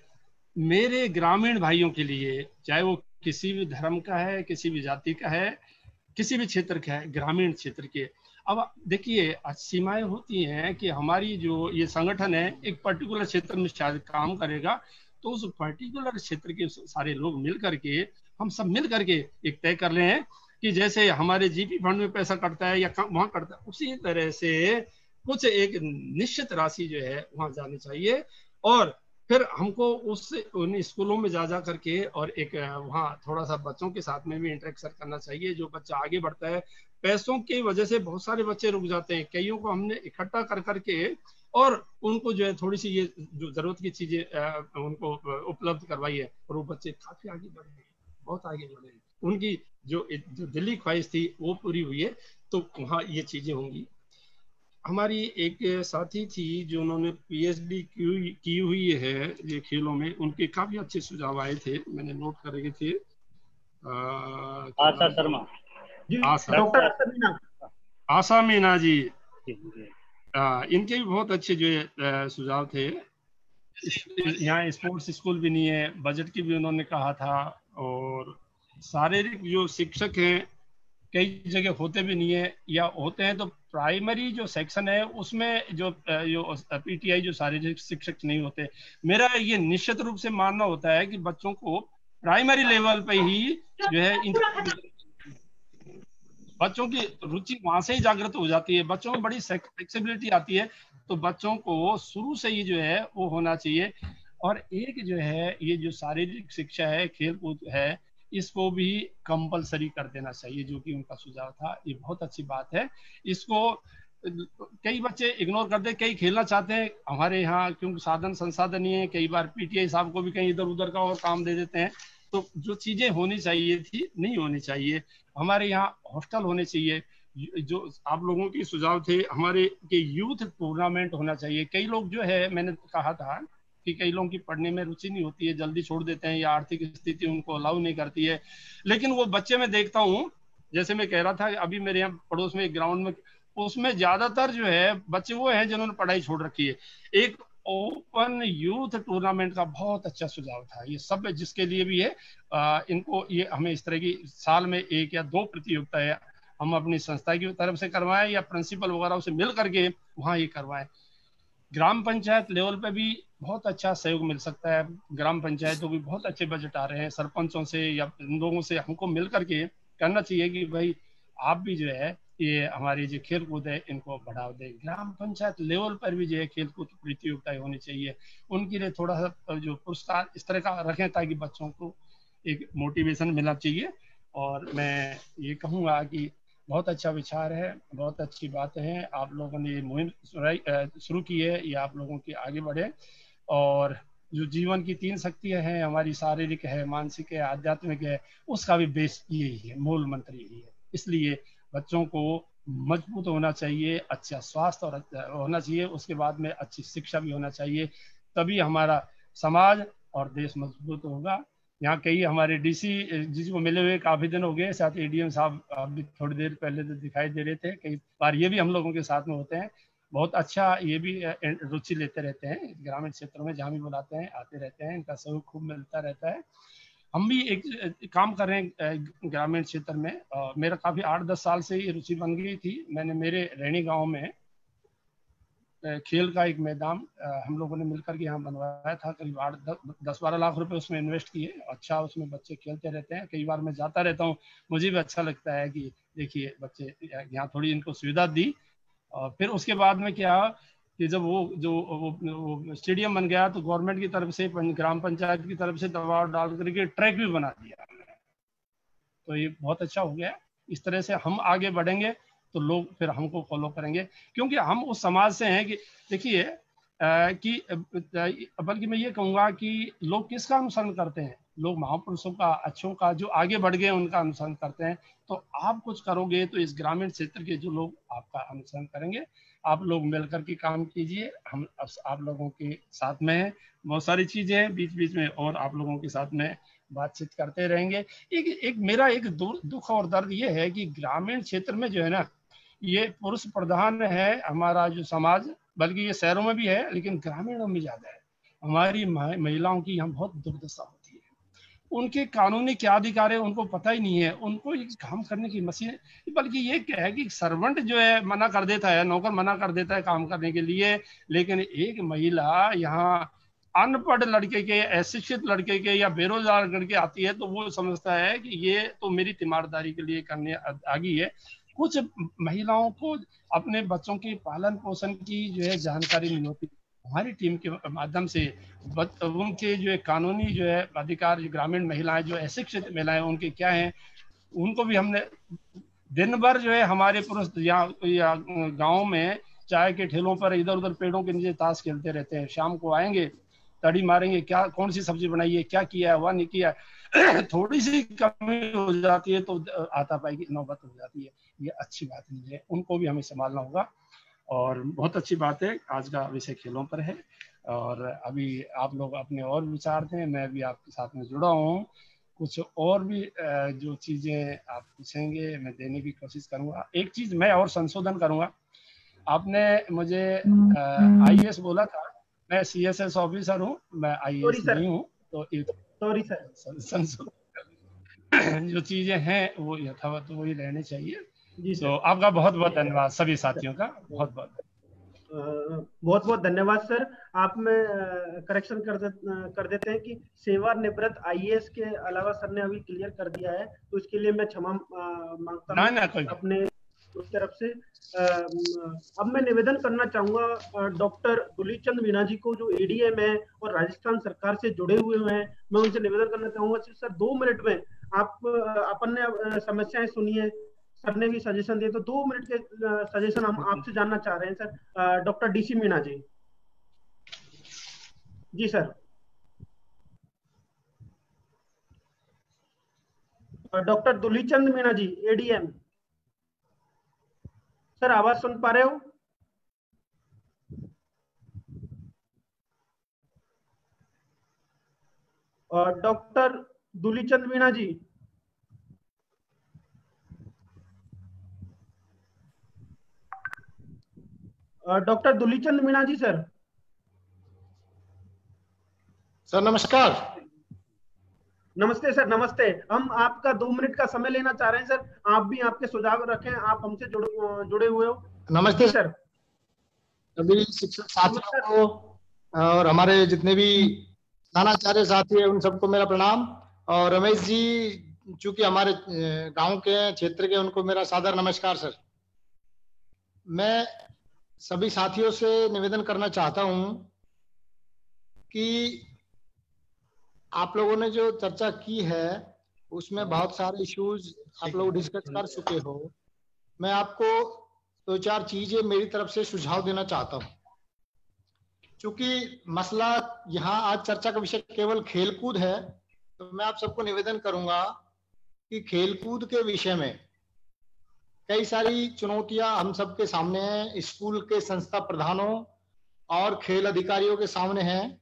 मेरे ग्रामीण भाइयों के लिए, चाहे वो किसी भी धर्म का है, किसी भी जाति का है, किसी भी क्षेत्र का है, ग्रामीण क्षेत्र के। अब देखिए सीमाएं होती हैं कि हमारी जो ये संगठन है एक पर्टिकुलर क्षेत्र में शायद काम करेगा, तो उस पर्टिकुलर क्षेत्र के सारे लोग मिल करके, हम सब मिल करके एक तय कर रहे हैं कि जैसे हमारे GP फंड में पैसा कटता है या वहाँ कटता है, उसी तरह से कुछ एक निश्चित राशि जो है वहाँ जानी चाहिए। और फिर हमको उन स्कूलों में जा करके और एक वहाँ थोड़ा सा बच्चों के साथ में भी इंटरेक्शन करना चाहिए। जो बच्चा आगे बढ़ता है, पैसों की वजह से बहुत सारे बच्चे रुक जाते हैं, कईयों को हमने इकट्ठा कर करके और उनको जो है थोड़ी सी ये जो जरूरत की चीजें उनको उपलब्ध करवाई है, और वो बच्चे काफी आगे बढ़े हैं, बहुत आगे बढ़े हैं। उनकी जो दिली ख्वाहिश थी वो पूरी हुई है, तो वहाँ ये चीजें होंगी। हमारी एक साथी थी जो उन्होंने पीएचडी की हुई है ये खेलों में, उनके काफी अच्छे सुझाव आए थे, मैंने नोट कर रहे थे। आशा शर्मा, आशा मीना जी, इनके भी बहुत अच्छे जो है सुझाव थे। यहाँ स्पोर्ट्स स्कूल भी नहीं है, बजट की भी उन्होंने कहा था, और शारीरिक जो शिक्षक हैं कई जगह होते भी नहीं है, या होते हैं तो प्राइमरी जो सेक्शन है उसमें जो पीटीआई जो शारीरिक शिक्षक नहीं होते। मेरा ये निश्चित रूप से मानना होता है कि बच्चों को प्राइमरी लेवल पे ही जो है बच्चों की रुचि वहां से ही जागृत हो जाती है, बच्चों में बड़ी फ्लेक्सिबिलिटी आती है, तो बच्चों को शुरू से ही जो है वो होना चाहिए। और एक जो है ये जो शारीरिक शिक्षा है, खेल कूद है, इसको भी कंपलसरी कर देना चाहिए, जो कि उनका सुझाव था। ये बहुत अच्छी बात है। इसको कई बच्चे इग्नोर करते, कई खेलना चाहते हैं, हमारे यहाँ क्योंकि साधन संसाधन नहीं है, कई बार पीटीआई साहब को भी कहीं इधर उधर का और काम दे देते हैं, तो जो चीजें होनी चाहिए थी नहीं होनी चाहिए। हमारे यहाँ हॉस्टल होने चाहिए। जो आप लोगों के सुझाव थे, हमारे के यूथ टूर्नामेंट होना चाहिए। कई लोग जो है, मैंने कहा था कि कई लोगों की पढ़ने में रुचि नहीं होती है, जल्दी छोड़ देते हैं, या आर्थिक स्थिति उनको अलाउ नहीं करती है, लेकिन वो बच्चे मैं देखता हूँ, जैसे मैं कह रहा था कि अभी मेरे यहाँ पड़ोस में एक ग्राउंड में, उसमें ज्यादातर जो है बच्चे वो हैं जिन्होंने पढ़ाई छोड़ रखी है। एक ओपन यूथ टूर्नामेंट का बहुत अच्छा सुझाव था, ये सब जिसके लिए भी है, इनको ये हमें इस तरह की साल में 1 या 2 प्रतियोगिता है हम अपनी संस्था की तरफ से करवाएं, या प्रिंसिपल वगैरह से मिल करके वहाँ ये करवाएं। ग्राम पंचायत लेवल पे भी बहुत अच्छा सहयोग मिल सकता है, ग्राम पंचायतों भी बहुत अच्छे बजट आ रहे हैं, सरपंचों से या इन लोगों से हमको मिल करके करना चाहिए कि भाई आप भी जो है ये हमारी जो खेल कूद है इनको बढ़ावा दें। ग्राम पंचायत लेवल पर भी जो है खेल कूद प्रतियोगिताएं होनी चाहिए, उनके लिए थोड़ा सा जो पुरस्कार इस तरह का रखें ताकि बच्चों को एक मोटिवेशन मिलना चाहिए। और मैं ये कहूँगा कि बहुत अच्छा विचार है, बहुत अच्छी बात है, आप लोगों ने ये मुहिम शुरू की है, ये आप लोगों की आगे बढ़े। और जो जीवन की 3 शक्तियां हैं, हमारी शारीरिक है, मानसिक है, आध्यात्मिक है, उसका भी बेस यही है, मूल मंत्र यही है। इसलिए बच्चों को मजबूत होना चाहिए, अच्छा स्वास्थ्य और होना चाहिए, उसके बाद में अच्छी शिक्षा भी होना चाहिए, तभी हमारा समाज और देश मजबूत होगा। यहाँ कई हमारे डीसी जिसको मिले हुए काफी दिन हो गए, साथ एडीएम साहब अभी थोड़ी देर पहले तो दिखाई दे रहे थे, कई बार ये भी हम लोगों के साथ में होते हैं, बहुत अच्छा ये भी रुचि लेते रहते हैं, ग्रामीण क्षेत्रों में जहाँ भी बुलाते हैं आते रहते हैं, इनका सहयोग खूब मिलता रहता है। हम भी एक काम कर रहे हैं ग्रामीण क्षेत्र में, मेरा काफी 8-10 साल से ये रुचि बन गई थी। मैंने मेरे रैणी गांव में खेल का एक मैदान हम लोगों ने मिलकर के यहाँ बनवाया था, करीब 8-10-12 लाख रुपए उसमें इन्वेस्ट किए। अच्छा उसमें बच्चे खेलते रहते हैं, कई बार मैं जाता रहता हूँ, मुझे भी अच्छा लगता है कि देखिए बच्चे यहाँ थोड़ी इनको सुविधा दी। और फिर उसके बाद में क्या कि जब वो स्टेडियम बन गया तो गवर्नमेंट की तरफ से, ग्राम पंचायत की तरफ से दबाव डाल करके ट्रैक भी बना दिया, तो ये बहुत अच्छा हो गया। इस तरह से हम आगे बढ़ेंगे तो लोग फिर हमको फॉलो करेंगे, क्योंकि हम उस समाज से हैं कि देखिए कि बल्कि मैं ये कहूँगा कि लोग किसका अनुसरण करते हैं, लोग महापुरुषों का, अच्छों का, जो आगे बढ़ गए उनका अनुसरण करते हैं। तो आप कुछ करोगे तो इस ग्रामीण क्षेत्र के जो लोग आपका अनुसरण करेंगे। आप लोग मिलकर के काम कीजिए, हम आप लोगों के साथ में हैं, बहुत सारी चीजें हैं बीच बीच में, और आप लोगों के साथ में बातचीत करते रहेंगे। एक मेरा एक दुख और दर्द ये है कि ग्रामीण क्षेत्र में जो है ना, ये पुरुष प्रधान है हमारा जो समाज, बल्कि ये शहरों में भी है लेकिन ग्रामीणों में ज्यादा है। हमारी महिलाओं की यहाँ बहुत दुर्दशा होती है, उनके कानूनी क्या अधिकार है उनको पता ही नहीं है, उनको काम करने की मशीन, बल्कि ये क्या है कि सर्वेंट जो है मना कर देता है, नौकर मना कर देता है काम करने के लिए, लेकिन एक महिला यहाँ अनपढ़ लड़के के, अशिक्षित लड़के के या बेरोजगार लड़के आती है तो वो समझता है कि ये तो मेरी तीमारदारी के लिए करने आ गई है। कुछ महिलाओं को अपने बच्चों के पालन पोषण की जो है जानकारी नहीं होती, हमारी टीम के माध्यम से उनके जो है कानूनी जो है अधिकार, जो ग्रामीण महिलाएं जो अशिक्षित महिलाएं उनके क्या हैं, उनको भी हमने दिन भर जो है हमारे पुरुष या गाँव में चाय के ठेलों पर इधर उधर पेड़ों के नीचे ताश खेलते रहते हैं। शाम को आएंगे, तड़ी मारेंगे, क्या कौन सी सब्जी बनाई है, क्या किया है, वह नहीं किया है। थोड़ी सी कमी हो जाती है तो हाथापाई की नौबत हो जाती है। ये अच्छी बात नहीं है, उनको भी हमें संभालना होगा। और बहुत अच्छी बात है, आज का विषय खेलों पर है। और अभी आप लोग अपने और विचार दें, मैं भी आपके साथ में जुड़ा हूँ। कुछ और भी जो चीज़ें आप पूछेंगे मैं देने की कोशिश करूँगा। एक चीज़ मैं और संशोधन करूँगा। आपने मुझे IAS बोला था, मैं CSS ऑफिसर हूँ, मैं IAS नहीं हूँ। तो सॉरी सर, संशोधन जो चीज़ें हैं वो यथावत वही रहनी चाहिए। तो आपका बहुत बहुत धन्यवाद, सभी साथियों का बहुत बहुत धन्यवाद सर। आप में करेक्शन कर देते हैं कि सेवानिवृत्त IAS के अलावा सर ने अभी क्लियर कर दिया है, तो इसके लिए मैं क्षमा मांगता हूं अपने उस तरफ से। अब मैं निवेदन करना चाहूंगा डॉक्टर दुलीचंद मीणा जी को, जो ADM है और राजस्थान सरकार से जुड़े हुए हैं। मैं उनसे निवेदन करना चाहूंगा सर 2 मिनट में आप अपन ने समस्याएं सुनी है, सर ने भी सजेशन दिए, तो 2 मिनट के सजेशन हम आपसे जानना चाह रहे हैं सर। डॉक्टर DC मीणा जी। जी सर। डॉक्टर दुलीचंद मीणा जी, ADM। सर आवाज सुन पा रहे हो? और डॉक्टर दुलीचंद मीणा जी। डॉक्टर दुलीचंद मीणा जी सर। सर नमस्कार। नमस्ते सर, नमस्ते। हम आपका 2 मिनट का समय लेना चाह रहे हैं सर। आप भी आपके सुझाव रखें, आप हमसे जुड़े हुए हो। नमस्ते सर। सभी शिक्षक साथियों को और हमारे जितने भी स्थानाचार्य साथी हैं उन सबको मेरा प्रणाम। और रमेश जी चूंकि हमारे गांव के क्षेत्र के, उनको मेरा सादर नमस्कार सर। मैं सभी साथियों से निवेदन करना चाहता हूं कि आप लोगों ने जो चर्चा की है उसमें बहुत सारे इश्यूज आप लोग डिस्कस कर चुके हो। मैं आपको 2-4 चीजें मेरी तरफ से सुझाव देना चाहता हूं। चूंकि मसला यहाँ आज चर्चा का विषय केवल खेलकूद है, तो मैं आप सबको निवेदन करूंगा कि खेलकूद के विषय में कई सारी चुनौतियां हम सबके सामने हैं, स्कूल के संस्था प्रधानों और खेल अधिकारियों के सामने हैं।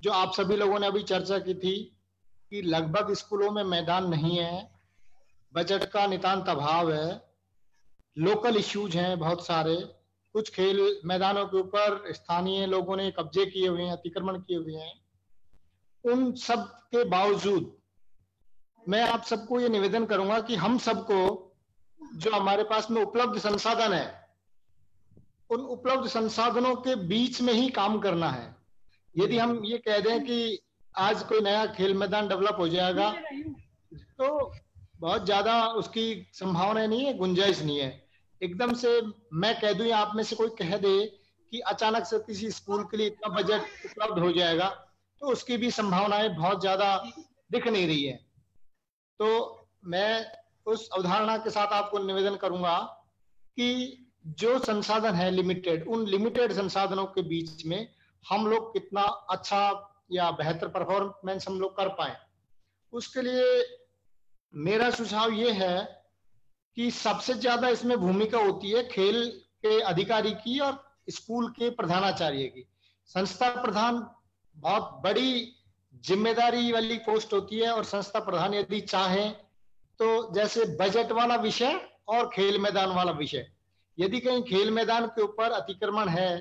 जो आप सभी लोगों ने अभी चर्चा की थी कि लगभग स्कूलों में मैदान नहीं है, बजट का नितांत अभाव है, लोकल इश्यूज हैं बहुत सारे, कुछ खेल मैदानों के ऊपर स्थानीय लोगों ने कब्जे किए हुए हैं, अतिक्रमण किए हुए हैं। उन सब के बावजूद मैं आप सबको ये निवेदन करूंगा कि हम सबको जो हमारे पास में उपलब्ध संसाधन है, उन उपलब्ध संसाधनों के बीच में ही काम करना है। यदि हम ये कह दें कि आज कोई नया खेल मैदान डेवलप हो जाएगा, तो बहुत ज्यादा उसकी संभावना नहीं है, गुंजाइश नहीं है। एकदम से मैं कह दूं, आप में से कोई कह दे कि अचानक से किसी स्कूल के लिए इतना बजट उपलब्ध हो जाएगा, तो उसकी भी संभावनाएं बहुत ज्यादा दिख नहीं रही है। तो मैं उस अवधारणा के साथ आपको निवेदन करूंगा कि जो संसाधन है लिमिटेड, उन लिमिटेड संसाधनों के बीच में हम लोग कितना अच्छा या बेहतर परफॉर्मेंस हम लोग कर पाए। उसके लिए मेरा सुझाव ये है कि सबसे ज्यादा इसमें भूमिका होती है खेल के अधिकारी की और स्कूल के प्रधानाचार्य की। संस्था प्रधान बहुत बड़ी जिम्मेदारी वाली पोस्ट होती है, और संस्था प्रधान यदि चाहे तो जैसे बजट वाला विषय और खेल मैदान वाला विषय, यदि कहीं खेल मैदान के ऊपर अतिक्रमण है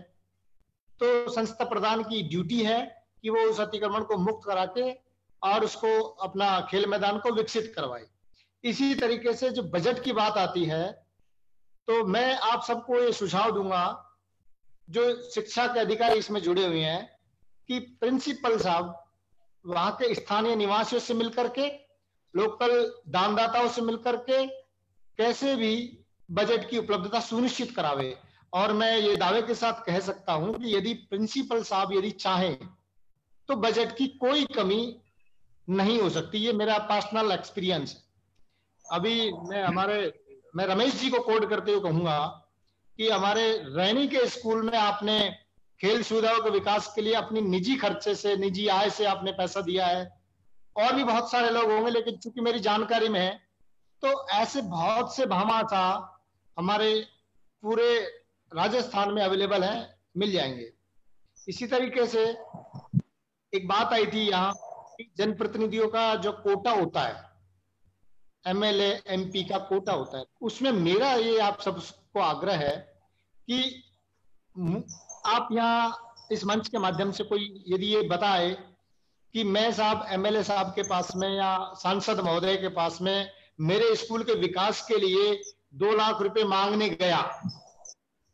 तो संस्था प्रधान की ड्यूटी है कि वो उस अतिक्रमण को मुक्त करा के और उसको अपना खेल मैदान को विकसित करवाए। इसी तरीके से जो बजट की बात आती है, तो मैं आप सबको ये सुझाव दूंगा, जो शिक्षा के अधिकारी इसमें जुड़े हुए हैं, कि प्रिंसिपल साहब वहां के स्थानीय निवासियों से मिलकर के, लोकल दानदाताओं से मिलकर के कैसे भी बजट की उपलब्धता सुनिश्चित करावे। और मैं ये दावे के साथ कह सकता हूं कि यदि प्रिंसिपल साहब यदि चाहें तो बजट की कोई कमी नहीं हो सकती। ये मेरा पर्सनल एक्सपीरियंस है। अभी मैं रमेश जी को कोड करते हुए कहूंगा कि हमारे रैनी के स्कूल में आपने खेल सुविधाओं के विकास के लिए अपनी निजी खर्चे से, निजी आय से आपने पैसा दिया है। और भी बहुत सारे लोग होंगे, लेकिन चूंकि मेरी जानकारी में है तो ऐसे बहुत से भामाशाह हमारे पूरे राजस्थान में अवेलेबल हैं, मिल जाएंगे। इसी तरीके से एक बात आई थी यहाँ, जनप्रतिनिधियों का जो कोटा होता है, एमएलए एमपी का कोटा होता है, उसमें मेरा ये आप सबको आग्रह है कि आप यहाँ इस मंच के माध्यम से कोई यदि ये बताए कि मैं साहब एमएलए साहब के पास में या सांसद महोदय के पास में मेरे स्कूल के विकास के लिए 2 लाख रुपए मांगने गया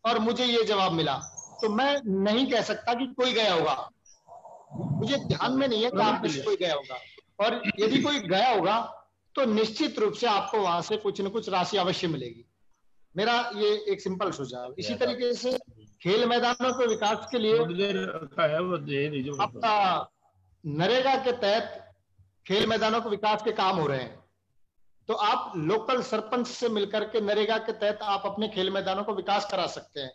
और मुझे ये जवाब मिला, तो मैं नहीं कह सकता कि कोई गया होगा। मुझे ध्यान में नहीं है कि आप में से कोई गया होगा, और यदि कोई गया होगा तो निश्चित रूप से आपको वहां से कुछ न कुछ राशि अवश्य मिलेगी। मेरा ये एक सिंपल सुझाव। इसी तरीके से खेल मैदानों के विकास के लिए आपका नरेगा के तहत खेल मैदानों के विकास के काम हो रहे हैं, तो आप लोकल सरपंच से मिलकर के नरेगा के तहत आप अपने खेल मैदानों को विकास करा सकते हैं।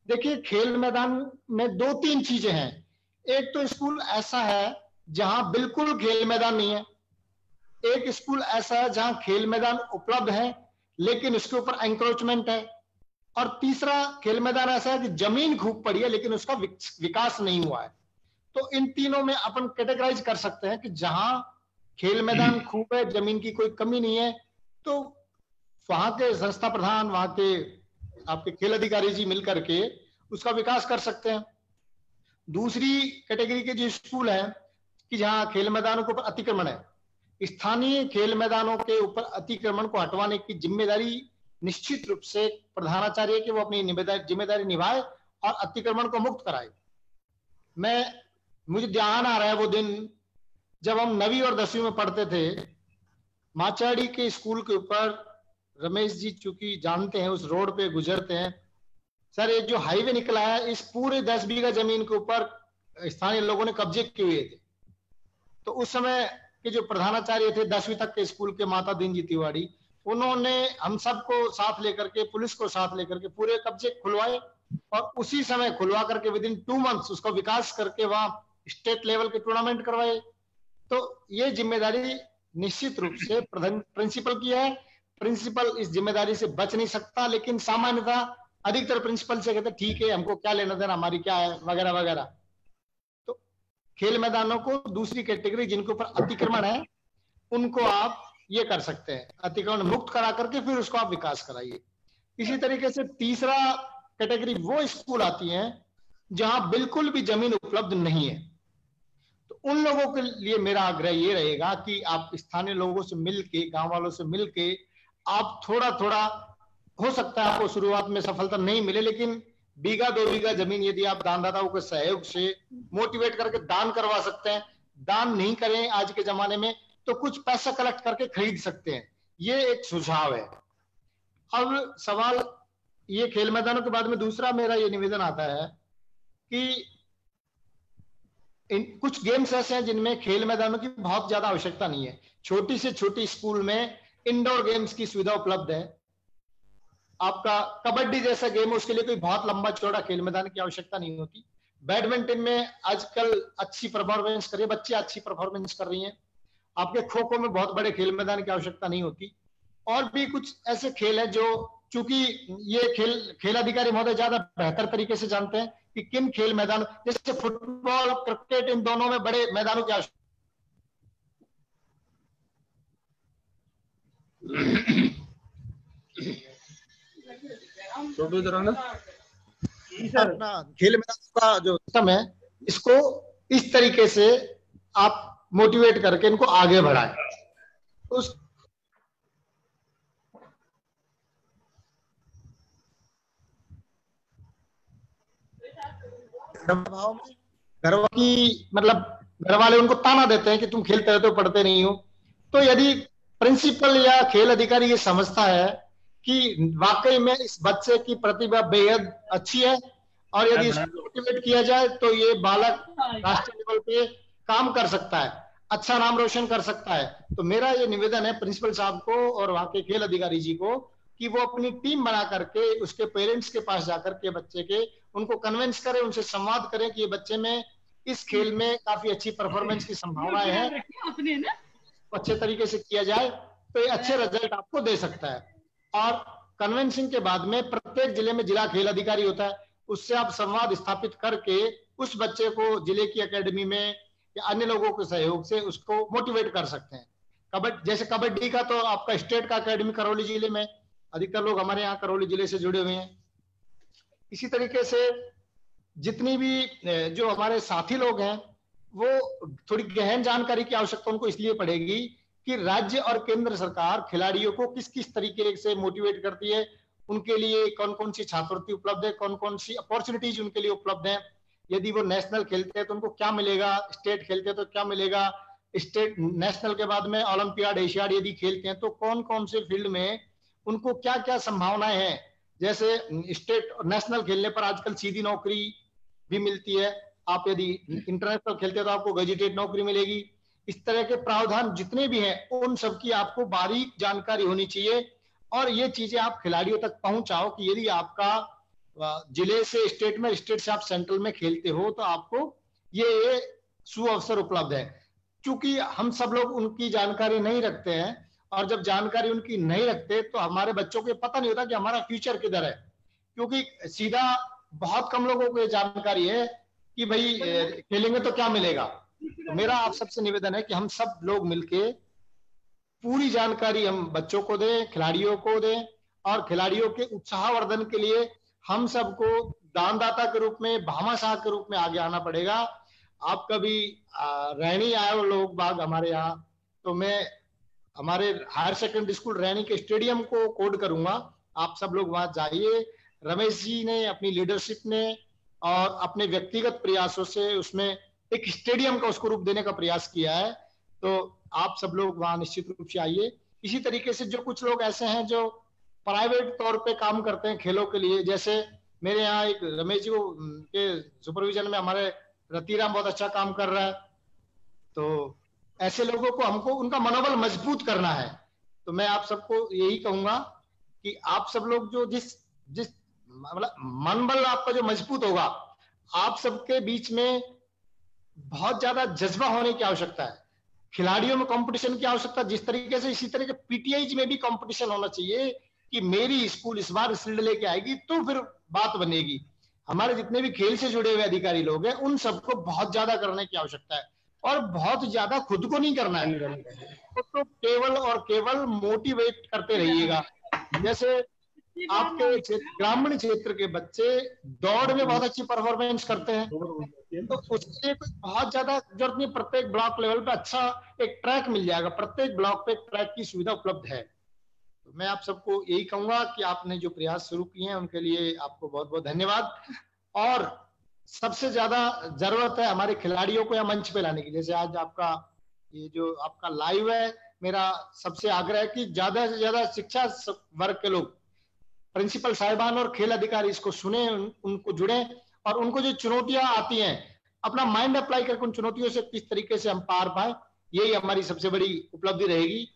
देखिए, खेल मैदान में 2-3 चीजें हैं। एक तो स्कूल ऐसा है जहां बिल्कुल खेल मैदान नहीं है, एक स्कूल ऐसा है जहां खेल मैदान उपलब्ध है लेकिन उसके ऊपर एंक्रोचमेंट है, और तीसरा खेल मैदान ऐसा है कि जमीन खूब पड़ी है लेकिन उसका विकास नहीं हुआ है। तो इन तीनों में अपन कैटेगराइज कर सकते हैं कि जहां खेल मैदान खूब है, जमीन की कोई कमी नहीं है, तो वहां के संस्था प्रधान, वहां के आपके खेल अधिकारी जी मिलकर के उसका विकास कर सकते हैं। दूसरी कैटेगरी के जो स्कूल है कि जहां खेल मैदानों के ऊपर अतिक्रमण है, स्थानीय खेल मैदानों के ऊपर अतिक्रमण को हटवाने की जिम्मेदारी निश्चित रूप से प्रधानाचार्य की वो अपनी जिम्मेदारी निभाए और अतिक्रमण को मुक्त कराए। मुझे ध्यान आ रहा है वो दिन जब हम 9वीं और 10वीं में पढ़ते थे, माचाड़ी के स्कूल के ऊपर, रमेश जी चूंकि जानते हैं, उस रोड पे गुजरते हैं सर, ये जो हाईवे निकला है इस पूरे 10 बीघा जमीन के ऊपर स्थानीय लोगों ने कब्जे किए हुए थे। तो उस समय के जो प्रधानाचार्य थे 10वीं तक के स्कूल के, माता दीन जी तिवारी, उन्होंने हम सबको साथ लेकर के, पुलिस को साथ लेकर के पूरे कब्जे खुलवाए और उसी समय खुलवा करके विदिन 2 मंथ्स उसका विकास करके वहां स्टेट लेवल के टूर्नामेंट करवाए। तो ये जिम्मेदारी निश्चित रूप से प्रिंसिपल की है। प्रिंसिपल इस जिम्मेदारी से बच नहीं सकता, लेकिन सामान्यतः अधिकतर प्रिंसिपल से कहते ठीक है, हमको क्या लेना देना, हमारी क्या है, वगैरह वगैरह। तो खेल मैदानों को दूसरी कैटेगरी जिनके ऊपर अतिक्रमण है उनको आप ये कर सकते हैं, अतिक्रमण मुक्त करा करके फिर उसको आप विकास कराइए। इसी तरीके से तीसरा कैटेगरी वो स्कूल आती हैं जहां बिल्कुल भी जमीन उपलब्ध नहीं है। तो उन लोगों के लिए मेरा आग्रह ये रहेगा कि आप स्थानीय लोगों से मिलके, गांव वालों से मिलके आप थोड़ा थोड़ा, हो सकता है आपको शुरुआत में सफलता नहीं मिले, लेकिन 1-2 बीघा जमीन यदि आप दानदाताओं के सहयोग से मोटिवेट करके दान करवा सकते हैं, दान नहीं करें आज के जमाने में तो कुछ पैसा कलेक्ट करके खरीद सकते हैं, ये एक सुझाव है। अब सवाल ये खेल मैदानों के बाद में दूसरा मेरा ये निवेदन आता है कि कुछ गेम्स ऐसे हैं जिनमें खेल मैदानों की बहुत ज्यादा आवश्यकता नहीं है। छोटी से छोटी स्कूल में इंडोर गेम्स की सुविधा उपलब्ध है। आपका कबड्डी जैसा गेम है, उसके लिए कोई बहुत लंबा चौड़ा खेल मैदान की आवश्यकता नहीं होती। बैडमिंटन में आजकल अच्छी परफॉर्मेंस कर रही है, बच्चे अच्छी परफॉर्मेंस कर रही हैं। आपके खो खो में बहुत बड़े खेल मैदान की आवश्यकता नहीं होती। और भी कुछ ऐसे खेल है जो, चूंकि ये खेल अधिकारी महोदय ज्यादा बेहतर तरीके से जानते हैं कि किन खेल मैदान, जैसे फुटबॉल, क्रिकेट, इन दोनों में बड़े मैदानों की आवश्यकता। खेल मैदान का जो सिस्टम है, इसको इस तरीके से आप मोटिवेट करके इनको आगे बढ़ाएं। उस घर की, मतलब घर वाले उनको ताना देते हैं कि तुम खेलते रहते हो, पढ़ते नहीं हो। तो यदि प्रिंसिपल या खेल अधिकारी ये समझता है कि वाकई में इस बच्चे की प्रतिभा बेहद अच्छी है और यदि इसको मोटिवेट किया जाए तो ये बालक राष्ट्रीय लेवल पे काम कर सकता है, अच्छा नाम रोशन कर सकता है। तो मेरा ये निवेदन है प्रिंसिपल साहब को और वहां के खेल अधिकारी जी को कि वो अपनी टीम बना करके उसके पेरेंट्स के पास जाकर के बच्चे के उनको कन्विंस करें, उनसे संवाद करें कि ये बच्चे में इस खेल में काफी अच्छी परफॉर्मेंस की संभावनाएं हैं, अच्छे तरीके से किया जाए तो ये अच्छे रिजल्ट आपको दे सकता है। और कन्वेंसिंग के बाद में प्रत्येक जिले में जिला खेल अधिकारी होता है, उससे आप संवाद स्थापित करके उस बच्चे को जिले की एकेडमी में या अन्य लोगों के सहयोग से उसको मोटिवेट कर सकते हैं। जैसे कबड्डी का तो आपका स्टेट का एकेडमी करौली जिले में, अधिकतर लोग हमारे यहाँ करौली जिले से जुड़े हुए हैं। इसी तरीके से जितनी भी जो हमारे साथी लोग हैं वो थोड़ी गहन जानकारी की आवश्यकता उनको इसलिए पड़ेगी कि राज्य और केंद्र सरकार खिलाड़ियों को किस किस तरीके से मोटिवेट करती है, उनके लिए कौन कौन सी छात्रवृत्ति उपलब्ध है, कौन कौन सी अपॉर्चुनिटीज उनके लिए उपलब्ध है, यदि वो नेशनल खेलते हैं तो उनको क्या मिलेगा, स्टेट खेलते हैं तो क्या मिलेगा, स्टेट नेशनल के बाद में ओलंपियाड एशियाड यदि खेलते हैं तो कौन कौन से फील्ड में उनको क्या क्या संभावनाएं हैं। जैसे स्टेट और नेशनल खेलने पर आजकल सीधी नौकरी भी मिलती है, आप यदि इंटरनेशनल खेलते हैं तो आपको गजेटेड नौकरी मिलेगी। इस तरह के प्रावधान जितने भी हैं उन सबकी आपको बारीक जानकारी होनी चाहिए और ये चीजें आप खिलाड़ियों तक पहुंचाओ कि यदि आपका जिले से स्टेट में, स्टेट से आप सेंट्रल में खेलते हो तो आपको ये सुअवसर उपलब्ध है। क्योंकि हम सब लोग उनकी जानकारी नहीं रखते हैं और जब जानकारी उनकी नहीं रखते तो हमारे बच्चों को पता नहीं होता कि हमारा फ्यूचर किधर है, क्योंकि सीधा बहुत कम लोगों को ये जानकारी है कि भाई खेलेंगे तो क्या मिलेगा। तो मेरा आप सबसे निवेदन है कि हम सब लोग मिलके पूरी जानकारी हम बच्चों को दें, खिलाड़ियों को दें और खिलाड़ियों के उत्साहवर्धन के लिए हम सबको दानदाता के रूप में, भामाशाह के रूप में आगे आना पड़ेगा। आप कभी रैनी आए हो लोग बाग हमारे यहाँ, तो मैं हमारे हायर सेकेंडरी स्कूल रैनी के स्टेडियम को कोड करूंगा, आप सब लोग वहां जाइए। रमेश जी ने अपनी लीडरशिप ने और अपने व्यक्तिगत प्रयासों से उसमें एक स्टेडियम का उसको रूप देने का प्रयास किया है, तो आप सब लोग वहां निश्चित रूप से आइए। इसी तरीके से जो कुछ लोग ऐसे हैं जो प्राइवेट तौर पे काम करते हैं खेलों के लिए, जैसे मेरे यहाँ एक रमेश जी के सुपरविजन में हमारे रतिराम बहुत अच्छा काम कर रहा है, तो ऐसे लोगों को हमको उनका मनोबल मजबूत करना है। तो मैं आप सबको यही कहूंगा कि आप सब लोग जो जिस मतलब मनोबल आपका जो मजबूत होगा, आप सबके बीच में बहुत ज्यादा जज्बा होने की आवश्यकता है, खिलाड़ियों में कंपटीशन की आवश्यकता जिस तरीके से, इसी तरह के पीटीआई में भी कंपटीशन होना चाहिए कि मेरी स्कूल इस बार शील्ड लेके आएगी तो फिर बात बनेगी। हमारे जितने भी खेल से जुड़े हुए अधिकारी लोग हैं उन सबको बहुत ज्यादा करने की आवश्यकता है और बहुत ज्यादा खुद को नहीं करना है, तो केवल और केवल मोटिवेट करते रहिएगा। जैसे आपके ग्रामीण क्षेत्र के बच्चे दौड़ में बहुत अच्छी परफॉर्मेंस करते हैं, तो उसके लिए बहुत ज्यादा जरूरत नहीं, प्रत्येक ब्लॉक लेवल पे अच्छा एक ट्रैक मिल जाएगा, प्रत्येक ब्लॉक पे एक ट्रैक की सुविधा उपलब्ध है। तो मैं आप सबको यही कहूंगा कि आपने जो प्रयास शुरू किए हैं उनके लिए आपको बहुत बहुत धन्यवाद। और सबसे ज्यादा जरूरत है हमारे खिलाड़ियों को यहाँ मंच पे लाने की। जैसे आज आपका ये जो आपका लाइव है, मेरा सबसे आग्रह है कि ज्यादा से ज्यादा शिक्षा वर्ग के लोग, प्रिंसिपल साहिबान और खेल अधिकारी इसको सुने, उनको जुड़े और उनको जो चुनौतियां आती हैं अपना माइंड अप्लाई करके उन चुनौतियों से किस तरीके से हम पार पाए, यही हमारी सबसे बड़ी उपलब्धि रहेगी।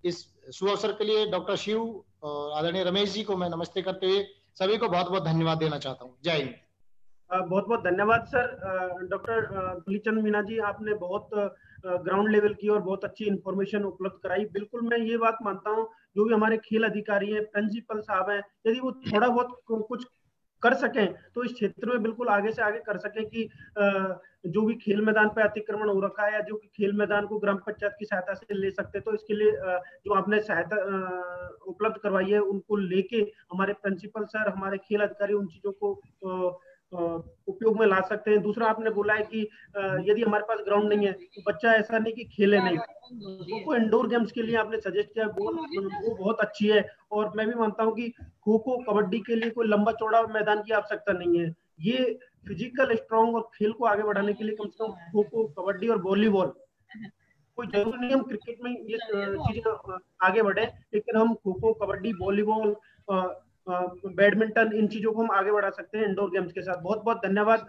इस सुअवसर के लिए डॉक्टर शिव और आदरणीय रमेश जी को मैं नमस्ते करते हुए सभी को बहुत बहुत धन्यवाद देना चाहता हूँ। जय हिंद। बहुत बहुत धन्यवाद सर। डॉक्टर धुलीचंद मीना जी, आपने बहुत ग्राउंड लेवल की और बहुत अच्छी इंफॉर्मेशन उपलब्ध कराई। बिल्कुल मैं ये बात मानता हूँ, जो भी हमारे खेल अधिकारी हैं, प्रिंसिपल साहब हैं, यदि वो थोड़ा बहुत कुछ कर सकें तो इस क्षेत्र में बिल्कुल आगे से आगे कर सकें कि जो भी खेल मैदान पे अतिक्रमण हो रखा है या जो कि खेल मैदान को ग्राम पंचायत की सहायता से ले सकते, तो इसके लिए जो आपने सहायता उपलब्ध करवाई है उनको लेके हमारे प्रिंसिपल सर, हमारे खेल अधिकारी उन चीजों को उपयोग में ला सकते हैं। दूसरा आपने बोला है कि यदि हमारे पास ग्राउंड नहीं है तो बच्चा ऐसा नहीं कि खेले नहीं, वो इंडोर गेम्स के लिए आपने सजेस्ट किया, वो बहुत अच्छी है। और मैं भी मानता हूँ कि खो खो कबड्डी के लिए कोई लंबा चौड़ा मैदान की आवश्यकता नहीं है, ये फिजिकल स्ट्रॉन्ग और खेल को आगे बढ़ाने के लिए कम से कम खो खो, कबड्डी और वॉलीबॉल कोई जरूरी नहीं हम क्रिकेट में ये चीजें आगे बढ़े, लेकिन हम खो खो, कबड्डी, वॉलीबॉल, बैडमिंटन, इन चीजों को हम आगे बढ़ा सकते हैं इंडोर गेम्स के साथ। बहुत बहुत धन्यवाद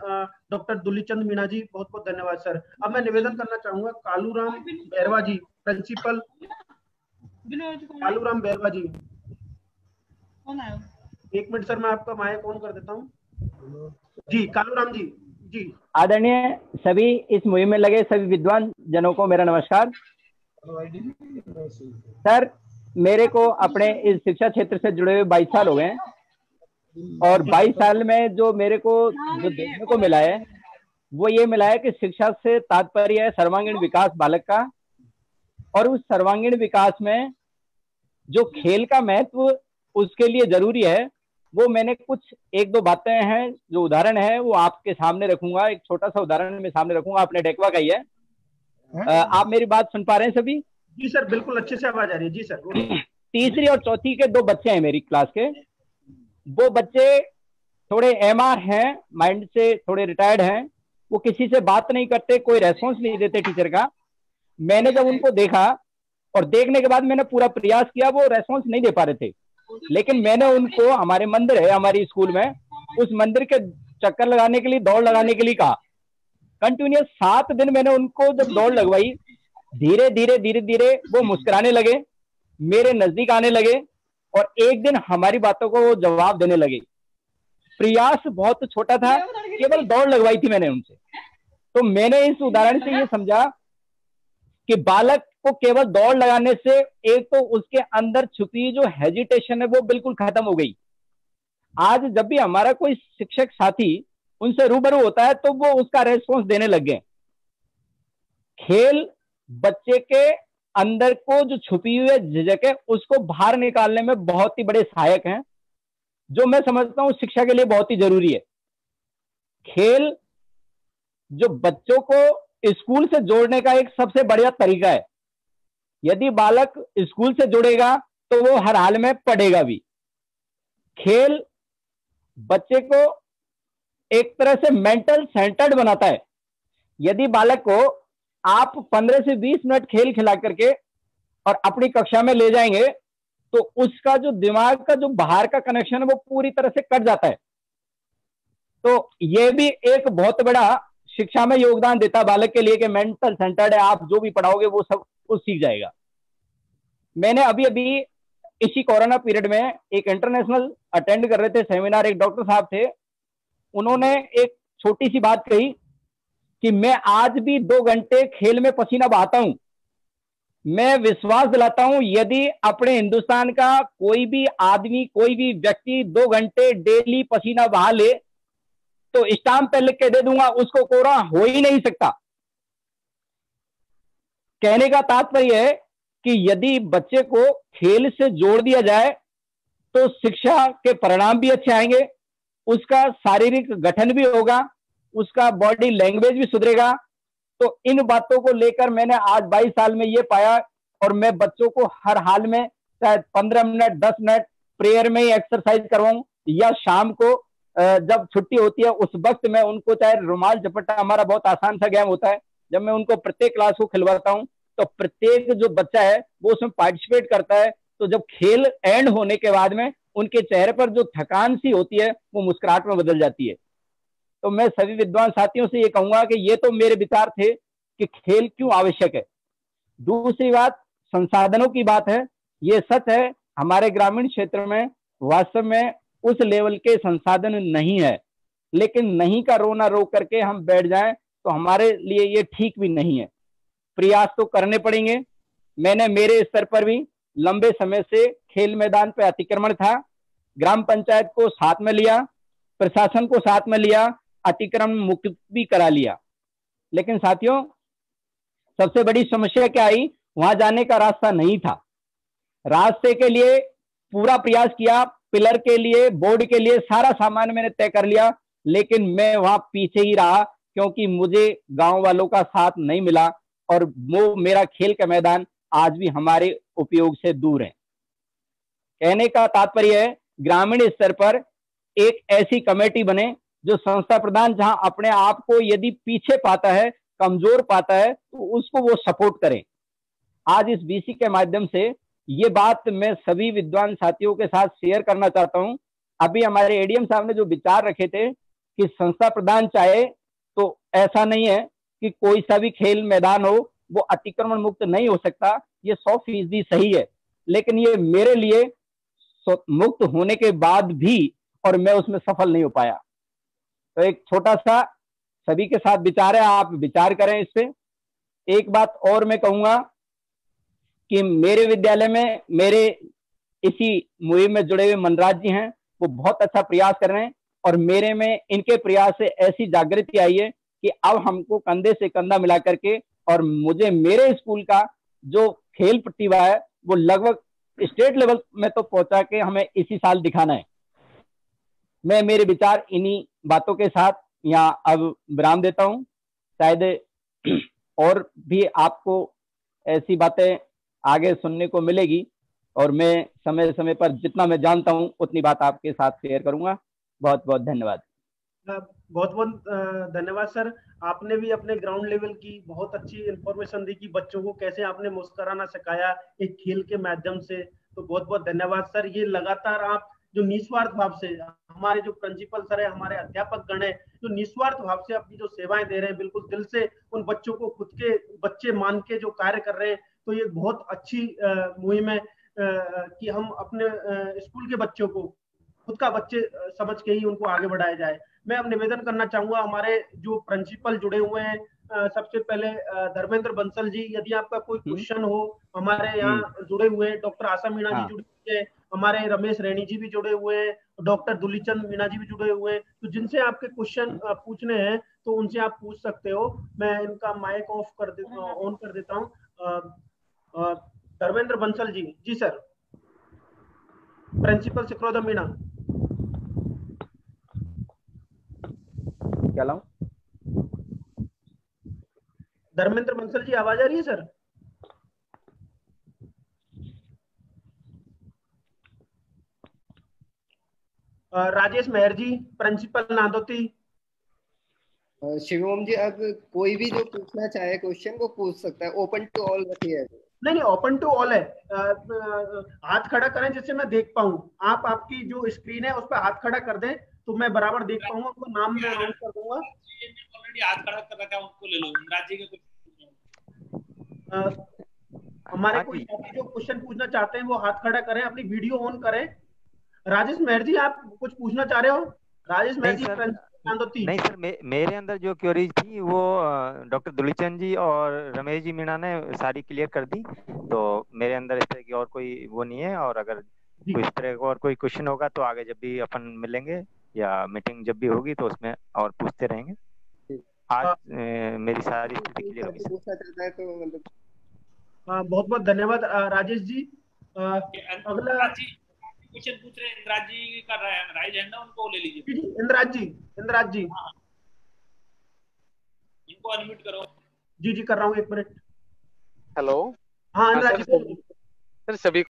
डॉक्टर दुलीचंद मीणा जी, बहुत बहुत धन्यवाद सर। अब मैं निवेदन करना चाहूंगा कालूराम बैरवा जी, प्रिंसिपल कालूराम बैरवा जी। एक मिनट सर, मैं आपका माइक ऑन कर देता हूँ। जी कालूराम जी। जी आदरणीय सभी इस मुहिम में लगे सभी विद्वान जनों को मेरा नमस्कार। सर, मेरे को अपने इस शिक्षा क्षेत्र से जुड़े हुए 22 साल हो गए और 22 साल में जो मेरे को जो देखने को मिला है वो ये मिला है कि शिक्षा से तात्पर्य है सर्वांगीण विकास बालक का, और उस सर्वांगीण विकास में जो खेल का महत्व उसके लिए जरूरी है वो मैंने कुछ एक दो बातें हैं जो उदाहरण है वो आपके सामने रखूंगा। एक छोटा सा उदाहरण मैं सामने रखूंगा, अपने डेकवा का ही है। आप मेरी बात सुन पा रहे हैं सभी? जी सर, बिल्कुल अच्छे से आवाज आ रही है। जी सर। तीसरी और चौथी के 2 बच्चे हैं मेरी क्लास के। वो बच्चे थोड़े एमआर हैं, माइंड से थोड़े रिटायर्ड हैं, वो किसी से बात नहीं करते, कोई रेस्पॉन्स नहीं देते टीचर का। मैंने जब उनको देखा और देखने के बाद मैंने पूरा प्रयास किया, वो रेस्पॉन्स नहीं दे पा रहे थे, लेकिन मैंने उनको, हमारे मंदिर है हमारी स्कूल में, उस मंदिर के चक्कर लगाने के लिए, दौड़ लगाने के लिए कहा। कंटिन्यूस 7 दिन मैंने उनको जब दौड़ लगवाई, धीरे धीरे धीरे धीरे वो मुस्कुराने लगे, मेरे नजदीक आने लगे और एक दिन हमारी बातों को वो जवाब देने लगे। प्रयास बहुत छोटा था, केवल दौड़ लगवाई थी मैंने उनसे। तो मैंने इस उदाहरण से ये समझा कि बालक को केवल दौड़ लगाने से एक तो उसके अंदर छुपी जो हेजिटेशन है वो बिल्कुल खत्म हो गई। आज जब भी हमारा कोई शिक्षक साथी उनसे रूबरू होता है तो वो उसका रेस्पॉन्स देने लग गए। खेल बच्चे के अंदर को जो छुपी हुई झिझक है उसको बाहर निकालने में बहुत ही बड़े सहायक हैं, जो मैं समझता हूं शिक्षा के लिए बहुत ही जरूरी है। खेल जो बच्चों को स्कूल से जोड़ने का एक सबसे बढ़िया तरीका है। यदि बालक स्कूल से जुड़ेगा तो वो हर हाल में पढ़ेगा भी। खेल बच्चे को एक तरह से मेंटल सेंटर्ड बनाता है। यदि बालक को आप 15 से 20 मिनट खेल खिला करके और अपनी कक्षा में ले जाएंगे तो उसका जो दिमाग का जो बाहर का कनेक्शन है वो पूरी तरह से कट जाता है। तो ये भी एक बहुत बड़ा शिक्षा में योगदान देता बालक के लिए कि मेंटल सेंटर्ड है, आप जो भी पढ़ाओगे वो सब कुछ सीख जाएगा। मैंने अभी अभी इसी कोरोना पीरियड में एक इंटरनेशनल अटेंड कर रहे थे सेमिनार, एक डॉक्टर साहब थे, उन्होंने एक छोटी सी बात कही कि मैं आज भी 2 घंटे खेल में पसीना बहाता हूं। मैं विश्वास दिलाता हूं यदि अपने हिंदुस्तान का कोई भी आदमी, कोई भी व्यक्ति 2 घंटे डेली पसीना बहा ले तो स्टाम्प पे लिख के दे दूंगा उसको कोरोना हो ही नहीं सकता। कहने का तात्पर्य है कि यदि बच्चे को खेल से जोड़ दिया जाए तो शिक्षा के परिणाम भी अच्छे आएंगे, उसका शारीरिक गठन भी होगा, उसका बॉडी लैंग्वेज भी सुधरेगा। तो इन बातों को लेकर मैंने आज 22 साल में ये पाया, और मैं बच्चों को हर हाल में चाहे 15 मिनट 10 मिनट प्रेयर में ही एक्सरसाइज करवाऊं या शाम को जब छुट्टी होती है उस वक्त मैं उनको, चाहे रुमाल झपट्टा हमारा बहुत आसान सा गेम होता है, जब मैं उनको प्रत्येक क्लास को खिलवाता हूं तो प्रत्येक जो बच्चा है वो उसमें पार्टिसिपेट करता है। तो जब खेल एंड होने के बाद में उनके चेहरे पर जो थकान सी होती है वो मुस्कुराहट में बदल जाती है। तो मैं सभी विद्वान साथियों से ये कहूंगा कि ये तो मेरे विचार थे कि खेल क्यों आवश्यक है। दूसरी बात संसाधनों की बात है। ये सच है हमारे ग्रामीण क्षेत्र में वास्तव में उस लेवल के संसाधन नहीं है, लेकिन नहीं का रोना रो करके हम बैठ जाएं तो हमारे लिए ये ठीक भी नहीं है। प्रयास तो करने पड़ेंगे। मैंने मेरे स्तर पर भी लंबे समय से खेल मैदान पे अतिक्रमण था, ग्राम पंचायत को साथ में लिया, प्रशासन को साथ में लिया, अतिक्रमण मुक्त भी करा लिया। लेकिन साथियों सबसे बड़ी समस्या क्या आई, वहां जाने का रास्ता नहीं था। रास्ते के लिए पूरा प्रयास किया, पिलर के लिए, बोर्ड के लिए सारा सामान मैंने तय कर लिया, लेकिन मैं वहां पीछे ही रहा क्योंकि मुझे गांव वालों का साथ नहीं मिला और वो मेरा खेल का मैदान आज भी हमारे उपयोग से दूर है। कहने का तात्पर्य है ग्रामीण स्तर पर एक ऐसी कमेटी बने जो संस्था प्रधान जहां अपने आप को यदि पीछे पाता है, कमजोर पाता है, तो उसको वो सपोर्ट करें। आज इस बीसी के माध्यम से ये बात मैं सभी विद्वान साथियों के साथ शेयर करना चाहता हूं। अभी हमारे एडीएम साहब ने जो विचार रखे थे कि संस्था प्रधान चाहे तो ऐसा नहीं है कि कोई सा भी खेल मैदान हो वो अतिक्रमण मुक्त नहीं हो सकता, ये 100% सही है, लेकिन ये मेरे लिए मुक्त होने के बाद भी और मैं उसमें सफल नहीं हो पाया। तो एक छोटा सा सभी के साथ विचार है, आप विचार करें इस पे। एक बात और मैं कहूंगा कि मेरे विद्यालय में मेरे इसी मुहिम में जुड़े हुए मनराज जी हैं, वो बहुत अच्छा प्रयास कर रहे हैं और मेरे में इनके प्रयास से ऐसी जागृति आई है कि अब हमको कंधे से कंधा मिला करके और मुझे मेरे स्कूल का जो खेल प्रतिभा है वो लगभग स्टेट लेवल में तो पहुंचा के हमें इसी साल दिखाना है। मैं मेरे विचार इन्हीं बातों के साथ यहाँ अब विराम देता हूँ। शायद और भी आपको ऐसी बातें आगे सुनने को मिलेगी और मैं समय समय पर जितना मैं जानता हूँ उतनी बात आपके साथ शेयर करूंगा। बहुत बहुत धन्यवाद। बहुत बहुत धन्यवाद सर। आपने भी अपने ग्राउंड लेवल की बहुत अच्छी इंफॉर्मेशन दी कि बच्चों को कैसे आपने मुस्कुराना सिखाया एक खेल के माध्यम से। तो बहुत बहुत धन्यवाद सर। ये लगातार आप जो निस्वार्थ भाव से, हमारे जो प्रिंसिपल सर है, हमारे अध्यापक गण है, जो निस्वार्थ भाव से अपनी जो सेवाएं दे रहे हैं, बिल्कुल दिल से उन बच्चों को खुद के बच्चे मान के जो कार्य कर रहे हैं, तो ये बहुत अच्छी मुहिम है कि हम अपने स्कूल के बच्चों को खुद का बच्चे समझ के ही उनको आगे बढ़ाया जाए। मैं अब निवेदन करना चाहूंगा हमारे जो प्रिंसिपल जुड़े हुए हैं, सबसे पहले धर्मेंद्र बंसल जी, यदि आपका कोई क्वेश्चन हो, हमारे यहाँ जुड़े हुए हैं डॉक्टर आशा मीणा जी जुड़े हुए हैं, हमारे रमेश रैनी जी भी जुड़े हुए हैं, डॉक्टर दुलीचंद मीणा जी भी जुड़े हुए हैं, तो जिनसे आपके क्वेश्चन पूछने हैं तो उनसे आप पूछ सकते हो। मैं इनका माइक ऑफ कर देता हूँ, ऑन कर देता हूँ। धर्मेंद्र बंसल जी। जी सर। प्रिंसिपल सिकरौदा मीणा। क्या लाऊं? धर्मेंद्र बंसल जी, आवाज आ रही है सर? राजेश मेहर जी, प्रिंसिपल नादोती। शिवम जी, अब कोई भी जो पूछना चाहे क्वेश्चन वो पूछ सकता है, ओपन टू ऑल रखिए। नहीं, ओपन टू ऑल है। हाथ खड़ा करें जिससे मैं देख पाऊं। आप आपकी जो स्क्रीन है उस पर हाथ खड़ा कर दें तो मैं बराबर देख पाऊंगा, उनको नाम में अनाउंस कर दूंगा। ऑलरेडी हाथ खड़ा कर रखा है, उनको ले लो। इंद्राज जी के कुछ हमारे कोई साथी जो क्वेश्चन पूछना चाहते हैं वो हाथ खड़ा करें, अपनी वीडियो ऑन करें। राजेश मेहर जी, आप कुछ पूछना चाह रहे हो? राजेश मेहर जी। नहीं सर, मेरे अंदर जो क्वेरीज थी वो डॉक्टर दुलीचंद जी और रमेश जी मीणा ने सारी क्लियर कर दी, तो मेरे अंदर इस तरह की और कोई वो नहीं है। और अगर कोई इस तरह का और कोई क्वेश्चन होगा तो आगे जब भी अपन मिलेंगे या मीटिंग जब भी होगी तो उसमें और पूछते रहेंगे। आज मेरी सारी स्थिति क्लियर होगी। पूछना चाहता है तो मतलब बहुत बहुत धन्यवाद राजेश जी। अगला क्वेश्चन पूछ रहे हैं, इंद्राज जी का राइज हैंड है, उनको ले लीजिए। जी इंद्राज जी इनको अनम्यूट करो। जी कर रहा हूँ, 1 मिनट। हेलो। हाँ इंद्राज जी। सर सभी